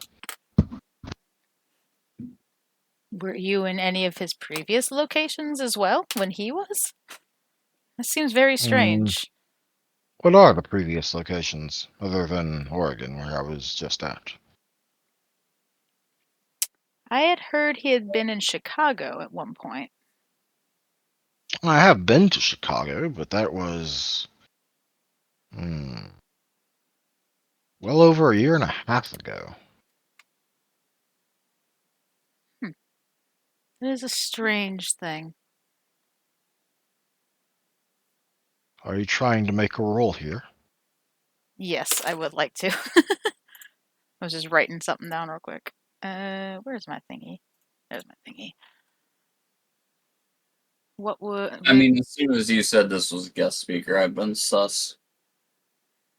Were you in any of his previous locations as well when he was? That seems very strange. What are the previous locations, other than Oregon, where I was just at? I had heard he had been in Chicago at one point. I have been to Chicago, but that was well over a year and a half ago. It is a strange thing. Are you trying to make a roll here? Yes, I would like to. I was just writing something down real quick. Where's my thingy? There's my thingy. What would? I mean, as soon as you said this was a guest speaker, I've been sus.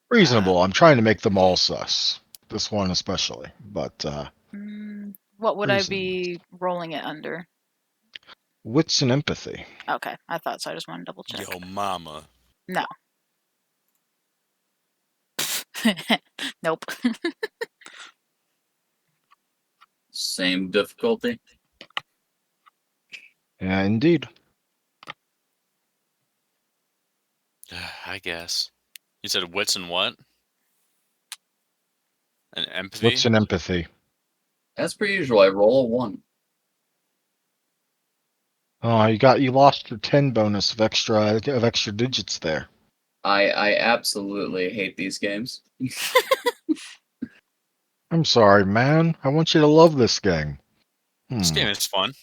Reasonable. I'm trying to make them all sus. This one especially, but what would I reasonable. be rolling it under? Wits and empathy. Okay, I thought so. I just want to double check. Yo, mama. No. Nope. Same difficulty. Yeah, indeed. I guess. You said wits and what? And empathy? Wits and empathy. As per usual, I roll a 1. Oh, you lost your 10 bonus of extra digits there. I absolutely hate these games. I'm sorry, man. I want you to love this game. This game is fun.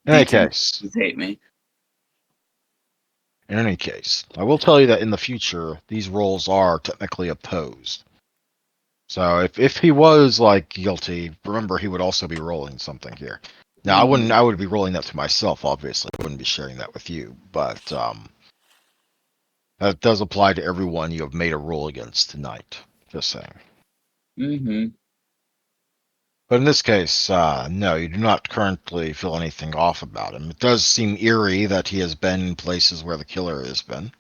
In any VTM case, hate me. I will tell you that in the future, these roles are technically opposed. So if he was like guilty, remember he would also be rolling something here. Now I would be rolling that to myself, obviously. I wouldn't be sharing that with you, but that does apply to everyone you have made a roll against tonight. Just saying. Mm-hmm. But in this case, no, you do not currently feel anything off about him. It does seem eerie that he has been in places where the killer has been.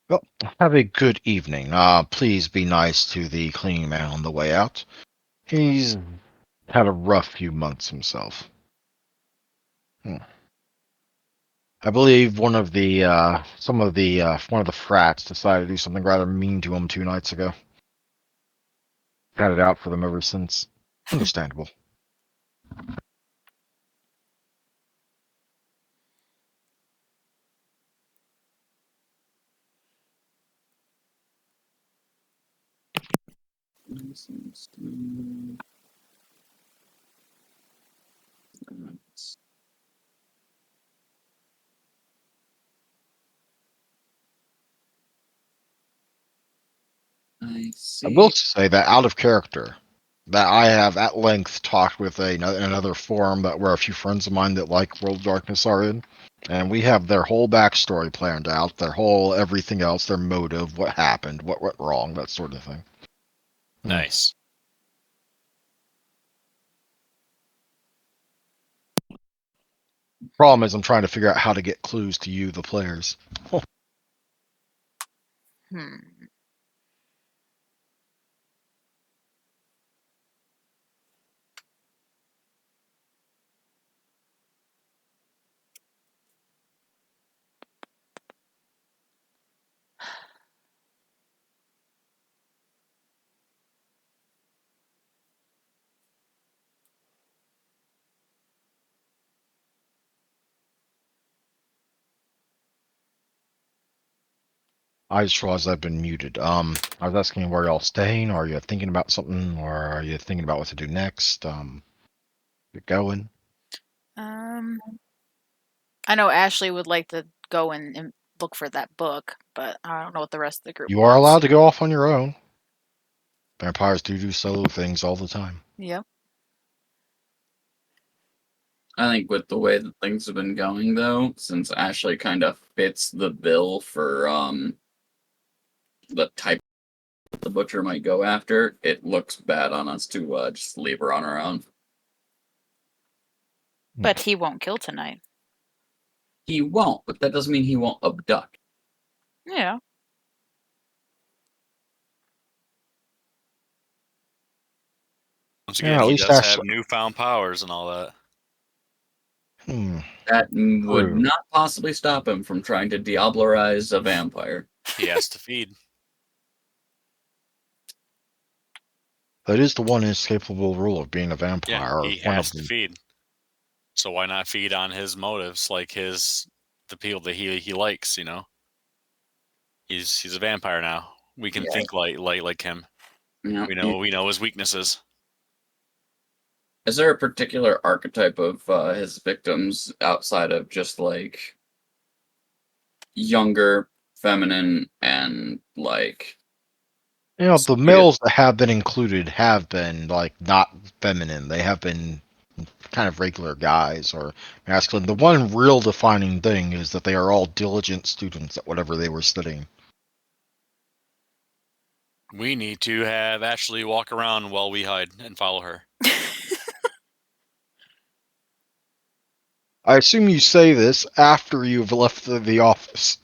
Well, have a good evening. Please be nice to the cleaning man on the way out. He's had a rough few months himself. I believe one of the frats decided to do something rather mean to him 2 nights ago. Had it out for them ever since. Understandable. I I will see. say that out of character, that I have at length talked with another forum that where a few friends of mine that like World of Darkness are in, and we have their whole backstory planned out, their whole everything else, their motive, what happened, what went wrong, that sort of thing. Nice. Problem is, I'm trying to figure out how to get clues to you, the players. Hmm. I just realized I've been muted. I was asking where y'all staying. Are you thinking about something, or are you thinking about what to do next? You going? I know Ashley would like to go and look for that book, but I don't know what the rest of the group You are wants. allowed to go off on your own. Vampires do solo things all the time. Yep. I think with the way that things have been going, though, since Ashley kind of fits the bill for the type the butcher might go after, it looks bad on us to just leave her on her own. But he won't kill tonight. He won't, but that doesn't mean he won't abduct. Yeah. Once Yeah, again, at he least does have Ashley. newfound powers and all that. That would True. not possibly stop him from trying to diablerize a vampire. He has to feed. That is the one inescapable rule of being a Yeah, vampire. Or he one of has to them. feed. So why not feed on his motives, like the people that he likes? You know, he's a vampire now. We can Yeah. think like him. Yeah. We know his weaknesses. Is there a particular archetype of his victims outside of just like younger, feminine, and like The serious? males that have been included have been like not feminine. They have been kind of regular guys or masculine. The one real defining thing is that they are all diligent students at whatever they were studying. We need to have Ashley walk around while we hide and follow her. I assume you say this after you've left the office,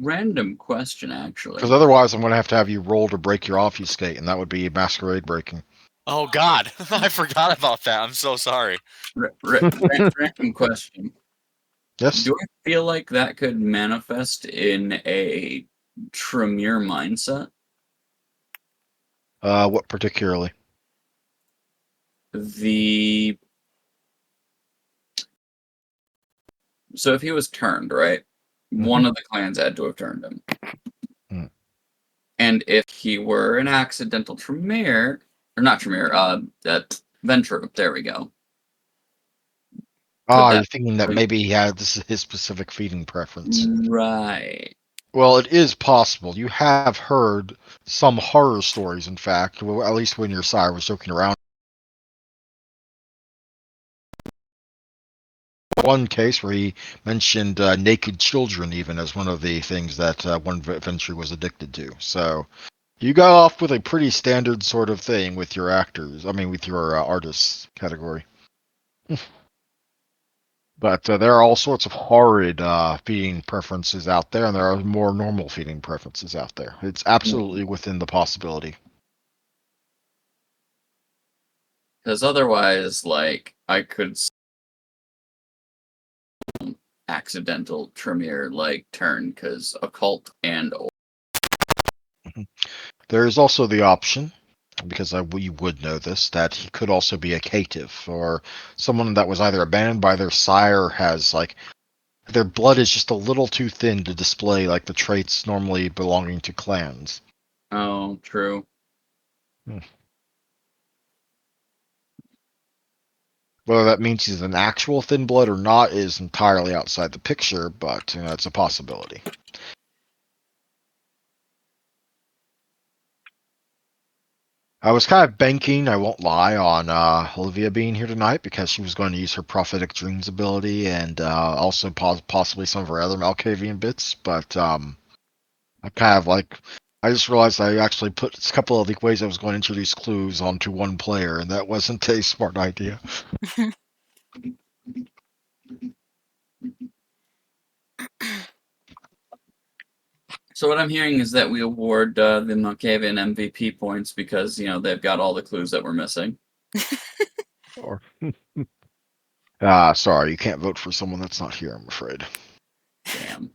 Random question, actually. because otherwise I'm going to have you roll to break your obfuscate, and that would be masquerade breaking. Oh God, I forgot about that. I'm so sorry. Random question. Yes. Do I feel like that could manifest in a Tremere mindset. What particularly? So if he was turned, right? One of the clans had to have turned him. Hmm. And if he were an accidental Tremere, or not Tremere, that Ventroop, there we go. Could You're that thinking that maybe he had this is his specific feeding preference. right? Well, it is possible. You have heard some horror stories, in fact, well, at least when your sire was joking around. One case where he mentioned naked children even as one of the things that one Venturi was addicted to. So you got off with a pretty standard sort of thing with your actors. I mean, with your artists category. But there are all sorts of horrid feeding preferences out there, and there are more normal feeding preferences out there. It's absolutely within the possibility. Because otherwise, like, I could accidental Tremere like turn because occult and There is also the option, because we would know this, that he could also be a caitiff or someone that was either abandoned by their sire, has like their blood is just a little too thin to display like the traits normally belonging to clans. oh, true. Whether that means he's an actual thin blood or not is entirely outside the picture, but it's a possibility. I was kind of banking, I won't lie, on Olivia being here tonight because she was going to use her prophetic dreams ability and also possibly some of her other Malkavian bits, but I kind of like. I just realized I actually put a couple of the ways I was going to introduce clues onto one player, and that wasn't a smart idea. So what I'm hearing is that we award the Malkavian MVP points because they've got all the clues that we're missing. Or, sorry, you can't vote for someone that's not here, I'm afraid. Damn.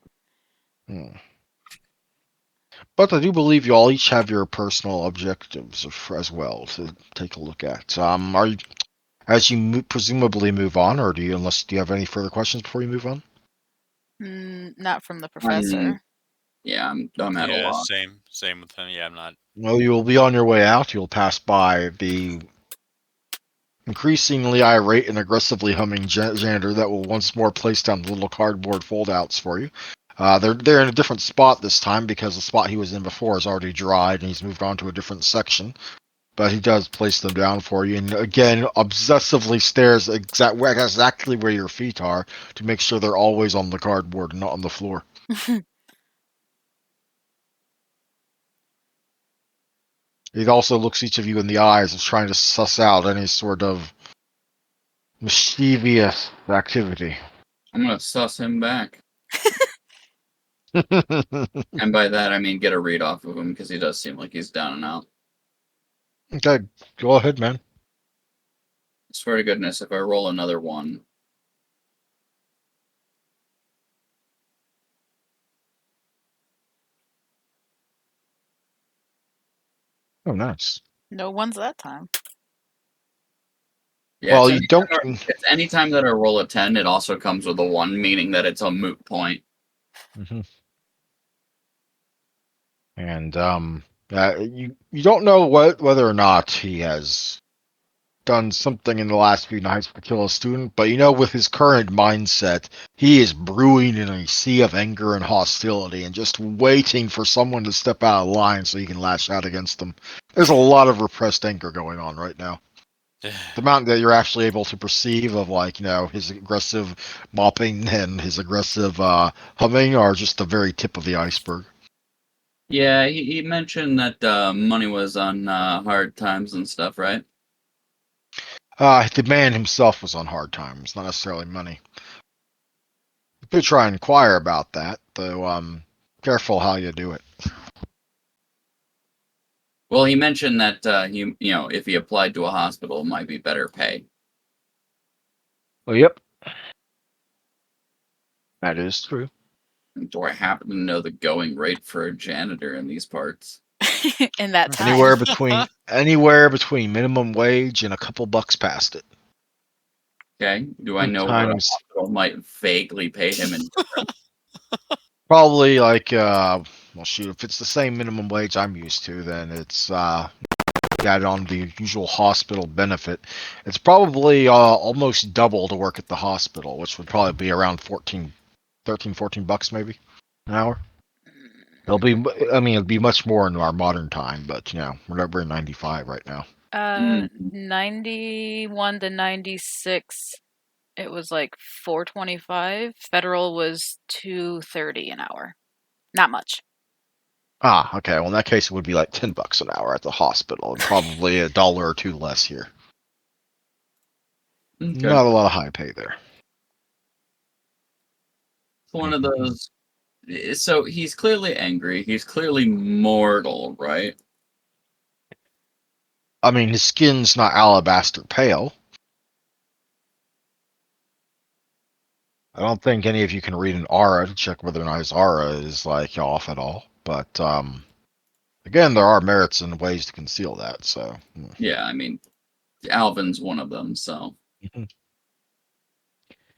But I do believe you all each have your personal objectives as well to take a look at. Are you, as you presumably move on, or do you have any further questions before you move on? Not from the professor. Yeah, I'm at a Yeah, loss. same with him. Yeah, I'm not. Well, you will be on your way out. You'll pass by the increasingly irate and aggressively humming janitor that will once more place down the little cardboard foldouts for you. They're in a different spot this time because the spot he was in before is already dried and he's moved on to a different section. But he does place them down for you, and again, obsessively stares exactly where your feet are to make sure they're always on the cardboard and not on the floor. He also looks each of you in the eyes, as trying to suss out any sort of mischievous activity. I'm gonna suss him back, and by that I mean get a read off of him because he does seem like he's down and out. Okay, go ahead, man. I swear to goodness, if I roll another one, Oh, nice. No one's that time. yeah, Well, you don't. it's anytime that I roll a 10, it also comes with a 1, meaning that it's a moot point. Mhm. And you don't know whether or not he has done something in the last few nights to kill a student, but with his current mindset, he is brewing in a sea of anger and hostility and just waiting for someone to step out of line so he can lash out against them. There's a lot of repressed anger going on right now. The amount that you're actually able to perceive of his aggressive mopping and his aggressive humming are just the very tip of the iceberg. Yeah, he mentioned that money was on hard times and stuff, right? The man himself was on hard times, not necessarily money. You could try and inquire about that, though. Careful how you do it. Well, he mentioned that if he applied to a hospital, it might be better pay. Well, yep, that is true. Do I happen to know the going rate for a janitor in these parts? in that time. Anywhere between minimum wage and a couple bucks past it. Okay. Do I know what a Sometimes hospital might vaguely pay him in? probably like well shoot, if it's the same minimum wage I'm used to, then it's got it on the usual hospital benefit. It's probably almost double to work at the hospital, which would probably be around 14 bucks maybe an hour. It'll be it'll be much more in our modern time, but we're in 95 right now. 91 to 96, it was like 425. Federal was 230 an hour. Not much. Ah, okay. Well, in that case, it would be like 10 bucks an hour at the hospital, and probably a dollar or two less here. Okay. Not a lot of high pay there. It's one of those. So he's clearly angry. He's clearly mortal, right? I mean, his skin's not alabaster pale. I don't think any of you can read an aura to check whether or not his aura is like off at all. But again, there are merits and ways to conceal that. So Yeah, I mean, Alvin's one of them. So.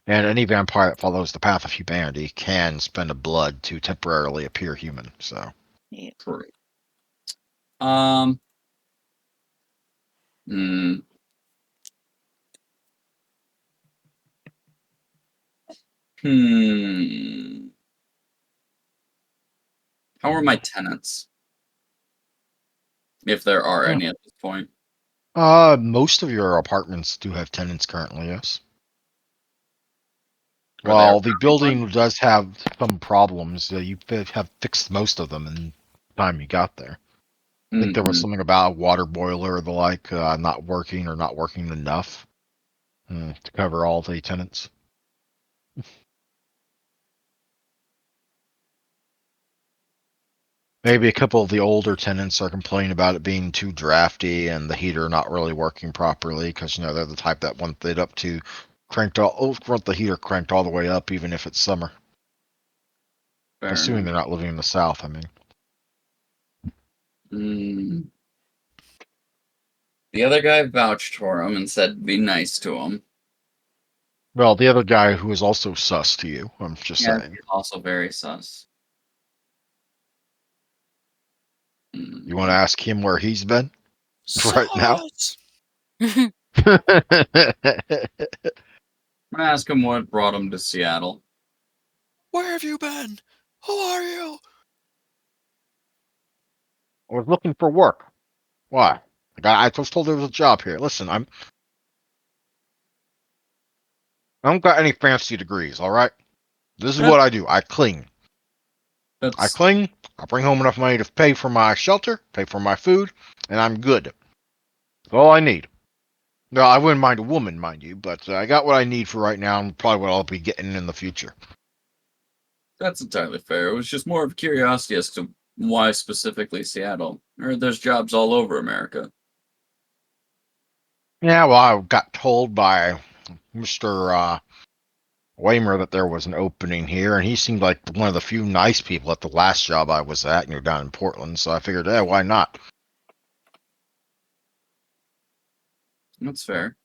And any vampire that follows the path of humanity can spend a blood to temporarily appear human. So Correct. Hmm. Hmm. How are my tenants? If there are any at this point. most of your apartments do have tenants currently, yes. Are they Well, the around building one? does have some problems. You have fixed most of them in the time you got there. I think there was Mhm. something about a water boiler or the like not working or not working enough to cover all the tenants. Maybe a couple of the older tenants are complaining about it being too drafty and the heater not really working properly because they're the type that want it up to want the heater cranked all the way up even if it's summer. Fair Assuming enough. they're not living in the south, I mean. The other guy vouched for him and said be nice to him. Well, the other guy who is also sus to you, I'm just Yeah, saying. he's also very sus. You want to ask him where he's been right now? Sus! I'm gonna ask him what brought him to Seattle. Where have you been? Who are you? I was looking for work. Why? I was told there was a job here. Listen, I don't got any fancy degrees, all right? This is That, what I do. I clean. I that's clean. I bring home enough money to pay for my shelter, pay for my food, and I'm good. That's all I need. No, I wouldn't mind a woman, mind you, but I got what I need for right now and probably what I'll be getting in the future. that's entirely fair. It was just more of curiosity as to why specifically Seattle. Or there's jobs all over America. Yeah, well, I got told by Mr. Waymer that there was an opening here, and he seemed like one of the few nice people at the last job I was at, down in Portland, so I figured, why not? That's fair.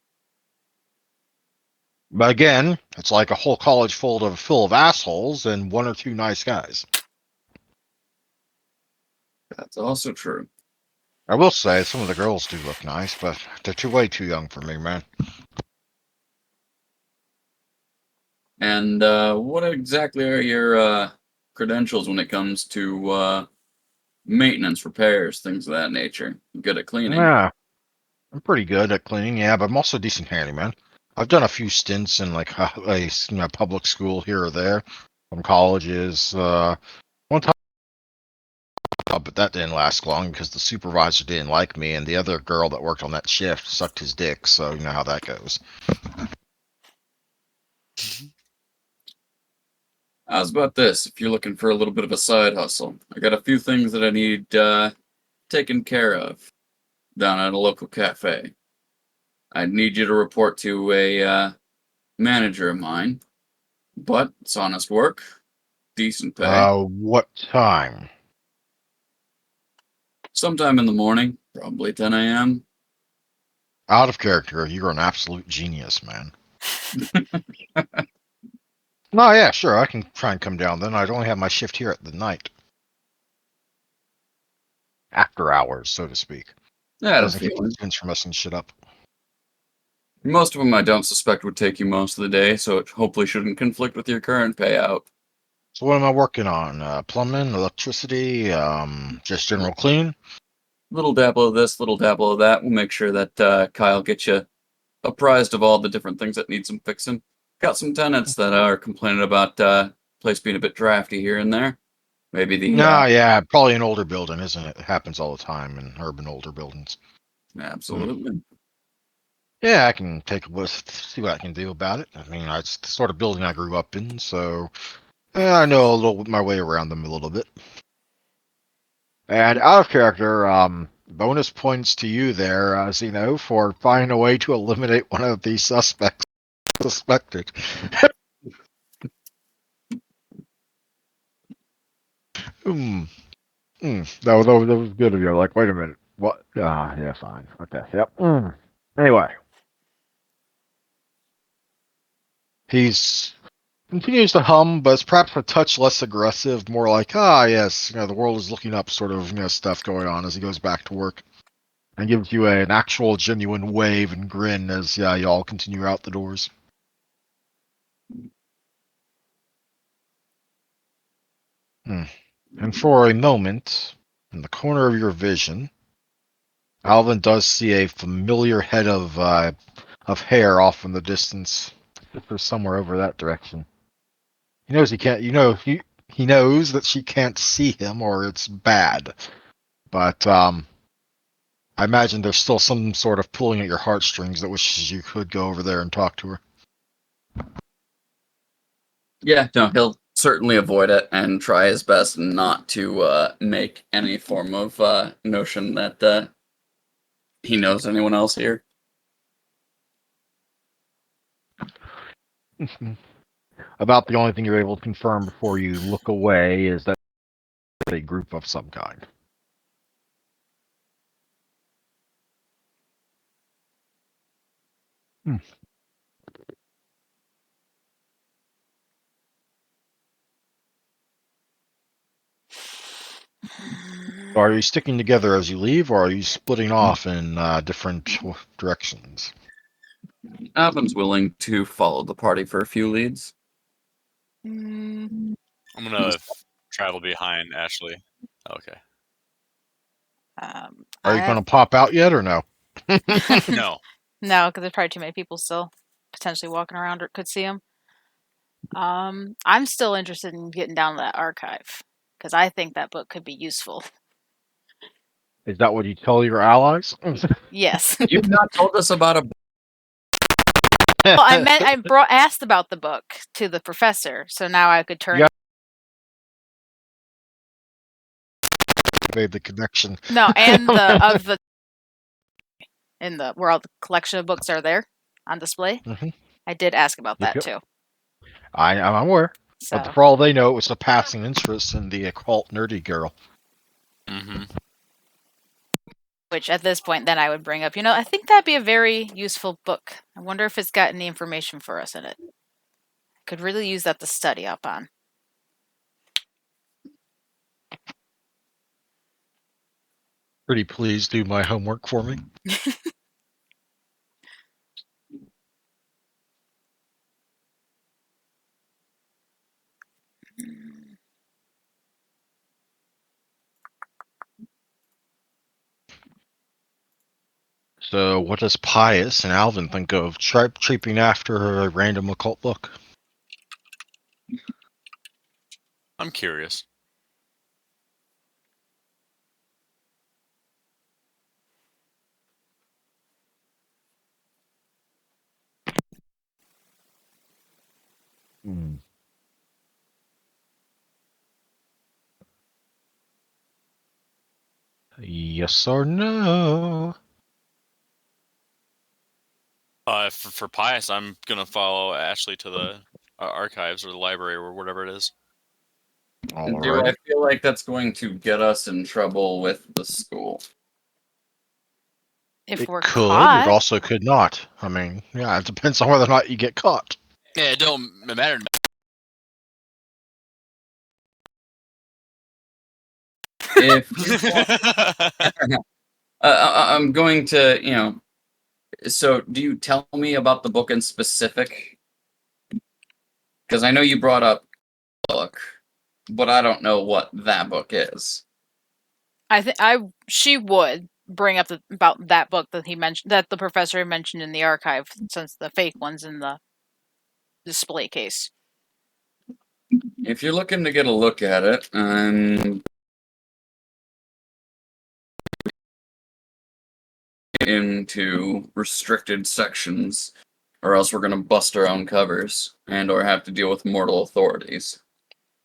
But again, it's like a whole college full of assholes and one or two nice guys. That's also true. I will say some of the girls do look nice, but they're way too young for me, man. And what exactly are your credentials when it comes to maintenance, repairs, things of that nature? Good at cleaning. Yeah, I'm pretty good at cleaning, yeah, but I'm also a decent handyman. I've done a few stints in like a public school here or there, from colleges. One time, but that didn't last long because the supervisor didn't like me, and the other girl that worked on that shift sucked his dick. So you know how that goes. How's about this? If you're looking for a little bit of a side hustle, I got a few things that I need taken care of down at a local cafe. I need you to report to a manager of mine, but it's honest work. decent pay. What time? Sometime in the morning, probably 10 a.m. Out of character, you're an absolute genius, man. Oh, yeah, sure, I can try and come down then. I'd only have my shift here at the night. After hours, so to speak. I had a Doesn't keep the feeling. students from messing shit up. Most of them I don't suspect would take you most of the day, so it hopefully shouldn't conflict with your current payout. So what am I working on? Plumbing, electricity, just general clean? Little dabble of this, little dabble of that. We'll make sure that Kyle gets you apprised of all the different things that need some fixing. Got some tenants that are complaining about place being a bit drafty here and there. Maybe the Yeah, probably an older building, isn't it? It happens all the time in urban older buildings. absolutely. Yeah, I can take a look, see what I can do about it. I mean, it's the sort of building I grew up in, so I know a little my way around them a little bit. And out of character, bonus points to you there, Zeno, for finding a way to eliminate one of the suspected. Hmm. That was good of you. Like, wait a minute. What? Yeah, fine. Okay. Yep. Anyway, he's continues to hum, but it's perhaps a touch less aggressive, more like, yes, the world is looking up sort of, stuff going on as he goes back to work. And gives you an actual genuine wave and grin as y'all continue out the doors. And for a moment, in the corner of your vision, Alvin does see a familiar head of hair off in the distance. If there's somewhere over that direction. He knows he can't. He knows that she can't see him, or it's bad. But I imagine there's still some sort of pulling at your heartstrings that wishes you could go over there and talk to her. Yeah, no, he'll certainly avoid it and try his best not to make any form of notion that he knows anyone else here. About the only thing you're able to confirm before you look away is that it's a group of some kind. So are you sticking together as you leave, or are you splitting off in different directions? Alvin's willing to follow the party for a few leads. Mm, I'm gonna travel behind Ashley. Okay. Are you I going to pop out yet, or no? No. no, because there's probably too many people still potentially walking around or could see him. I'm still interested in getting down to that archive because I think that book could be useful. Is that what you tell your allies? Yes. You've not told us about a. Well, I meant asked about the book to the professor, so now I could turn. Yeah. Made the connection. No, and the in the where all the collection of books are there on display. Mhm. I did ask about Yep, that yep. too. I'm aware. So But for all they know, it was a passing interest in the occult nerdy girl. Mm-hmm. which at this point then I would bring up, I think that'd be a very useful book. I wonder if it's got any information for us in it. Could really use that to study up on. Pretty please do my homework for me. So, what does Pius and Alvin think of creeping after a random occult book? I'm curious. Yes or no? For Pius, I'm gonna follow Ashley to the archives or the library or whatever it is. All Do right. I feel like that's going to get us in trouble with the school? If It we're could. It caught, also could not. I mean, yeah, it depends on whether or not you get caught. Yeah, it don't matter. If I'm going to, so do you tell me about the book in specific? Because I know you brought up book, but I don't know what that book is. she would bring up about that book that he mentioned, that the professor mentioned in the archive, since the fake one's in the display case. If you're looking to get a look at it, into restricted sections, or else we're gonna bust our own covers and or have to deal with mortal authorities.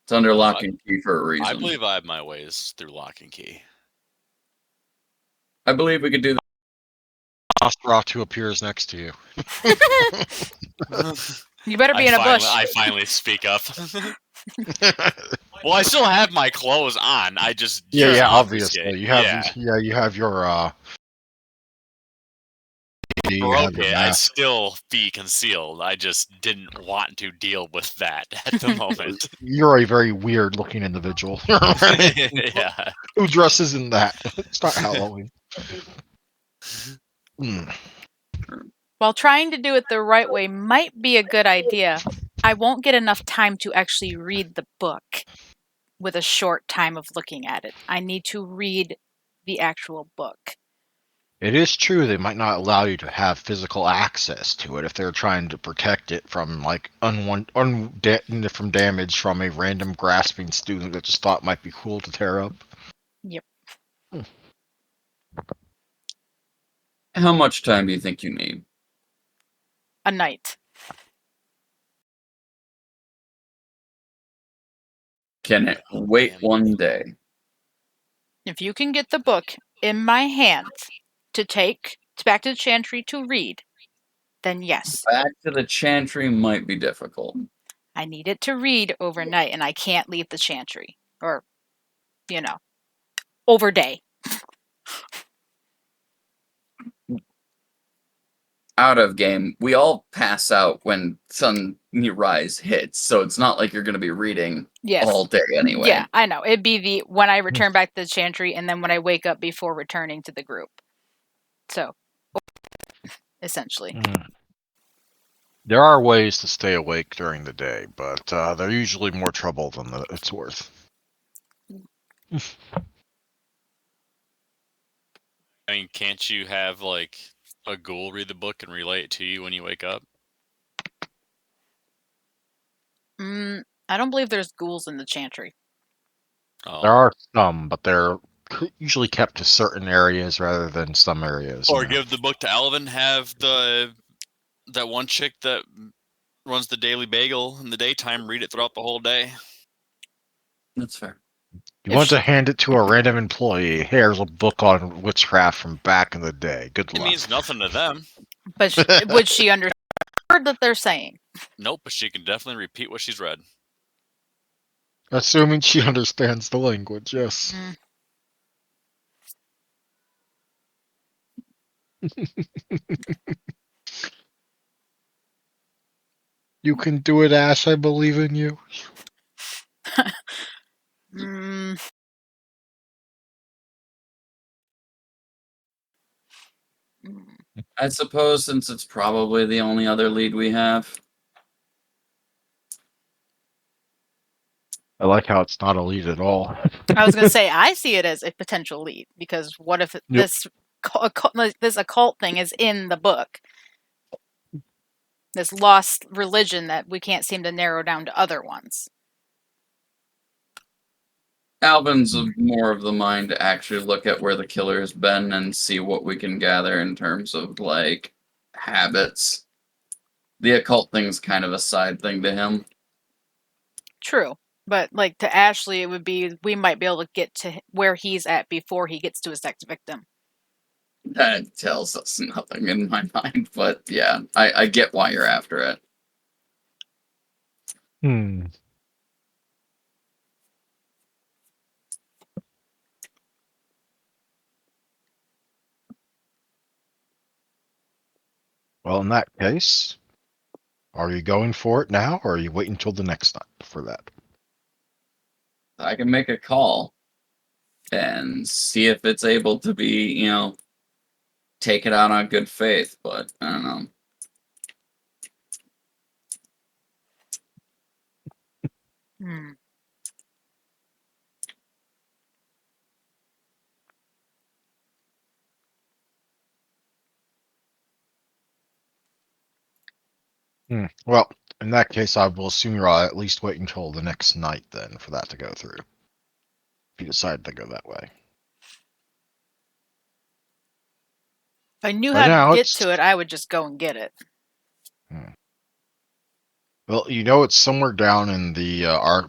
It's under lock and key for a I reason. believe I have my ways through lock and key. I believe we could do that. Nosferatu appears next to you. You better be in a bush. I finally speak up. Well, I still have my clothes on. I just Yeah, use yeah, obfuscate. obviously. You have, Yeah. you have your, you have your Okay, I mask. still be concealed. I just didn't want to deal with that at the moment. You're a very weird looking individual. Yeah. Who dresses in that? It's not Halloween. Hmm. While trying to do it the right way might be a good idea, I won't get enough time to actually read the book with a short time of looking at it. I need to read the actual book. It is true they might not allow you to have physical access to it if they're trying to protect it from like from damage from a random grasping student that just thought it might be cool to tear up. Yep. How much time do you think you need? A night. Can it wait one day? If you can get the book in my hands to take back to the chantry to read, then yes. Back to the chantry might be difficult. I need it to read overnight, and I can't leave the chantry. Or, over day. Out of game, we all pass out when sunrise hits, so it's not like you're going to be reading Yes. all day anyway. Yeah, I know. It'd be when I return back to the chantry, and then when I wake up before returning to the group. So, essentially. There are ways to stay awake during the day, but they're usually more trouble than it's worth. I mean, can't you have like a ghoul read the book and relay it to you when you wake up? I don't believe there's ghouls in the chantry. Oh. There are some, but they're usually kept to certain areas rather than some areas. Or give the book to Alvin, have that one chick that runs the Daily Bagel in the daytime read it throughout the whole day. That's fair. You want to hand it to a random employee. Here's a book on witchcraft from back in the day. Good luck. It means nothing to them. But would she understand the word that they're saying? Nope, but she can definitely repeat what she's read. Assuming she understands the language, yes. You can do it, Ash. I believe in you. I suppose since it's probably the only other lead we have. I like how it's not a lead at all. I was going to say, I see it as a potential lead, because what if this occult thing is in the book? This lost religion that we can't seem to narrow down to other ones. Alvin's more of the mind to actually look at where the killer has been and see what we can gather in terms of like habits. The occult thing's kind of a side thing to him. True. But like to Ashley, it would be, we might be able to get to where he's at before he gets to his next victim. That tells us nothing in my mind, but yeah, I get why you're after it. Well, in that case, are you going for it now, or are you waiting until the next night for that? I can make a call and see if it's able to be, take it out on good faith, but I don't know. Hmm. Well, in that case, I will assume you'll at least wait until the next night then for that to go through. If you decide to go that way. If I knew Right how to now, get it's to it, I would just go and get it. well, you know, it's somewhere down in the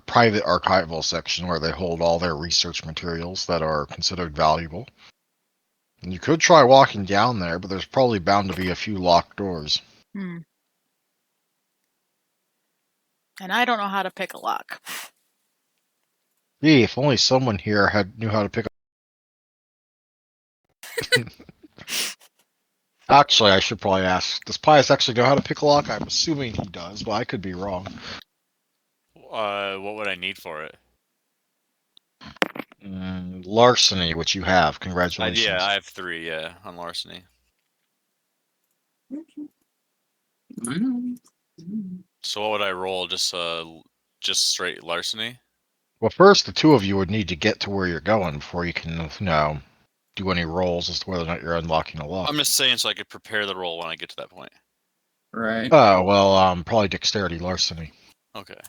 private archival section where they hold all their research materials that are considered valuable. And you could try walking down there, but there's probably bound to be a few locked doors. Hmm. And I don't know how to pick a lock. Gee, if only someone here knew how to pick up. Actually, I should probably ask. Does Pius actually know how to pick a lock? I'm assuming he does, but I could be wrong. What would I need for it? Larceny, which you have. Congratulations. Yeah, I have 3. Yeah, on larceny. So what would I roll? Just straight larceny? Well, first, the two of you would need to get to where you're going before you can, do any rolls as to whether or not you're unlocking a lock. I'm just saying so I could prepare the roll when I get to that point. Right. Oh, well, probably dexterity larceny. Okay.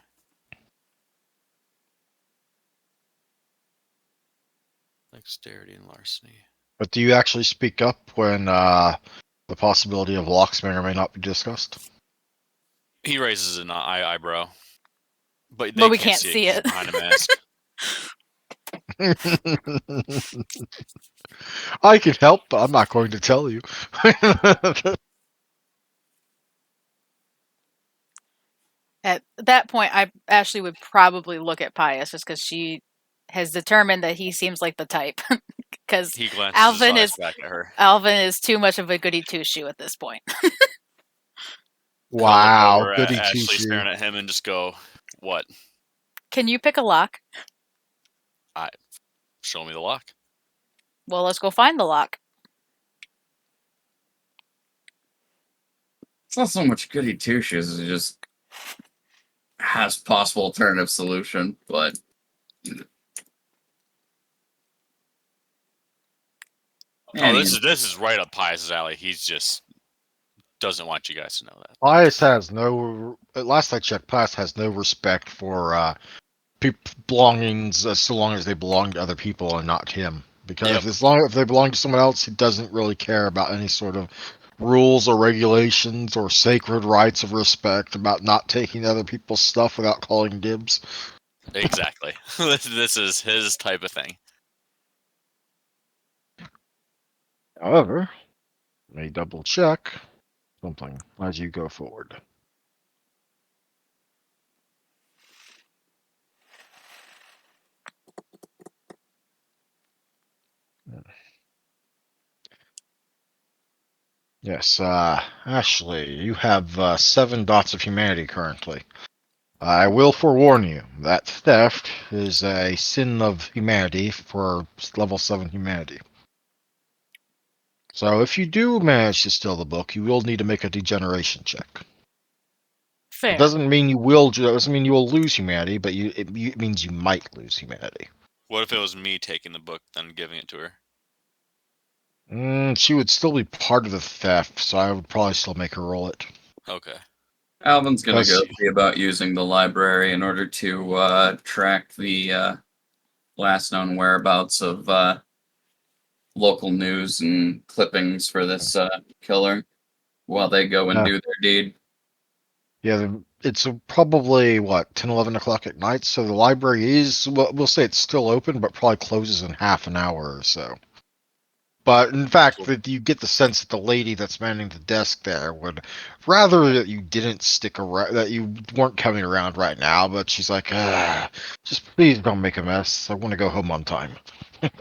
Dexterity and larceny. But do you actually speak up when the possibility of locks may or may not be discussed? He raises an eyebrow, but they But we can't can't see see it 'cause it. he's behind a mask. I can help, but I'm not going to tell you. At that point, Ashley would probably look at Pius just because she has determined that he seems like the type. Because He glances his eyes back at her. Alvin is too much of a goody two shoe at this point. I'll look Wow, over at goody two Ashley shoe. staring at him and just go, "What? Can you pick a lock? Show me the lock." Well, let's go find the lock. It's not so much goody two shoes, it just has possible alternative solution, but Oh, this is right up Pius's alley. He's just doesn't want you guys to know that. Pius has no. At last I checked, Pius has no respect for belongings so long as they belong to other people and not him. Because if they belong to someone else, he doesn't really care about any sort of rules or regulations or sacred rights of respect about not taking other people's stuff without calling dibs. Exactly. This is his type of thing. However, may double check something as you go forward. Yes, Ashley, you have 7 dots of humanity currently. I will forewarn you that theft is a sin of humanity for level 7 humanity. So if you do manage to steal the book, you will need to make a degeneration check. Fair. It doesn't mean you will. Doesn't mean you will lose humanity, but it means you might lose humanity. What if it was me taking the book, then giving it to her? She would still be part of the theft, so I would probably still make her roll it. Okay. Alvin's gonna Because- go see about using the library in order to track the last known whereabouts of local news and clippings for this killer while they go and Yeah. do their deed. Yeah, it's probably, 10, 11 o'clock at night, so the library is, we'll say it's still open, but probably closes in half an hour or so. But in fact, Cool. that you get the sense that the lady that's manning the desk there would rather that you didn't stick around, that you weren't coming around right now, but she's like, just please don't make a mess. I want to go home on time. It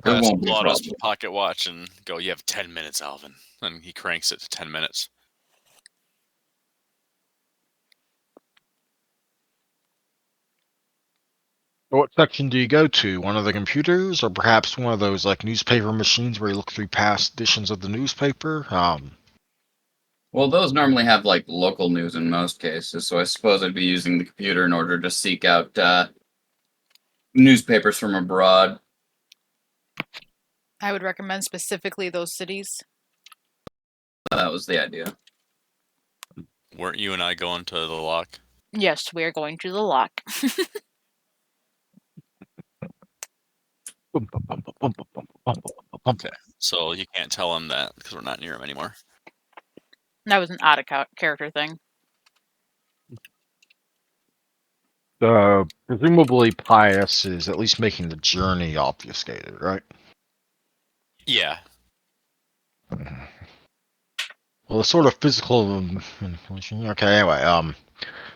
Just won't be pull a out his problem. pocket watch and go, "You have 10 minutes, Alvin." And he cranks it to 10 minutes. What section do you go to? One of the computers, or perhaps one of those like newspaper machines where you look through past editions of the newspaper? Well, those normally have like local news in most cases, so I suppose I'd be using the computer in order to seek out newspapers from abroad. I would recommend specifically those cities. That was the idea. Weren't you and I going to the lock? Yes, we are going to the lock. Okay. So you can't tell him that because we're not near him anymore. That was an odd character thing. Presumably Pius is at least making the journey obfuscated, right? Yeah. Well, the sort of physical manipulation. Okay, anyway,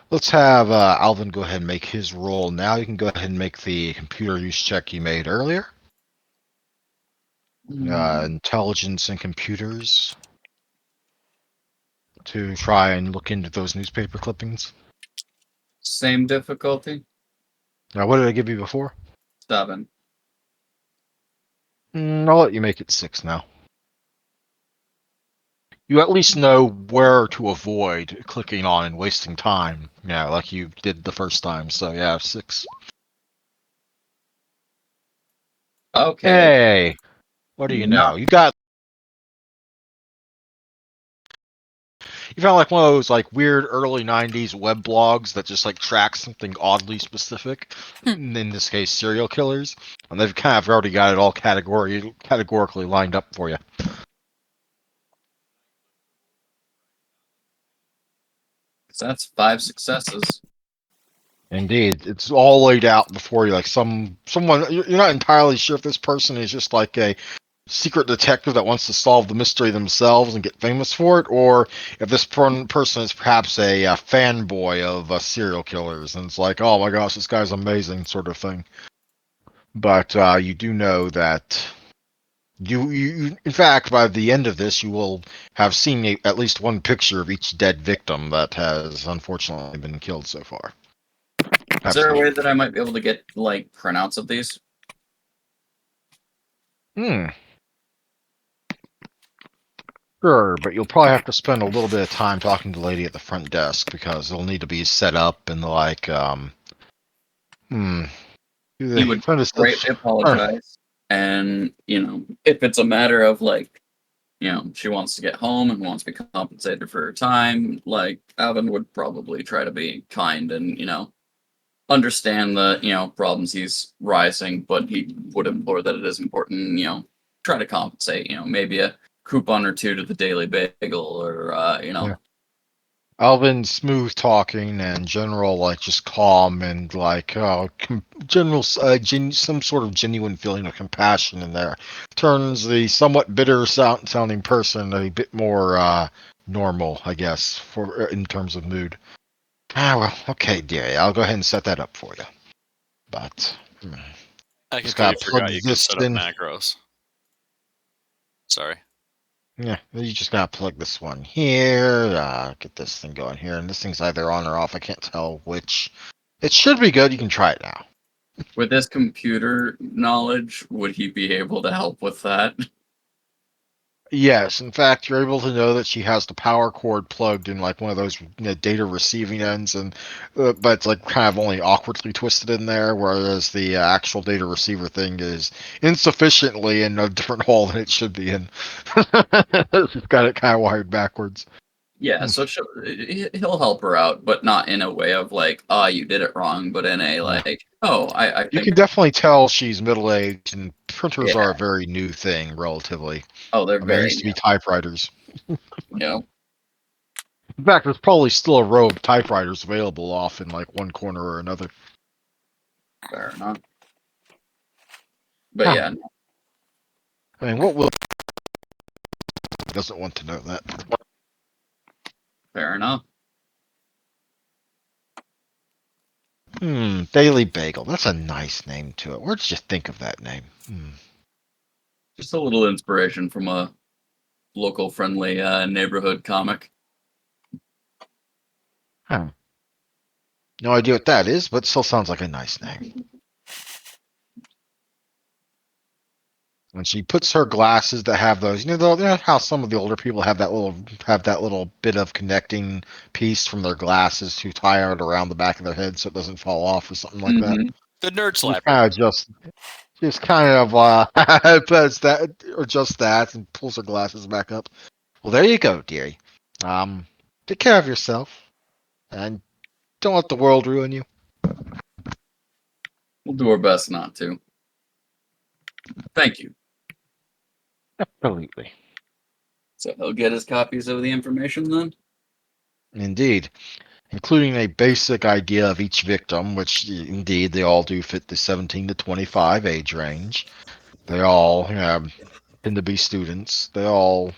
let's have Alvin go ahead and make his roll now. You can go ahead and make the computer use check you made earlier. Intelligence and computers to try and look into those newspaper clippings. Same difficulty. Now, what did I give you before? 7. I'll let you make it 6 now. You at least know where to avoid clicking on and wasting time. Yeah, like you did the first time. So yeah, 6. Okay. Hey, what do you No. know? You found like one of those like weird early '90s web blogs that just like tracks something oddly specific. In this case, serial killers, and they've kind of already got it all categorically lined up for you. So that's 5 successes. Indeed, it's all laid out before you. Like someone, you're not entirely sure if this person is just like a secret detective that wants to solve the mystery themselves and get famous for it, or if this person is perhaps a fanboy of serial killers and it's like, oh my gosh, this guy's amazing, sort of thing. But you do know that you, in fact, by the end of this, you will have seen at least one picture of each dead victim that has unfortunately been killed so far. Is there a way that I might be able to get like printouts of these? Sure, but you'll probably have to spend a little bit of time talking to the lady at the front desk because they'll need to be set up and like He would greatly apologize, and if it's a matter of like, she wants to get home and wants to be compensated for her time, like Alvin would probably try to be kind and understand the problems he's rising, but he would implore that it is important, try to compensate, maybe a coupon or two to the Daily Bagel or Yeah. Alvin's smooth talking and general, like just calm and like general, some sort of genuine feeling of compassion in there turns the somewhat bitter sounding person a bit more normal, I guess, for in terms of mood. Well, okay, dear, I'll go ahead and set that up for you. But I just completely gotta plug forgot you could this set up in. macros. Sorry. Yeah, you just gotta plug this one here, get this thing going here, and this thing's either on or off. I can't tell which. It should be good. You can try it now. with his computer knowledge, would he be able to help with that? Yes, in fact, you're able to know that she has the power cord plugged in like one of those data receiving ends, and but it's like kind of only awkwardly twisted in there, whereas the actual data receiver thing is insufficiently in a different hole than it should be in. It's got it kind of wired backwards. Yeah, so he'll help her out, but not in a way of like, "Ah, you did it wrong," but in a like, "Oh, I You think." can definitely tell she's middle-aged, and printers Yeah. are a very new thing, relatively. Oh, they're I mean, it very used to be typewriters. new. In fact, there's probably still a row of typewriters available off in like one corner or another. Fair enough. But yeah, I mean, what will doesn't want to know that? fair enough. Daily Bagel. That's a nice name to it. Where did you think of that name? Just a little inspiration from a local friendly neighborhood comic. Huh. No idea what that is, but still sounds like a nice name. When she puts her glasses that have those, you know how some of the older people have that little bit of connecting piece from their glasses to tie it around the back of their head so it doesn't fall off or something like that. Mhm. The nerd She slapper. kind of just kind of puts that or just that and pulls her glasses back up. Well, there you go, dearie. Take care of yourself and don't let the world ruin you. We'll do our best not to. Thank you. Absolutely. So he'll get his copies of the information then? Indeed. Including a basic idea of each victim, which indeed they all do fit the 17 to 25 age range. They all tend to be students. They all,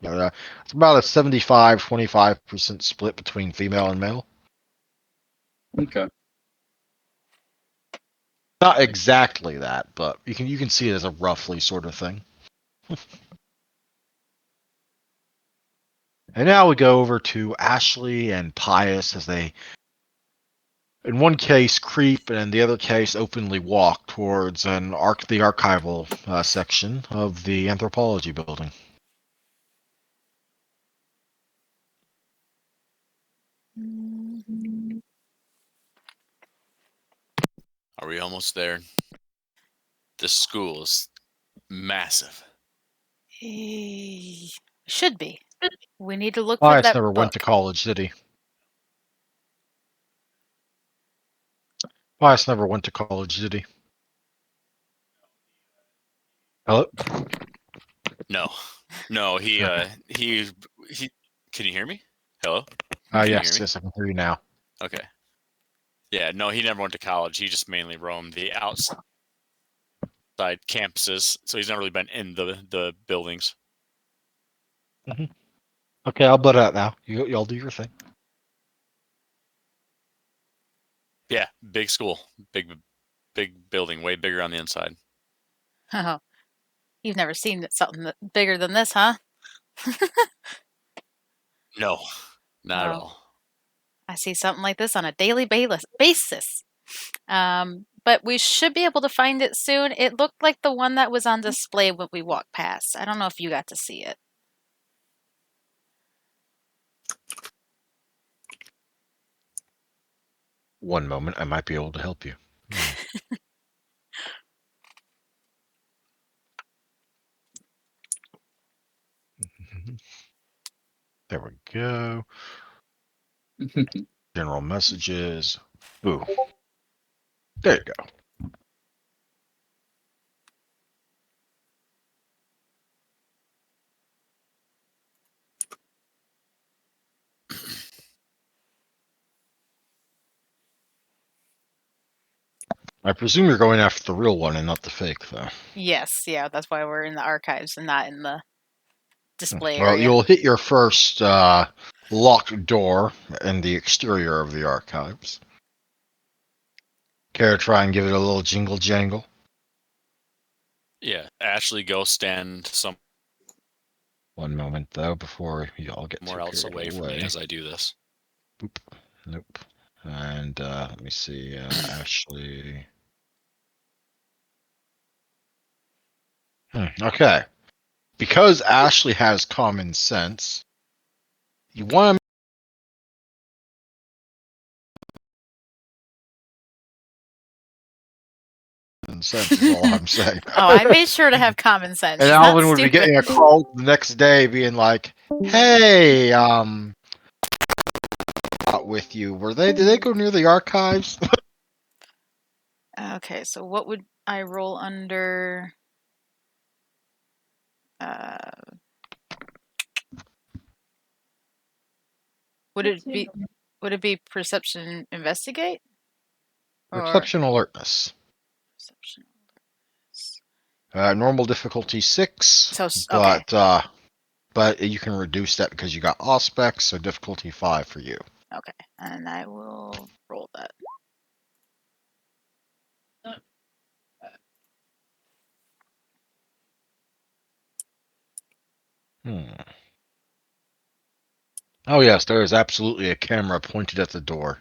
it's about a 75-25% split between female and male. Okay. Not exactly that, but you can see it as a roughly sort of thing. And now we go over to Ashley and Pius as they, in one case, creep, and in the other case, openly walk towards the archival section of the anthropology building. Are we almost there? The school is massive. Should be. We need to look for Pius that never book. went to college, did he? Pius never went to college, did he? Hello? No, he Okay. can you hear me? Hello? Can you hear me? Yes, I can hear you now. Okay. Yeah, no, he never went to college. He just mainly roamed the outside campuses, so he's never really been in the buildings. Okay, I'll butt out now. Y'all do your thing. Yeah, big school, big building, way bigger on the inside. Oh, you've never seen something bigger than this, huh? No, not at Oh. all. I see something like this on a daily basis. But we should be able to find it soon. It looked like the one that was on display when we walked past. I don't know if you got to see it. One moment, I might be able to help you. There we go. General messages. Ooh. There you go. I presume you're going after the real one and not the fake, though. Yes, yeah, that's why we're in the archives and not in the display Well, area. you'll hit your first locked door in the exterior of the archives. Care to try and give it a little jingle jangle? Yeah, Ashley, go stand One moment, though, before you all get somewhere too else carried away from me away. as I do this. Boop. Nope. And let me see, Ashley. Okay. Because Ashley has common sense, you want to sense is all I'm saying. Oh, I made sure to have common sense. And She's not Alvin would be stupid. getting a call the next day being like, "Hey, with you. Did they go near the archives?" Okay, so what would I roll under? Uh, would it be perception investigate? Or Perception alertness. perception? Normal difficulty 6, So okay. but you can reduce that because you got auspex, so difficulty 5 for you. Okay, and I will roll that. Oh yes, there is absolutely a camera pointed at the door.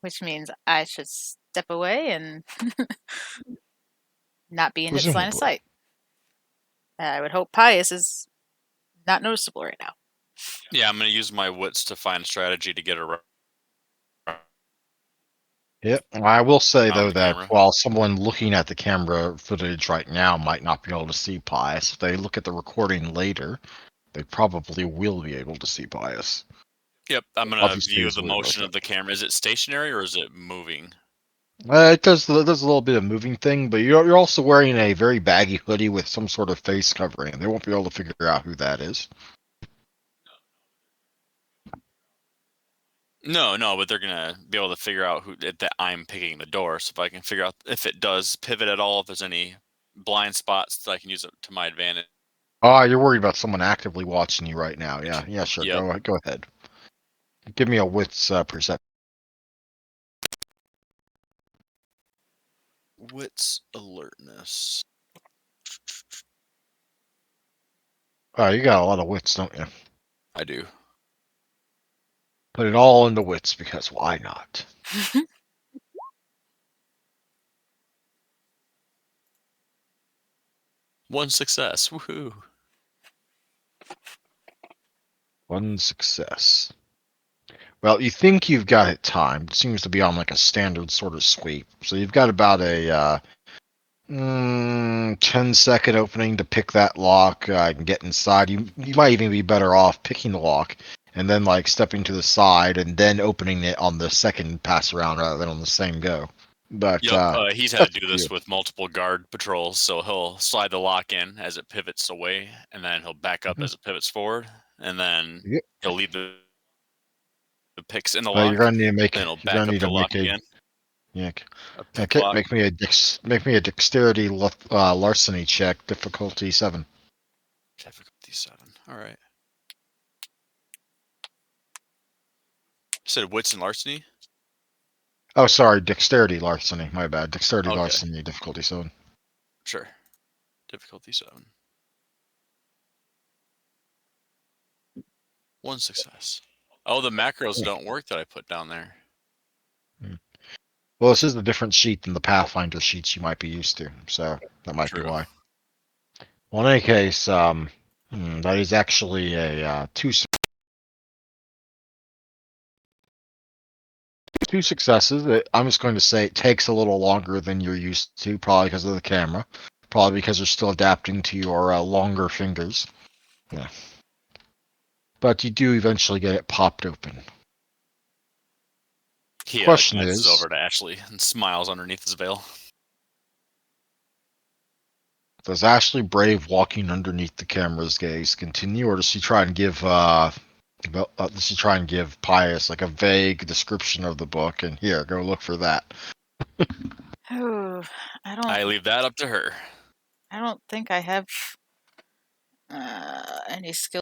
Which means I should step away and not be in its line of Presumably. sight. I would hope Pius is not noticeable right now. Yeah, I'm gonna use my wits to find a strategy to get around Yep. I will say though the that camera. while someone looking at the camera footage right now might not be able to see Pius, if they look at the recording later, they probably will be able to see Pius. Yep, I'm gonna Obviously, view he's the worried about motion of the camera. Is it stationary or is it moving? It does a little bit of moving thing, but you're also wearing a very baggy hoodie with some sort of face covering. They won't be able to figure out who that is. No, but they're gonna be able to figure out that I'm picking the door. So if I can figure out if it does pivot at all, if there's any blind spots that I can use it to my advantage. Oh, you're worried about someone actively watching you right now. Yeah, sure. Yep. Go ahead. Give me a wits perception. Wits alertness. Oh, you got a lot of wits, don't you? I do. Put it all into wits because why not? One success. Woohoo. One success. Well, you think you've got it timed. It seems to be on like a standard sort of sweep. So you've got about a 10-second opening to pick that lock and get inside. You might even be better off picking the lock and then like stepping to the side and then opening it on the second pass around rather than on the same go. But Yep. He's had that's to do you. this with multiple guard patrols, so he'll slide the lock in as it pivots away, and then he'll back up Mhm. as it pivots forward, and then Yep. he'll leave the picks in the You're lock, gonna need to make then he'll you're back gonna up need the to lock make a again. yeah. A pick Okay, lock. make me a dexterity larceny check, difficulty 7. Difficulty 7. All right. You said wits and larceny. Oh, sorry, dexterity larceny. My bad. Dexterity Okay, larceny, difficulty 7. sure. Difficulty 7. One success. Oh, the macros don't work that I put down there. Well, this is a different sheet than the Pathfinder sheets you might be used to, so that might be True. why. Well, in any case, that is actually a two successes. I'm just going to say it takes a little longer than you're used to, probably because of the camera, probably because you're still adapting to your longer fingers. Yeah. But you do eventually get it popped open. He Question glances is, over to Ashley and smiles underneath his veil. does Ashley Brave walking underneath the camera's gaze continue, or does she try and give does she try and give Pius like a vague description of the book and here, go look for that? Ooh, I leave that up to her. I don't think I have any skill.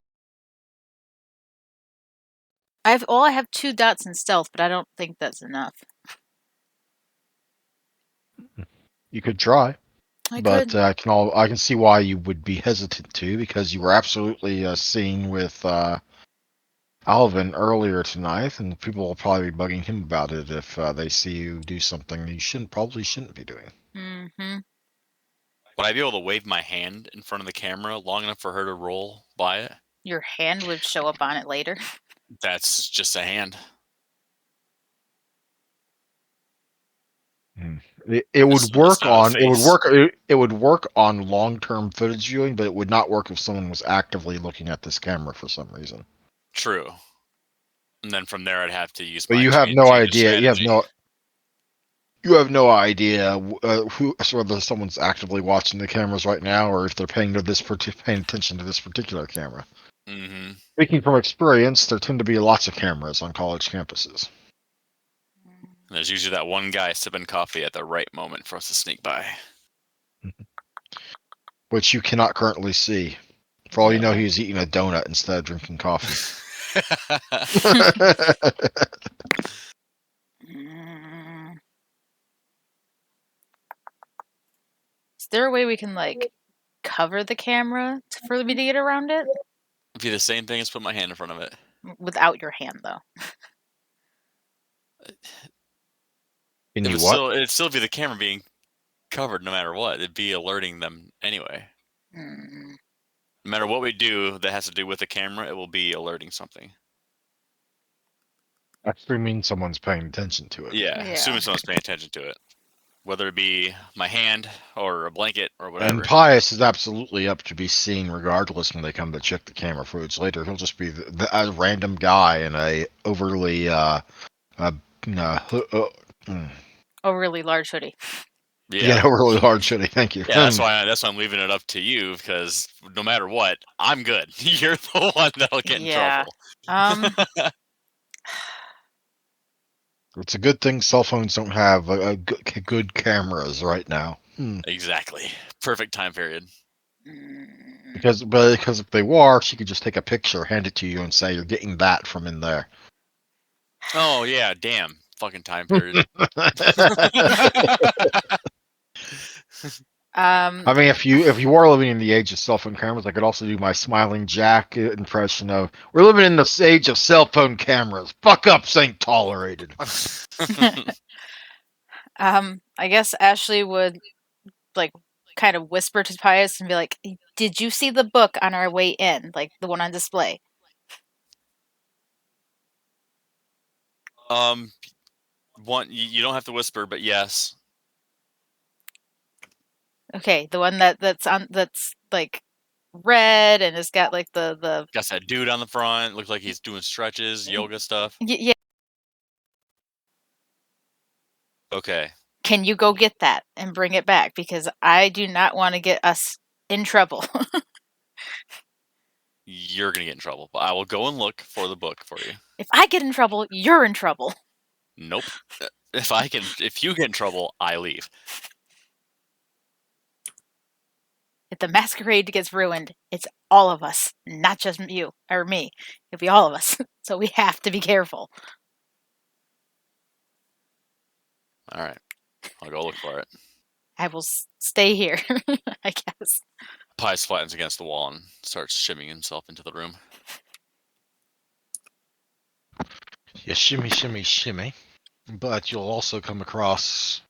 I have 2 dots in stealth, but I don't think that's enough. You could try, I but could. I can see why you would be hesitant to, because you were absolutely seen with Alvin earlier tonight, and people will probably be bugging him about it if they see you do something you probably shouldn't be doing. Mm-hmm. Would I be able to wave my hand in front of the camera long enough for her to roll by it? Your hand would show up on it later. That's just a hand. It would work It's not a on face. it would work on long-term footage viewing, but it would not work if someone was actively looking at this camera for some reason. True. And then from there, I'd have to use But my you have no change of idea. strategy. You have no idea whether someone's actively watching the cameras right now or if they're paying attention to this particular camera. Mm-hmm. Speaking from experience, there tend to be lots of cameras on college campuses, And there's usually that one guy sipping coffee at the right moment for us to sneak by. which you cannot currently see. For all you know, No. he's eating a donut instead of drinking coffee. Mm. Is there a way we can cover the camera for me to get around it It'd be the same thing as put my hand in front of it. without your hand, though? Can It you would what? it'd still be the camera being covered no matter what. It'd be alerting them anyway. Mm. No matter what we do that has to do with the camera, it will be alerting something. Actually means someone's paying attention to it. Yeah, Yeah. assuming someone's paying attention to it. Whether it be my hand or a blanket or And whatever. Pius is absolutely up to be seen regardless when they come to check the camera footage later. He'll just be a random guy in a overly Overly large hoodie. yeah, overly hard shitty. Thank you. Yeah, that's why I'm leaving it up to you, because no matter what, I'm good. You're the one that'll get in Yeah. trouble. It's a good thing cell phones don't have good cameras right now. Exactly. Perfect time period. Mm. Because if they were, she could just take a picture, hand it to you, and say you're getting that from in there. Oh yeah, damn. Fucking time period. I mean, if you are living in the age of cell phone cameras, I could also do my Smiling Jack impression of "We're living in this age of cell phone cameras. Fuck ups ain't tolerated." I guess Ashley would like kind of whisper to Pius and be like, "Did you see the book on our way in? Like the one on display?" One, you don't have to whisper, but yes. Okay, the one that's like red and it's got like the Got that dude on the front. Looks like he's doing stretches, yoga stuff. yeah. Okay. Can you go get that and bring it back, because I do not want to get us in trouble. You're gonna get in trouble, but I will go and look for the book for you. If I get in trouble, you're in trouble. Nope. If you get in trouble, I leave. If the masquerade gets ruined, it's all of us, not just you or me. It'll be all of us. So we have to be careful. All right. I'll go look for it. I will stay here, I guess. Pius flattens against the wall and starts shimmying himself into the room. Yeah, shimmy, shimmy, shimmy. But you'll also come across,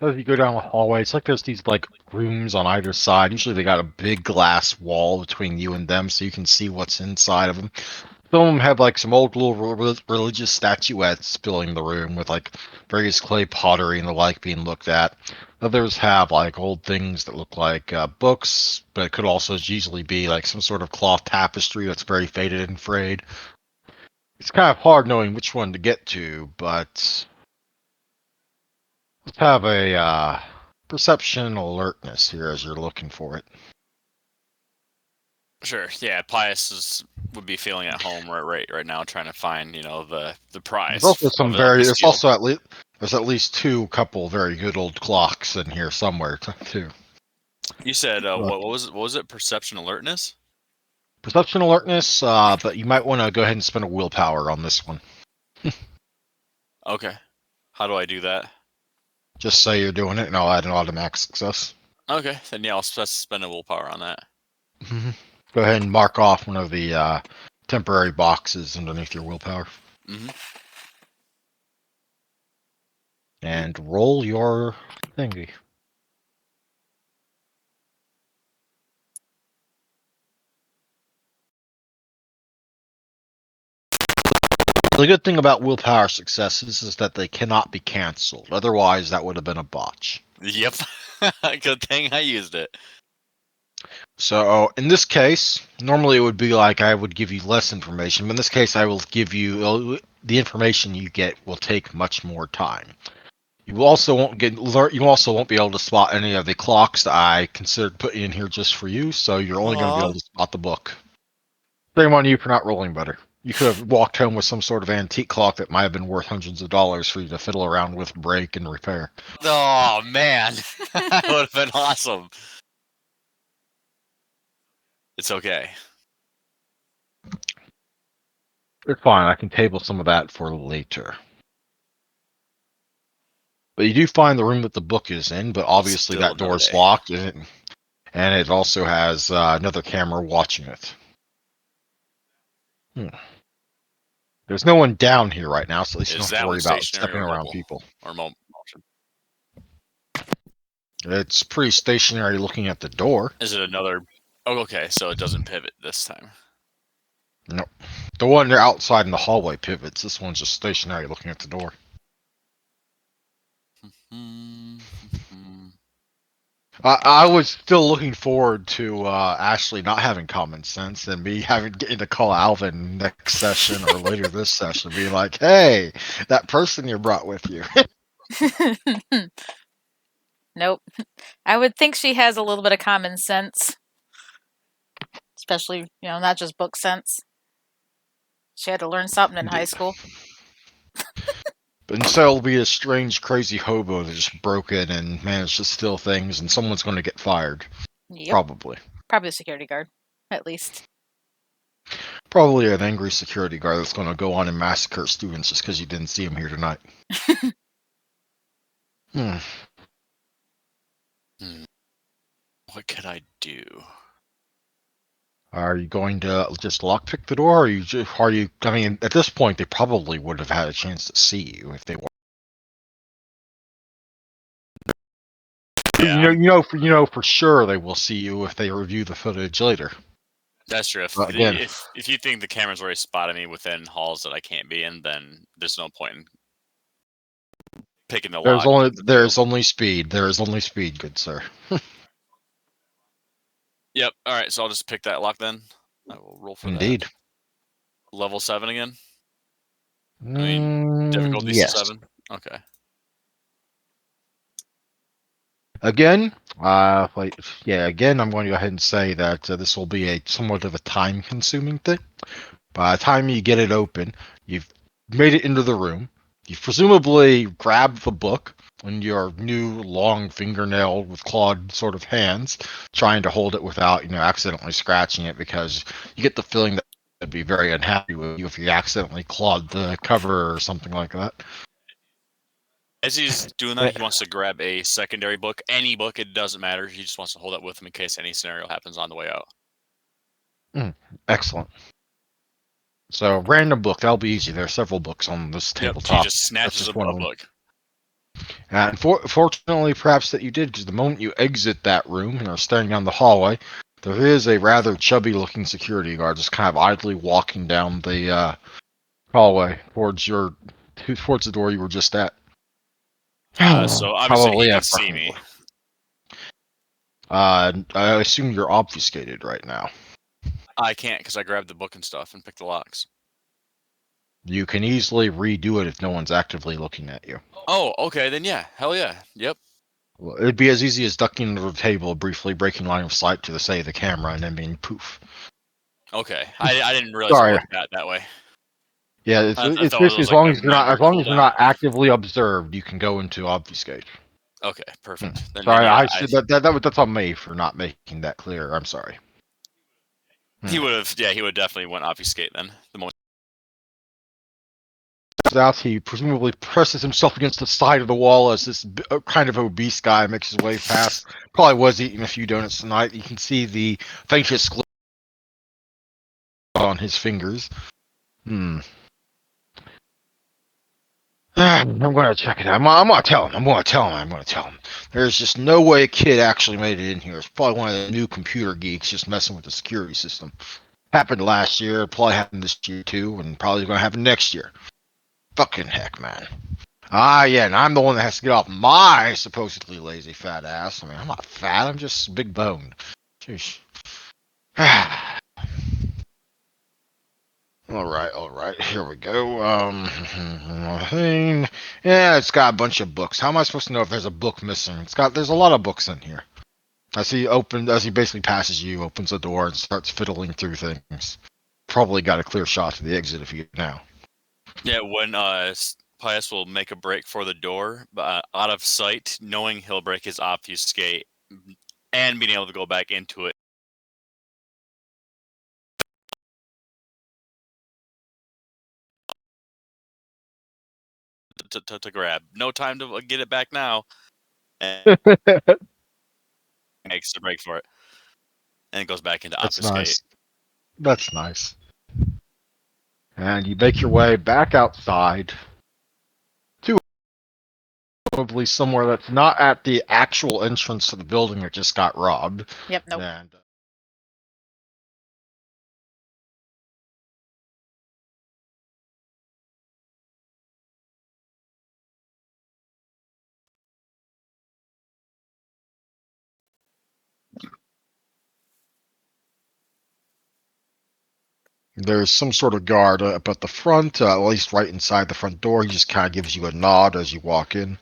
as you go down the hallway, it's like there's these like rooms on either side. Usually they got a big glass wall between you and them, so you can see what's inside of them. Some of them have like some old little religious statuettes filling the room with like various clay pottery and the like being looked at. Others have like old things that look like books, but it could also easily be like some sort of cloth tapestry that's very faded and frayed. It's kind of hard knowing which one to get to, but let's have a perception alertness here as you're looking for it. Sure. Yeah, Pius would be feeling at home right now, trying to find the prize. There's also some of very. the There's steal. also there's at least two couple very good old clocks in here somewhere too. You said what was it? Perception alertness. Perception alertness, but you might want to go ahead and spend a willpower on this one. Okay. How do I do that? Just say you're doing it, and I'll add an automatic success. Okay, then yeah, I'll spend a willpower on that. Mm-hmm. Go ahead and mark off one of the temporary boxes underneath your willpower. Mm-hmm. And roll your thingy. The good thing about willpower successes is that they cannot be canceled. Otherwise, that would have been a botch. Yep. Good thing I used it. So, in this case, normally it would be like I would give you less information, but in this case, I will give you the information you get will take much more time. You also won't be able to spot any of the clocks that I considered putting in here just for you. So you're only going to be able to spot the book. Shame on you for not rolling better. You could have walked home with some sort of antique clock that might have been worth hundreds of dollars for you to fiddle around with, break, and repair. Oh man, that would have been awesome. It's okay. It's fine. I can table some of that for later. But you do find the room that the book is in, but obviously Still that another door's day. locked, and it also has another camera watching it. There's no one down here right now, so at least you Is don't have that to one worry about stationary stepping or around mobile? people. Or motion? It's pretty stationary looking at the door. Is it another? Oh, okay. So it doesn't pivot this time. Nope. The one there outside in the hallway pivots. This one's just stationary looking at the door. I was still looking forward to Ashley not having common sense and me getting to call Alvin next session or later this session, be like, "Hey, that person you brought with you." Nope. I would think she has a little bit of common sense, especially, not just book sense. She had to learn something in high school. But instead, it'll be a strange, crazy hobo that just broke in and managed to steal things, and someone's going to get fired. Yep. Probably. Probably a security guard, at least. Probably an angry security guard that's going to go on and massacre students just because you didn't see him here tonight. What could I do? Are you going to just lockpick the door, or I mean, at this point, they probably would have had a chance to see you if they were. Yeah, You know for sure they will see you if they review the footage later. that's true. Again. If you think the camera's already spotted me within halls that I can't be in, then there's no point in picking the lock. There's only speed. There is only speed, good sir. Yep. All right. So I'll just pick that lock then. I will roll for Indeed. that. Level 7 again. I mean, difficulty yes. 7. Okay. Again, again, I'm going to go ahead and say that this will be a somewhat of a time-consuming thing. By the time you get it open, you've made it into the room. You've presumably grabbed the book in your new long fingernail with clawed sort of hands, trying to hold it without, accidentally scratching it, because you get the feeling that they'd be very unhappy with you if you accidentally clawed the cover or something like that. As he's doing that, he wants to grab a secondary book, any book, it doesn't matter. He just wants to hold that with him in case any scenario happens on the way out. Excellent. So, random book, that'll be easy. There are several books on this tabletop. He just snatches a book. And fortunately, perhaps that you did, because the moment you exit that room and are staring down the hallway, there is a rather chubby-looking security guard just kind of idly walking down the hallway towards the door you were just at. So obviously he can see me. I assume you're obfuscated right now. I can't because I grabbed the book and stuff and picked the locks. You can easily redo it if no one's actively looking at you. Oh, okay, then yeah. Hell yeah. Yep. Well, it'd be as easy as ducking under the table, briefly breaking line of sight to the camera, and then being poof. Okay, I didn't realize it worked that way. Yeah, it's basically as long as you're not actively observed, you can go into obfuscate. Okay, perfect. Then, sorry, yeah, that's on me for not making that clear. I'm sorry. He would have definitely went obfuscate then. The moment out, he presumably presses himself against the side of the wall as this kind of obese guy makes his way past. Probably was eating a few donuts tonight. You can see the faintest glow on his fingers. I'm going to check it out. I'm going to tell him. There's just no way a kid actually made it in here. It's probably one of the new computer geeks just messing with the security system. Happened last year, probably happened this year too, and probably going to happen next year. Fucking heck, man. Yeah, and I'm the one that has to get off my supposedly lazy fat ass. I mean, I'm not fat, I'm just big boned. Sheesh. Alright, here we go. Yeah, it's got a bunch of books. How am I supposed to know if there's a book missing? There's a lot of books in here. As he basically passes you, opens the door and starts fiddling through things. Probably got a clear shot to the exit if you get now. Yeah, when Pius will make a break for the door, but out of sight, knowing he'll break his obfuscate and being able to go back into it. To grab. No time to get it back now. And makes a break for it. And it goes back into obfuscate. That's nice. And you make your way back outside to presumably somewhere that's not at the actual entrance to the building that just got robbed. Yep, nope. And there's some sort of guard up at the front, at least right inside the front door. He just kind of gives you a nod as you walk in.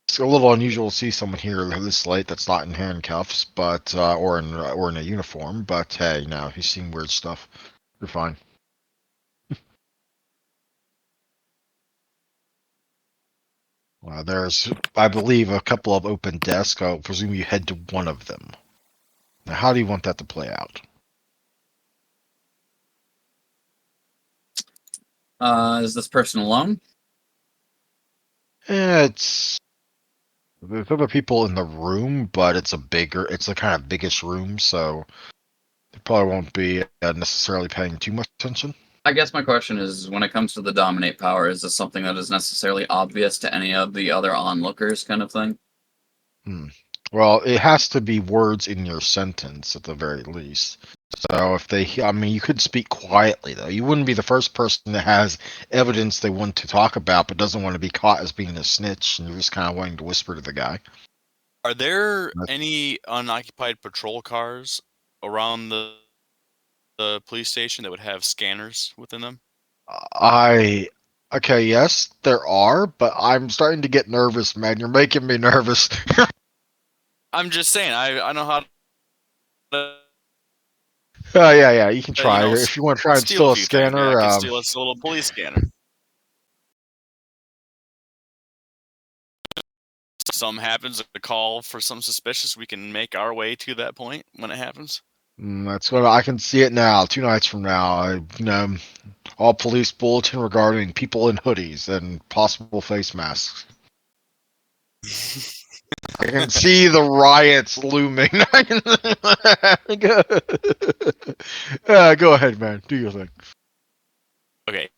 It's a little unusual to see someone here this late that's not in handcuffs, but or in a uniform. But hey, now if you've seen weird stuff, you're fine. There's, I believe, a couple of open desks. I'll presume you head to one of them. Now, how do you want that to play out? Is this person alone? It's there's other people in the room, but it's a kind of biggish room, so they probably won't be necessarily paying too much attention. I guess my question is, when it comes to the dominate power, is this something that is necessarily obvious to any of the other onlookers, kind of thing? Well, it has to be words in your sentence at the very least. So if I mean, you could speak quietly though. You wouldn't be the first person that has evidence they want to talk about, but doesn't want to be caught as being a snitch, and you're just kind of wanting to whisper to the guy. Are there any unoccupied patrol cars around the police station that would have scanners within them? Okay, yes, there are, but I'm starting to get nervous, man. You're making me nervous. I'm just saying, I know how to, Yeah, you can you try. know, If you want to try and steal steal a a few things. Maybe I scanner, could steal us a little police scanner. Something happens, a call for something suspicious, we can make our way to that point when it happens. that's what I can see it now. 2 nights from now, all police bulletin regarding people in hoodies and possible face masks. I can see the riots looming. Go ahead, man. Do your thing. Okay,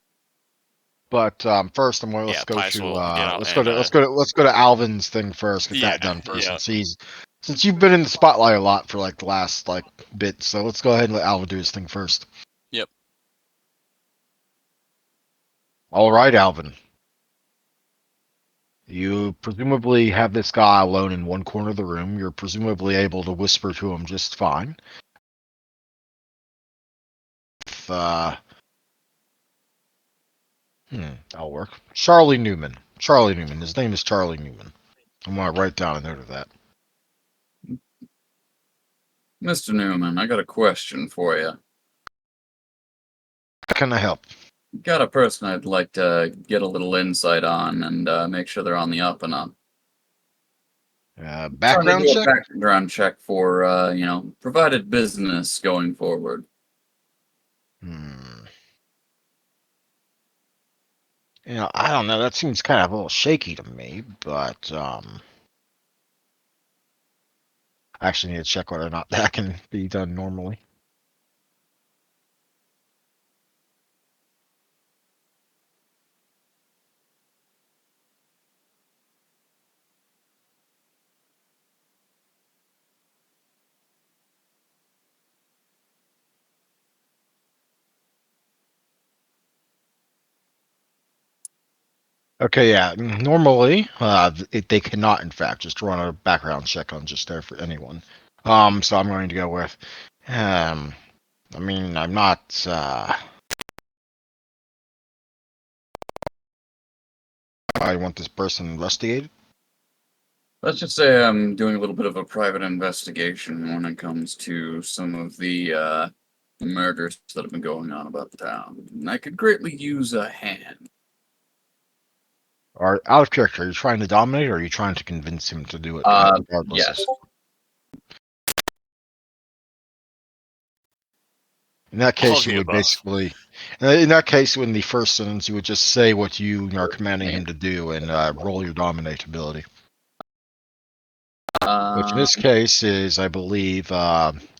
But first, let's yeah, go Pice to will get out let's go and to let's go to Alvin's thing first. Get yeah, that done first, yeah. since you've been in the spotlight a lot for like the last bit. So let's go ahead and let Alvin do his thing first. Yep. All right, Alvin. You presumably have this guy alone in one corner of the room. You're presumably able to whisper to him just fine. If, that'll work. Charlie Newman. Charlie Newman. His name is Charlie Newman. I'm gonna write down a note of that. Mr. Newman, I got a question for you. How can I help? Got a person I'd like to get a little insight on and make sure they're on the up and up. Trying to Background do a check? background check for, provided business going forward. Hmm. I don't know. That seems kind of a little shaky to me, but I actually need to check whether or not that can be done normally. Okay, yeah. Normally, they cannot, in fact, just run a background check on just there for anyone. So I'm going to go with, I mean, I'm not. I want this person investigated. Let's just say I'm doing a little bit of a private investigation when it comes to some of the murders that have been going on about the town. And I could greatly use a hand. Are out of character? Are you trying to dominate, or are you trying to convince him to do it regardless? Yes. In that All case, of you the would above. basically, in that case, in the first sentence, you would just say what you are commanding him to do and roll your dominate ability. Which in this case is, I believe,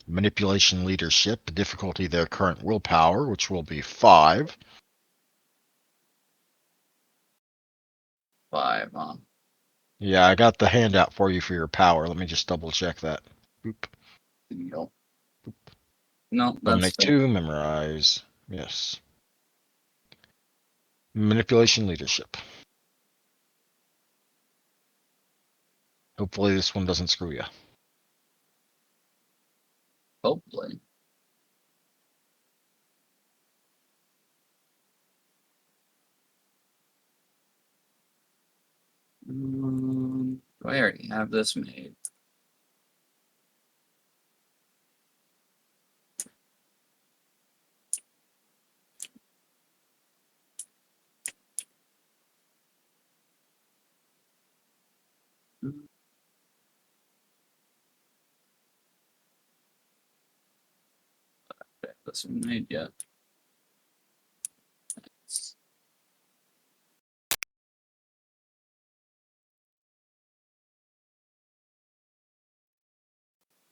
manipulation leadership, the difficulty their current willpower, which will be 5. 5, huh? Yeah, I got the handout for you for your power. Let me just double check that. Boop. Nope. No, that's Dominate fair. 2, memorize. Yes. Manipulation leadership. Hopefully this one doesn't screw you. Hopefully. Do I already have this made? This one made yet.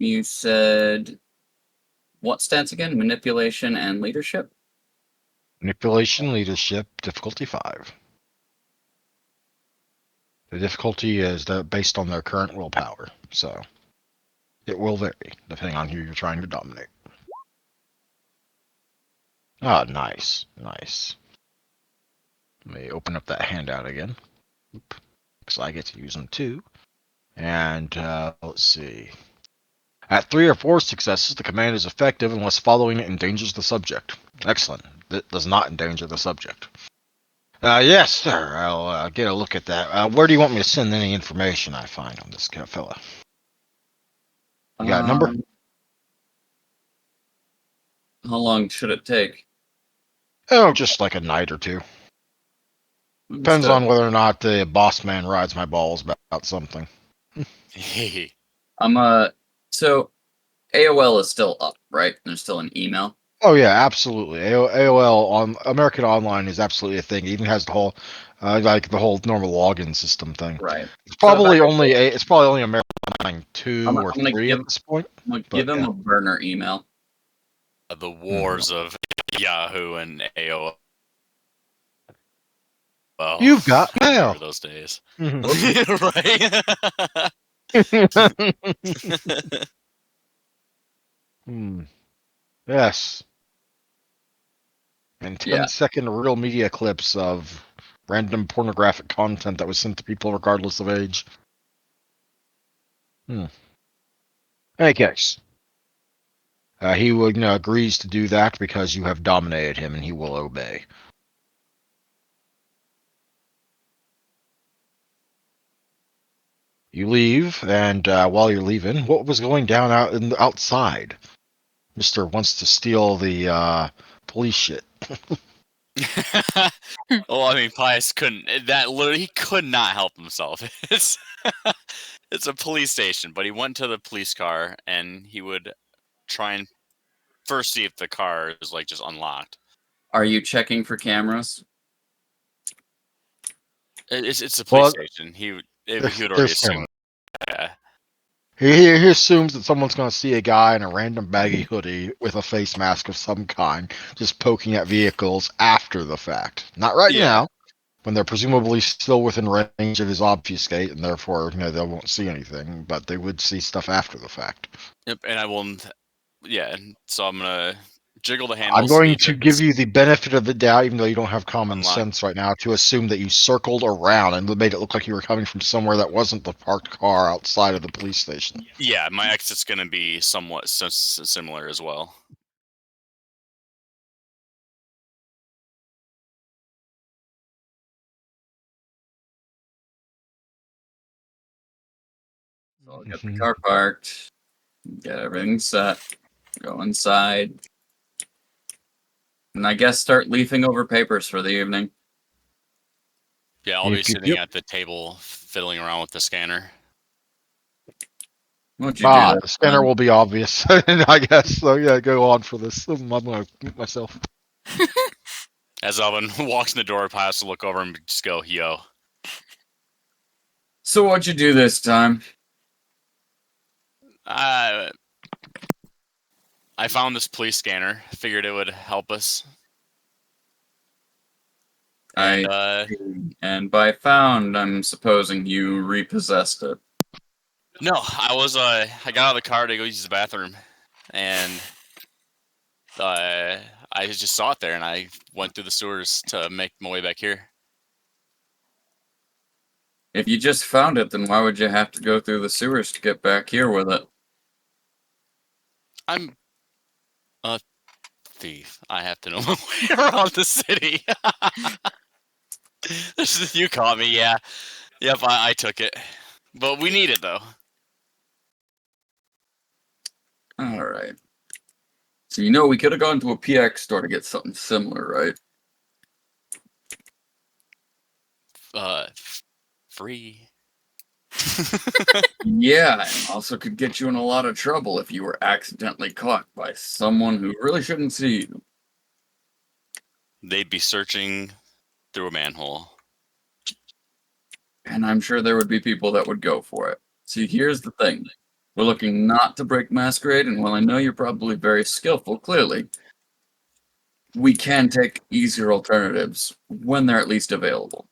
You said what stats again? Manipulation and leadership? Manipulation leadership, difficulty 5. The difficulty is based on their current willpower, so it will vary depending on who you're trying to dominate. Ah, nice, nice. Let me open up that handout again. Because I get to use them too. And let's see. At 3 or 4 successes, the command is effective unless following it endangers the subject. Excellent. It does not endanger the subject. Yes, sir. I'll get a look at that. Where do you want me to send any information I find on this fella? You got a number? How long should it take? Oh, just like a night or two. Depends Understood. on whether or not the boss man rides my balls about something. So AOL is still up, right? There's still an email. Oh yeah, absolutely. AOL on American Online is absolutely a thing. It even has the whole, like the whole normal login system thing. Right. It's So if I probably were- only it's probably only American Online 2 or I'm gonna 3 give at this point. I'm gonna But give him yeah. a burner email. The wars of Yahoo and AOL. You've got I mail. remember those days. Right? Hmm. Yes. And Yeah. 10-second real media clips of random pornographic content that was sent to people regardless of age. In any case, he would, agrees to do that because you have dominated him and he will obey. You leave, and while you're leaving, what was going down outside? Mister wants to steal the police shit. Well, I mean, Pius couldn't. That literally, he could not help himself. It's it's a police station, but he went to the police car and he would try and first see if the car is like just unlocked. Are you checking for cameras? It's a police Well, station. He would already there's assumed. camera. Yeah. He assumes that someone's going to see a guy in a random baggy hoodie with a face mask of some kind just poking at vehicles after the fact. Not right Yeah. now, when they're presumably still within range of his obfuscate, and therefore, they won't see anything, but they would see stuff after the fact. Yep. And I will. Yeah. So I'm gonna jiggle the handle, I'm see going if to give it's you the benefit of the doubt, even though you don't have common unlocked. sense right now, to assume that you circled around and made it look like you were coming from somewhere that wasn't the parked car outside of the police station. Yeah, my exit's gonna be somewhat similar as well. So I'll get the car parked, get everything set, go inside, and I guess start leafing over papers for the evening. Yeah, I'll be Yep, yep, sitting yep. at the table fiddling around with the scanner. What'd you do The this scanner time? will be obvious, I guess. So yeah, go on for this. I'm going to mute myself. As Alvin walks in the door, Pius will look over and just go, "Yo." So what'd you do this time? I found this police scanner. Figured it would help us. And by found, I'm supposing you repossessed it. No, I got out of the car to go use the bathroom, and I just saw it there, and I went through the sewers to make my way back here. If you just found it, then why would you have to go through the sewers to get back here with it? I'm a thief. I have to know my way around the city. You caught me, yeah. Yep, I took it. But we need it, though. Alright. So you know we could have gone to a PX store to get something similar, right? Free. Yeah, and also could get you in a lot of trouble if you were accidentally caught by someone who really shouldn't see you. They'd be searching through a manhole. And I'm sure there would be people that would go for it. See, here's the thing. We're looking not to break Masquerade, and while I know you're probably very skillful, clearly, we can take easier alternatives when they're at least available.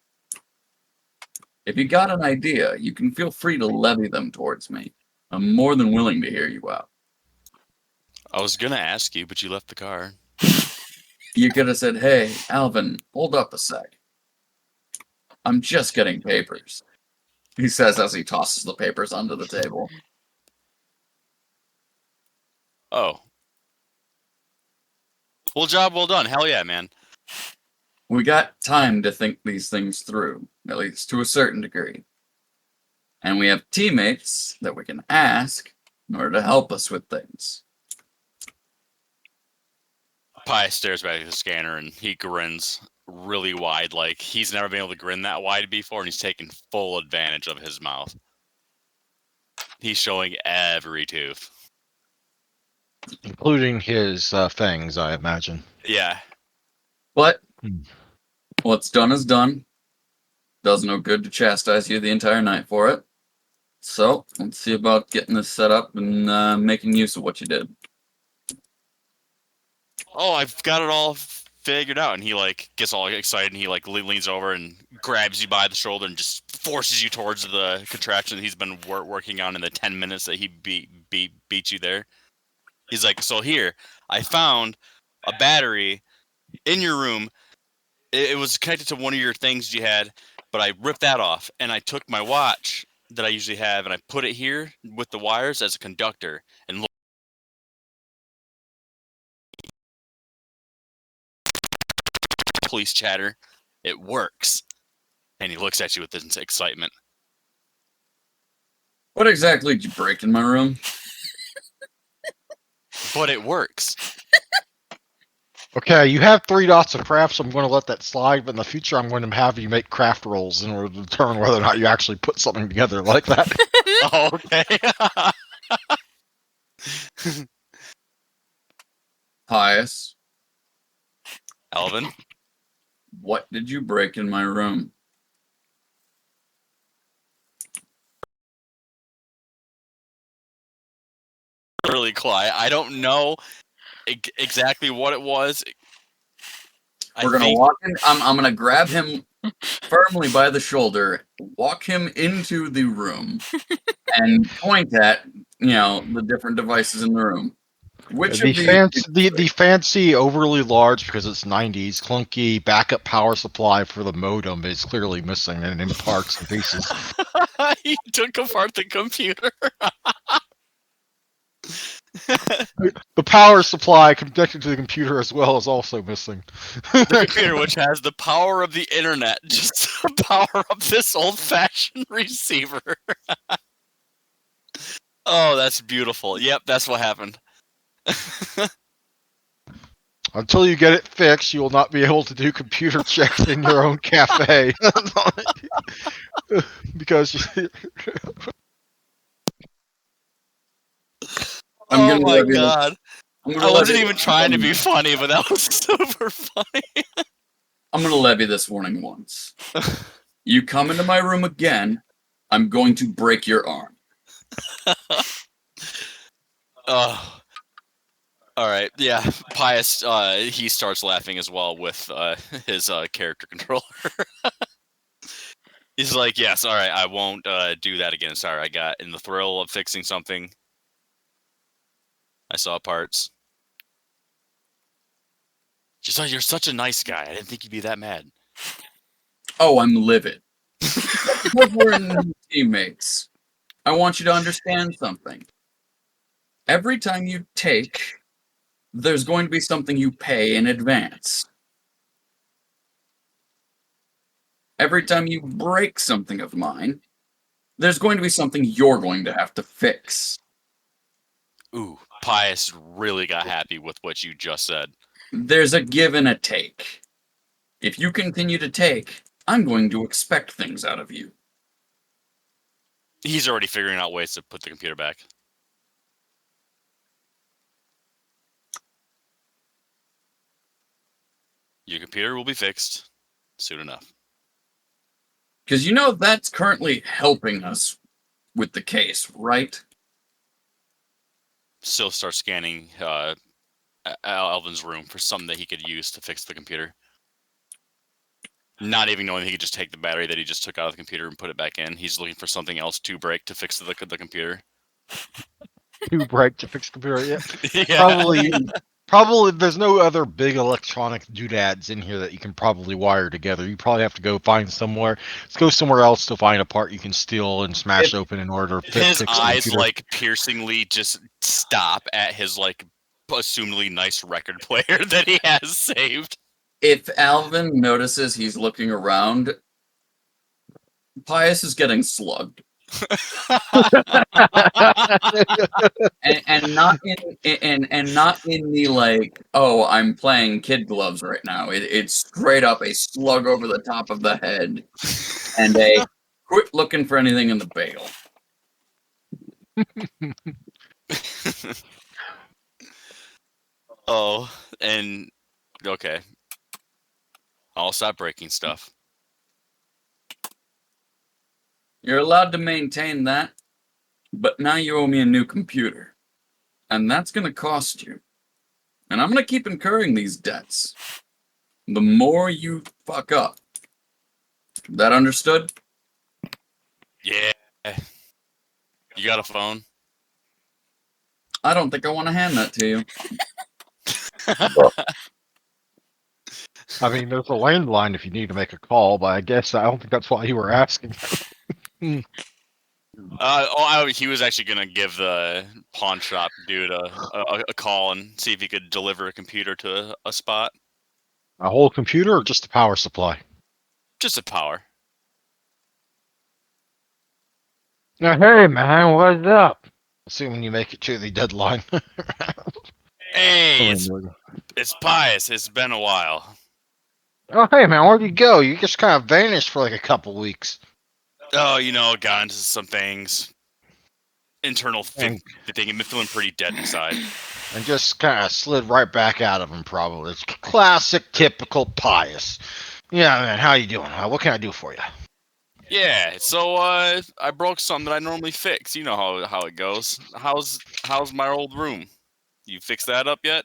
If you got an idea, you can feel free to levy them towards me. I'm more than willing to hear you out. I was gonna ask you, but you left the car. You could have said, hey, Alvin, hold up a sec. I'm just getting papers, he says as he tosses the papers onto the table. Oh. Well, job well done. Hell yeah, man. We got time to think these things through, at least to a certain degree. And we have teammates that we can ask in order to help us with things. Pi stares back at the scanner and he grins really wide, like he's never been able to grin that wide before, and he's taking full advantage of his mouth. He's showing every tooth. Including his fangs, I imagine. Yeah. But Hmm. what's done is done. Does no good to chastise you the entire night for it. So, let's see about getting this set up and making use of what you did. Oh, I've got it all figured out. And he like gets all excited and he like leans over and grabs you by the shoulder and just forces you towards the contraption he's been working on in the 10 minutes that he beat you there. He's like, so here, I found a battery in your room. It was connected to one of your things you had, but I ripped that off and I took my watch that I usually have and I put it here with the wires as a conductor. And look, police chatter, it works. And he looks at you with this excitement. What exactly did you break in my room? But it works. Okay, you have 3 dots of craft, so I'm going to let that slide, but in the future I'm going to have you make craft rolls in order to determine whether or not you actually put something together like that. Oh, okay. Pius, Alvin, what did you break in my room? really quiet. I don't know exactly what it was. We're gonna walk in. I'm gonna grab him firmly by the shoulder, walk him into the room, and point at the different devices in the room. Which The of these? the fancy, overly large because it's 90s, clunky backup power supply for the modem is clearly missing and in parts and pieces. He took apart the computer. The power supply connected to the computer as well is also missing. The computer, which has the power of the internet, just to power up this old-fashioned receiver. Oh, that's beautiful. Yep, that's what happened. Until you get it fixed, you will not be able to do computer checks in your own cafe. Because Oh my god. I wasn't even trying to be warning. funny, but that was super funny. I'm gonna levy this warning once. You come into my room again, I'm going to break your arm. Oh. All right, yeah. Pius, he starts laughing as well with his character controller. He's like, "Yes, all right, I won't do that again. Sorry, I got in the thrill of fixing something. I saw parts." She's like, "You're such a nice guy. I didn't think you'd be that mad." Oh, I'm livid. Because we're new teammates, I want you to understand something. Every time you take, there's going to be something you pay in advance. Every time you break something of mine, there's going to be something you're going to have to fix. Ooh, Pius really got happy with what you just said. There's a give and a take. If you continue to take, I'm going to expect things out of you. He's already figuring out ways to put the computer back. Your computer will be fixed soon enough. Because you know that's currently helping us with the case, right? Still start scanning Alvin's room for something that he could use to fix the computer. Not even knowing he could just take the battery that he just took out of the computer and put it back in. He's looking for something else to break to fix the computer. To break to fix computer. Yeah. Yeah. Probably there's no other big electronic doodads in here that you can probably wire together. You probably have to go find somewhere. Let's go somewhere else to find a part you can steal and smash open in order to His fix the eyes computer. like piercingly just stop at his like assumedly nice record player that he has saved. If Alvin notices he's looking around, Pius is getting slugged. and not in not in the like, oh, I'm playing kid gloves right now. It's straight up a slug over the top of the head and a quit looking for anything in the bagel. Oh, and okay. I'll stop breaking stuff. You're allowed to maintain that, but now you owe me a new computer. And that's gonna cost you. And I'm gonna keep incurring these debts. The more you fuck up. That understood? Yeah. You got a phone? I don't think I want to hand that to you. I mean, there's a landline if you need to make a call, but I guess I don't think that's why you were asking. He was actually gonna give the pawn shop dude a call and see if he could deliver a computer to a spot. A whole computer or just a power supply? Just a power. Now, hey man, what's up? Assuming you make it to the deadline. Hey, it's Pius. It's been a while. Oh, hey man, where'd you go? You just kind of vanished for like a couple weeks. Oh, got into some things. Internal thing. I've been feeling pretty dead inside. And just kind of slid right back out of him, probably. It's classic, typical Pius. Yeah, man, how you doing? What can I do for you? Yeah, so I broke something that I normally fix. You know how it goes. How's my old room? You fixed that up yet?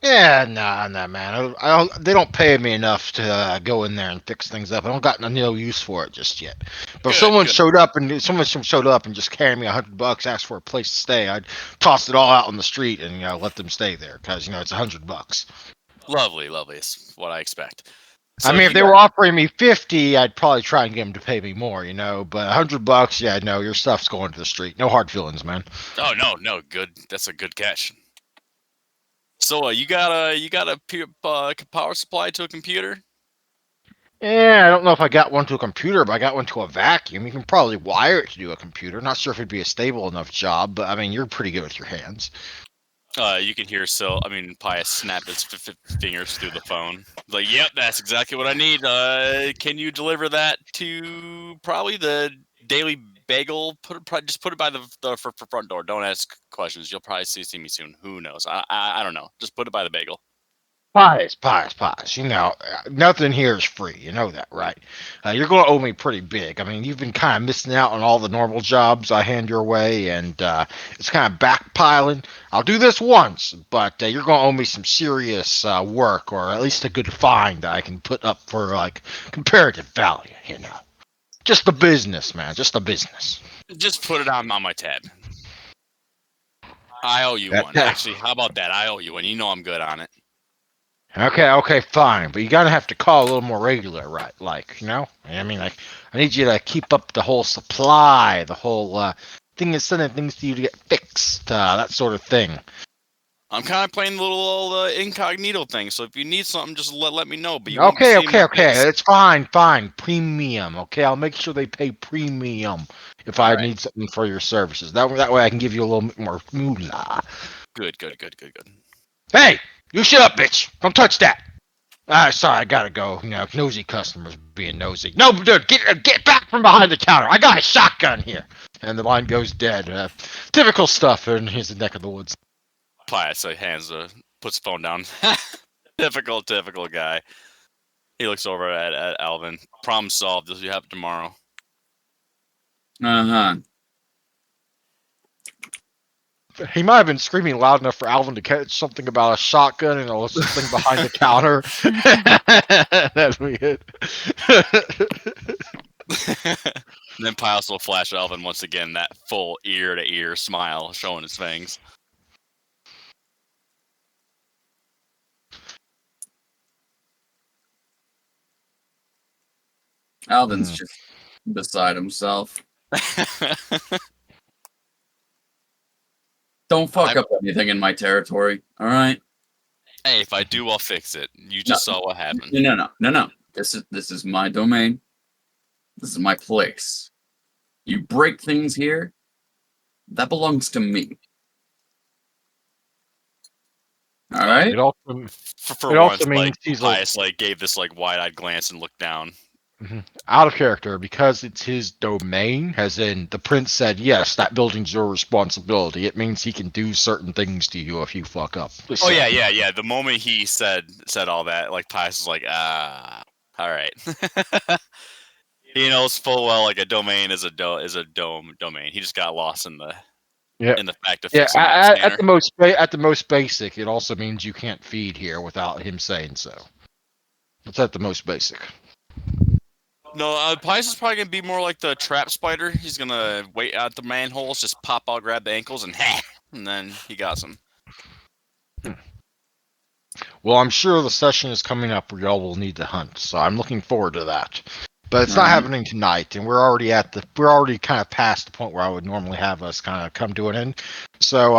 Yeah, nah, man. They don't pay me enough to go in there and fix things up. I don't got no use for it just yet. But if someone showed up and just carried me $100, asked for a place to stay, I'd toss it all out on the street and let them stay there because it's $100. Lovely. It's what I expect. So I mean, if they were offering me 50, I'd probably try and get them to pay me more, But $100, yeah, no, your stuff's going to the street. No hard feelings, man. Oh no, good. That's a good catch. So you got a power supply to a computer? Yeah, I don't know if I got one to a computer, but I got one to a vacuum. You can probably wire it to do a computer. Not sure if it'd be a stable enough job, but I mean, you're pretty good with your hands. You can hear Pius snap his fingers through the phone. Like, yep, that's exactly what I need. Can you deliver that to probably the Daily Bagel? Just put it by the front door. Don't ask questions. You'll probably see me soon. Who knows? I don't know. Just put it by the bagel. Pies. You know, nothing here is free. You know that, right? You're going to owe me pretty big. I mean, you've been kind of missing out on all the normal jobs I hand your way, and it's kind of backpiling. I'll do this once, but you're going to owe me some serious work, or at least a good fine that I can put up for like comparative value. You know, just the business, man. Just the business. Just put it on my tab. I owe you one. Yeah. Actually, how about that? I owe you one. You know I'm good on it. Okay, fine. But you gotta have to call a little more regular, right? Like, you know? I mean, like, I need you to keep up the whole supply, the whole thing is sending things to you to get fixed, that sort of thing. I'm kind of playing the little old incognito thing, so if you need something, just let me know. But you won't be Okay, seeing my face. it's fine. Premium, okay? I'll make sure they pay premium if I All right. need something for your services. That way I can give you a little bit more moolah. Good. Hey! You shut up, bitch! Don't touch that! Sorry, I gotta go. You know, nosy customers being nosy. No, dude, get back from behind the counter. I got a shotgun here. And the line goes dead. Typical stuff in his neck of the woods. Pius puts the phone down. typical guy. He looks over at Alvin. Problem solved. This will happen tomorrow. Uh-huh. He might have been screaming loud enough for Alvin to catch something about a shotgun and something behind the counter. That's weird. Then Pius will flash Alvin once again, that full ear-to-ear smile showing his fangs. Alvin's just beside himself. Don't fuck up anything in my territory, all right? Hey, if I do, I'll fix it. You just saw what happened. No. This is my domain. This is my place. You break things here, that belongs to me. All right? It also For It once, also means like he's Pius gave this wide-eyed glance and looked down. out of character because it's his domain. As in, the prince said, "Yes, that building's your responsibility." It means he can do certain things to you if you fuck up. Oh yeah. The moment he said all that, like Pius was like, all right. He knows full well like a domain is a domain. He just got lost in the fact of fixing that At scanner. the most basic, it also means you can't feed here without him saying so. It's at the most basic. No, Pius is probably gonna be more like the trap spider. He's gonna wait at the manholes, just pop out, grab the ankles, and and then he got some. Well, I'm sure the session is coming up where y'all will need to hunt, so I'm looking forward to that. But it's not happening tonight, and we're already kind of past the point where I would normally have us kind of come to an end. So,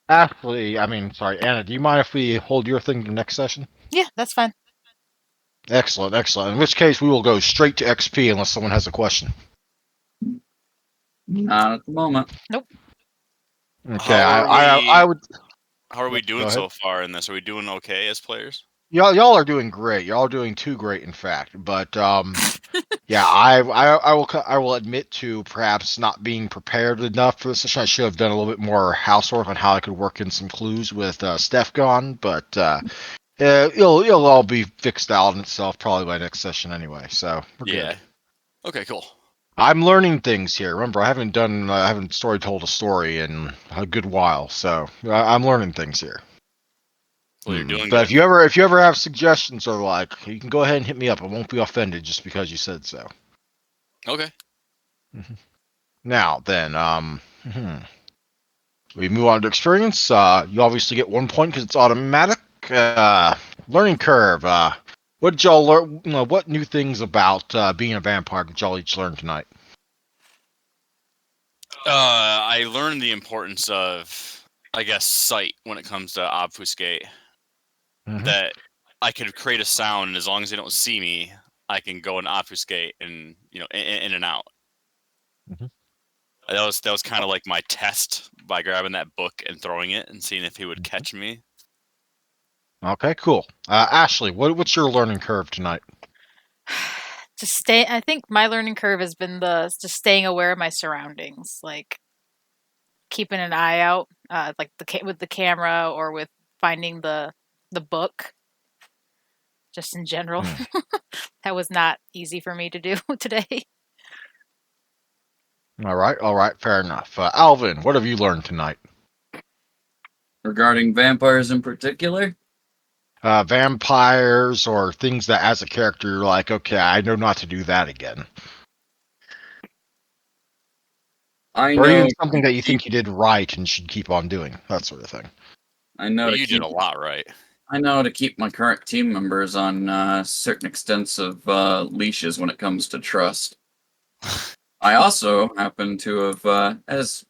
Anna, do you mind if we hold your thing to the next session? Yeah, that's fine. Excellent. In which case, we will go straight to XP unless someone has a question. Not at the moment. Nope. Okay, I would. How are we doing so far in this? Are we doing okay as players? Y'all are doing great. Y'all are doing too great, in fact. But yeah, I will admit to perhaps not being prepared enough for this session. I should have done a little bit more housework on how I could work in some clues with Steph gone. But it'll all be fixed out in itself probably by next session anyway. So we're good. Okay, cool. I'm learning things here. Remember, I haven't told a story in a good while, so I'm learning things here. Well, you're doing but good. if you ever have suggestions or like, you can go ahead and hit me up. I won't be offended just because you said so. Okay. Now then, we move on to experience. You obviously get 1 point because it's automatic. Learning curve. What did y'all learn? What new things about being a vampire did y'all each learn tonight? I learned the importance of, I guess, sight when it comes to obfuscate. That I could create a sound, and as long as they don't see me, I can go and obfuscate and in and out. That was kind of like my test by grabbing that book and throwing it and seeing if he would catch me. Okay, cool. Ashley, what's your learning curve tonight? I think my learning curve has been just staying aware of my surroundings, like keeping an eye out, like with the camera or with finding the book just in general. Hmm. That was not easy for me to do today. All right, fair enough. Alvin, what have you learned tonight? Regarding vampires in particular, Vampires or things that, as a character, you're like, okay, I know not to do that again. I Or know even something that you think you did right and should keep on doing. That sort of thing. I know Well, to you did keep a lot right. I know to keep my current team members on certain extents of leashes when it comes to trust. I also happen to have, uh, as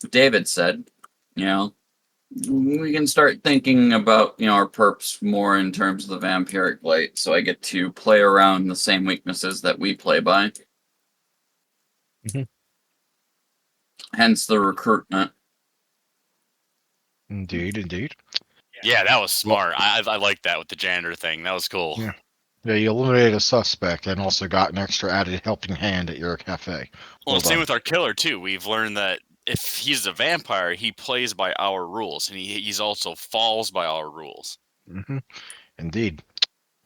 David said, you know, we can start thinking about our perps more in terms of the vampiric light. So I get to play around the same weaknesses that we play by. Mhm. Hence the recruitment. Indeed. Yeah, that was Well, smart. I like that with the janitor thing. That was cool. Yeah. Yeah, you eliminated a suspect and also got an extra added helping hand at your cafe. Well, Well same done. with our killer too. We've learned that if he's a vampire, he plays by our rules, and he's also falls by our rules. Hmm. Indeed.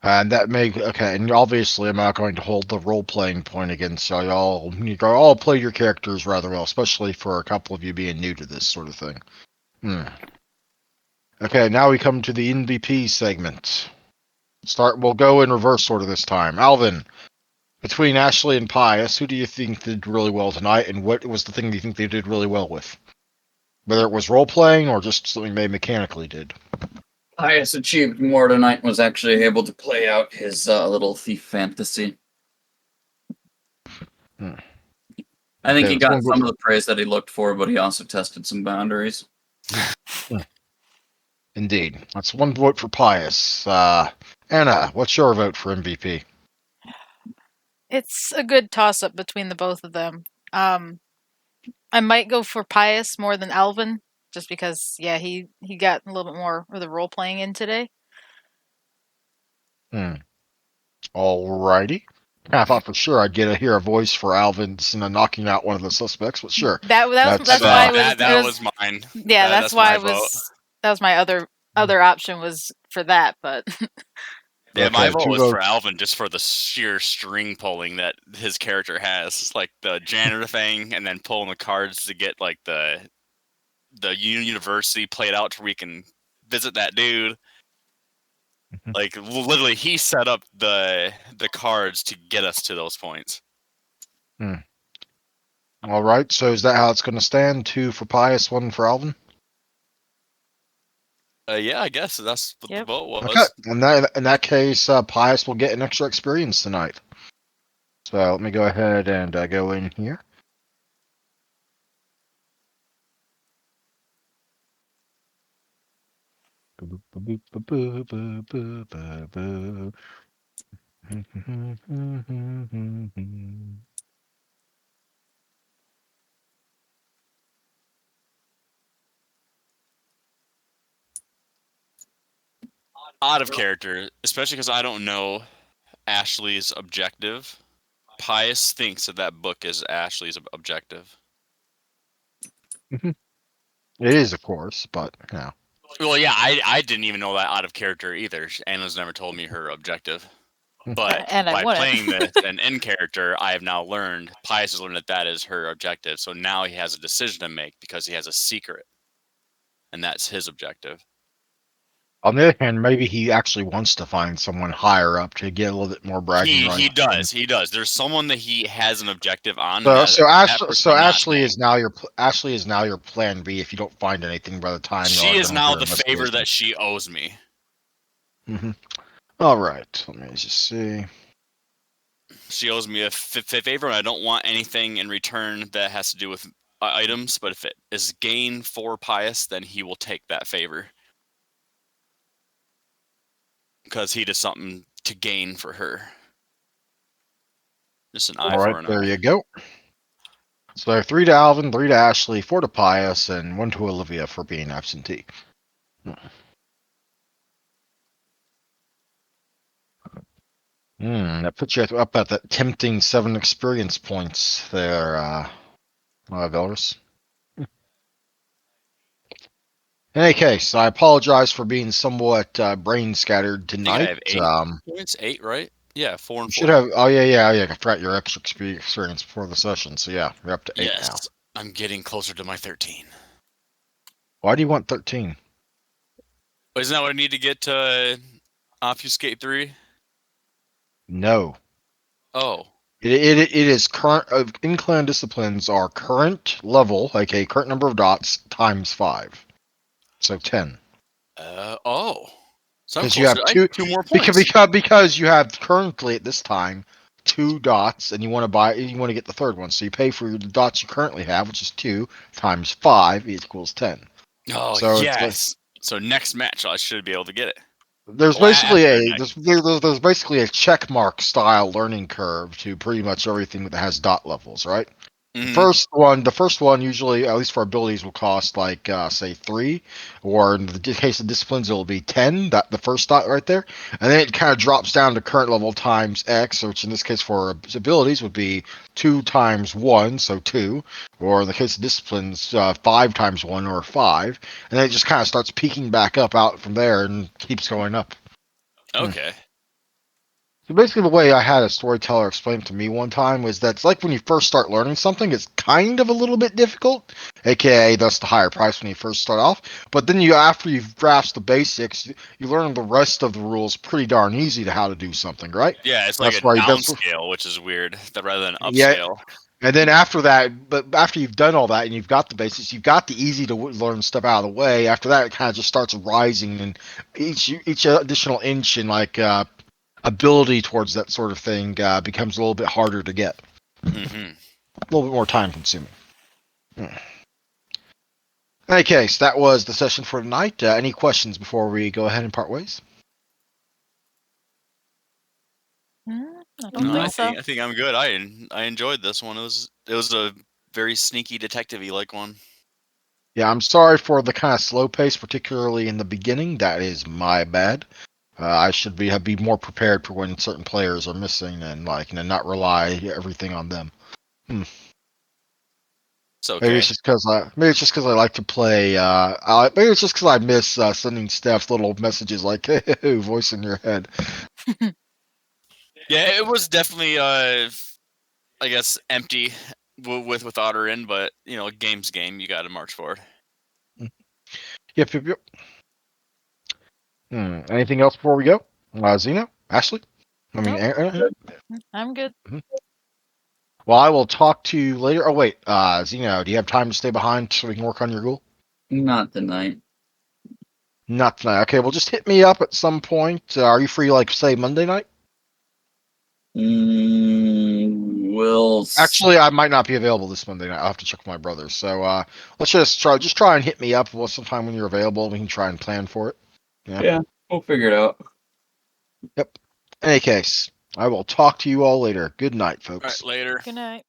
And that may okay, and obviously I'm not going to hold the role playing point against so y'all. You all play your characters rather well, especially for a couple of you being new to this sort of thing. Okay, now we come to the MVP segment. We'll go in reverse order this time. Alvin, between Ashley and Pius, who do you think did really well tonight, and what was the thing you think they did really well with? Whether it was role playing or just something they mechanically did. Highest achieved more tonight was actually able to play out his little thief fantasy. Hmm. I think Okay, he let's got go. some of the praise that he looked for, but he also tested some boundaries. Indeed. That's one vote for Pius. Anna, what's your vote for MVP? It's a good toss up between the both of them. I might go for Pius more than Alvin, just because he got a little bit more of the role playing in today. Alrighty. I thought for sure I'd hear a voice for Alvin's knocking out one of the suspects, but sure. That's why I was that was mine. that's That's why my I vote. was that was my other option was for that, but Yeah, my Okay, vote two was for votes. Alvin just for the sheer string pulling that his character has, like the janitor thing, and then pulling the cards to get like the university played out to where we can visit that dude. Like literally, he set up the cards to get us to those points. Alright, so is that how it's going to stand? 2 for Pius, 1 for Alvin? Yeah, I guess that's what the Yep. vote Okay, was. in that case, Pius will get an extra experience tonight. So let me go ahead and go in here. Out of character, especially because I don't know Ashley's objective. Pius thinks that that book is Ashley's objective. It is, of course, but yeah. Well, yeah, I didn't even know that out of character either. Anna's never told me her objective. But and I by wouldn't. playing this and in character, I have now learned, Pius has learned that is her objective. So now he has a decision to make because he has a secret. And that's his objective. On the other hand, maybe he actually wants to find someone higher up to get a little bit more bragging rights. He does. There's someone that he has an objective on. So, And so that Ashley, person I'm not Ashley saying. is now your plan B if you don't find anything by the time you She are is done with now your the favor investigation. that she owes me. All right, let me just see. She owes me a favor, and I don't want anything in return that has to do with items. But if it is gain for Pius, then he will take that favor because he does something to gain for her. Just an eye All right, for an there eye. you go. So 3 to Alvin, 3 to Ashley, 4 to Pius, and 1 to Olivia for being absentee. That puts you up at that tempting 7 experience points there, Velrus. In any case, I apologize for being somewhat brain scattered I think I tonight. have 8 points. 8, right? Yeah, 4 You and 4. should have. Oh yeah. I forgot your extra experience before the session. So yeah, you're up to 8 now. Yes, I'm getting closer to my 13. Why do you want 13? Isn't that what I need to get to Obfuscate 3? No. Oh. It is current. In-clan disciplines are current level, like a current number of dots times 5, so 10. Oh. So I'm Because you closer. have I two. have 2 more Because, points. because you have currently at this time 2 dots, and you want to get the third one. So you pay for the dots you currently have, which is 2 times 5 equals 10. Oh, So it's like, yes. So next match, I should be able to get it. there's Well, basically after a next. there's basically a check mark style learning curve to pretty much everything that has dot levels, right? Mhm. The first one usually, at least for abilities, will cost like say 3, or in the case of disciplines, it will be 10. That the first dot right there, and then it kind of drops down to current level times X, which in this case for abilities would be 2 times 1, so 2, or in the case of disciplines, 5 times 1, or 5, and then it just kind of starts peaking back up out from there and keeps going up. Okay. So basically, the way I had a storyteller explain it to me one time was that it's like when you first start learning something, it's kind of a little bit difficult, aka thus the higher price when you first start off. But then after you've grasped the basics, you learn the rest of the rules pretty darn easy to how to do something, right? Yeah, it's like a That's why downscale, which is weird, rather than yeah. upscale. And then after that, but after you've done all that and you've got the basics, you've got the easy to learn stuff out of the way. After that, it kind of just starts rising, and each additional inch in like ability towards that sort of thing becomes a little bit harder to get, Mm-hmm. a little bit more time consuming. In any case, that was the session for tonight. Any questions before we go ahead and part ways? I don't No, think so. I think I'm good. I enjoyed this one. It was a very sneaky detective-y like one. Yeah, I'm sorry for the kind of slow pace, particularly in the beginning. That is my bad. I should be more prepared for when certain players are missing and not rely everything on them. It's Maybe okay. it's just because I like to play. Maybe it's just because I miss sending Steph little messages like "Hey, voice in your head." Yeah, it was definitely I guess empty without her in, but game's game. You got to march forward. Yep. Anything else before we go? Zeno, Ashley. I mean, Nope. I'm good. well, I will talk to you later. Oh wait, Zeno, do you have time to stay behind so we can work on your goal? Not tonight. Not tonight. Okay, well, just hit me up at some point. Are you free, like say Monday night? We'll Actually, I might not be available this Monday night. I'll have to check with my brother. So let's just try and hit me up sometime when you're available. We can try and plan for it. Yeah, we'll figure it out. Yep. In any case, I will talk to you all later. Good night, All right, folks. later. Good night.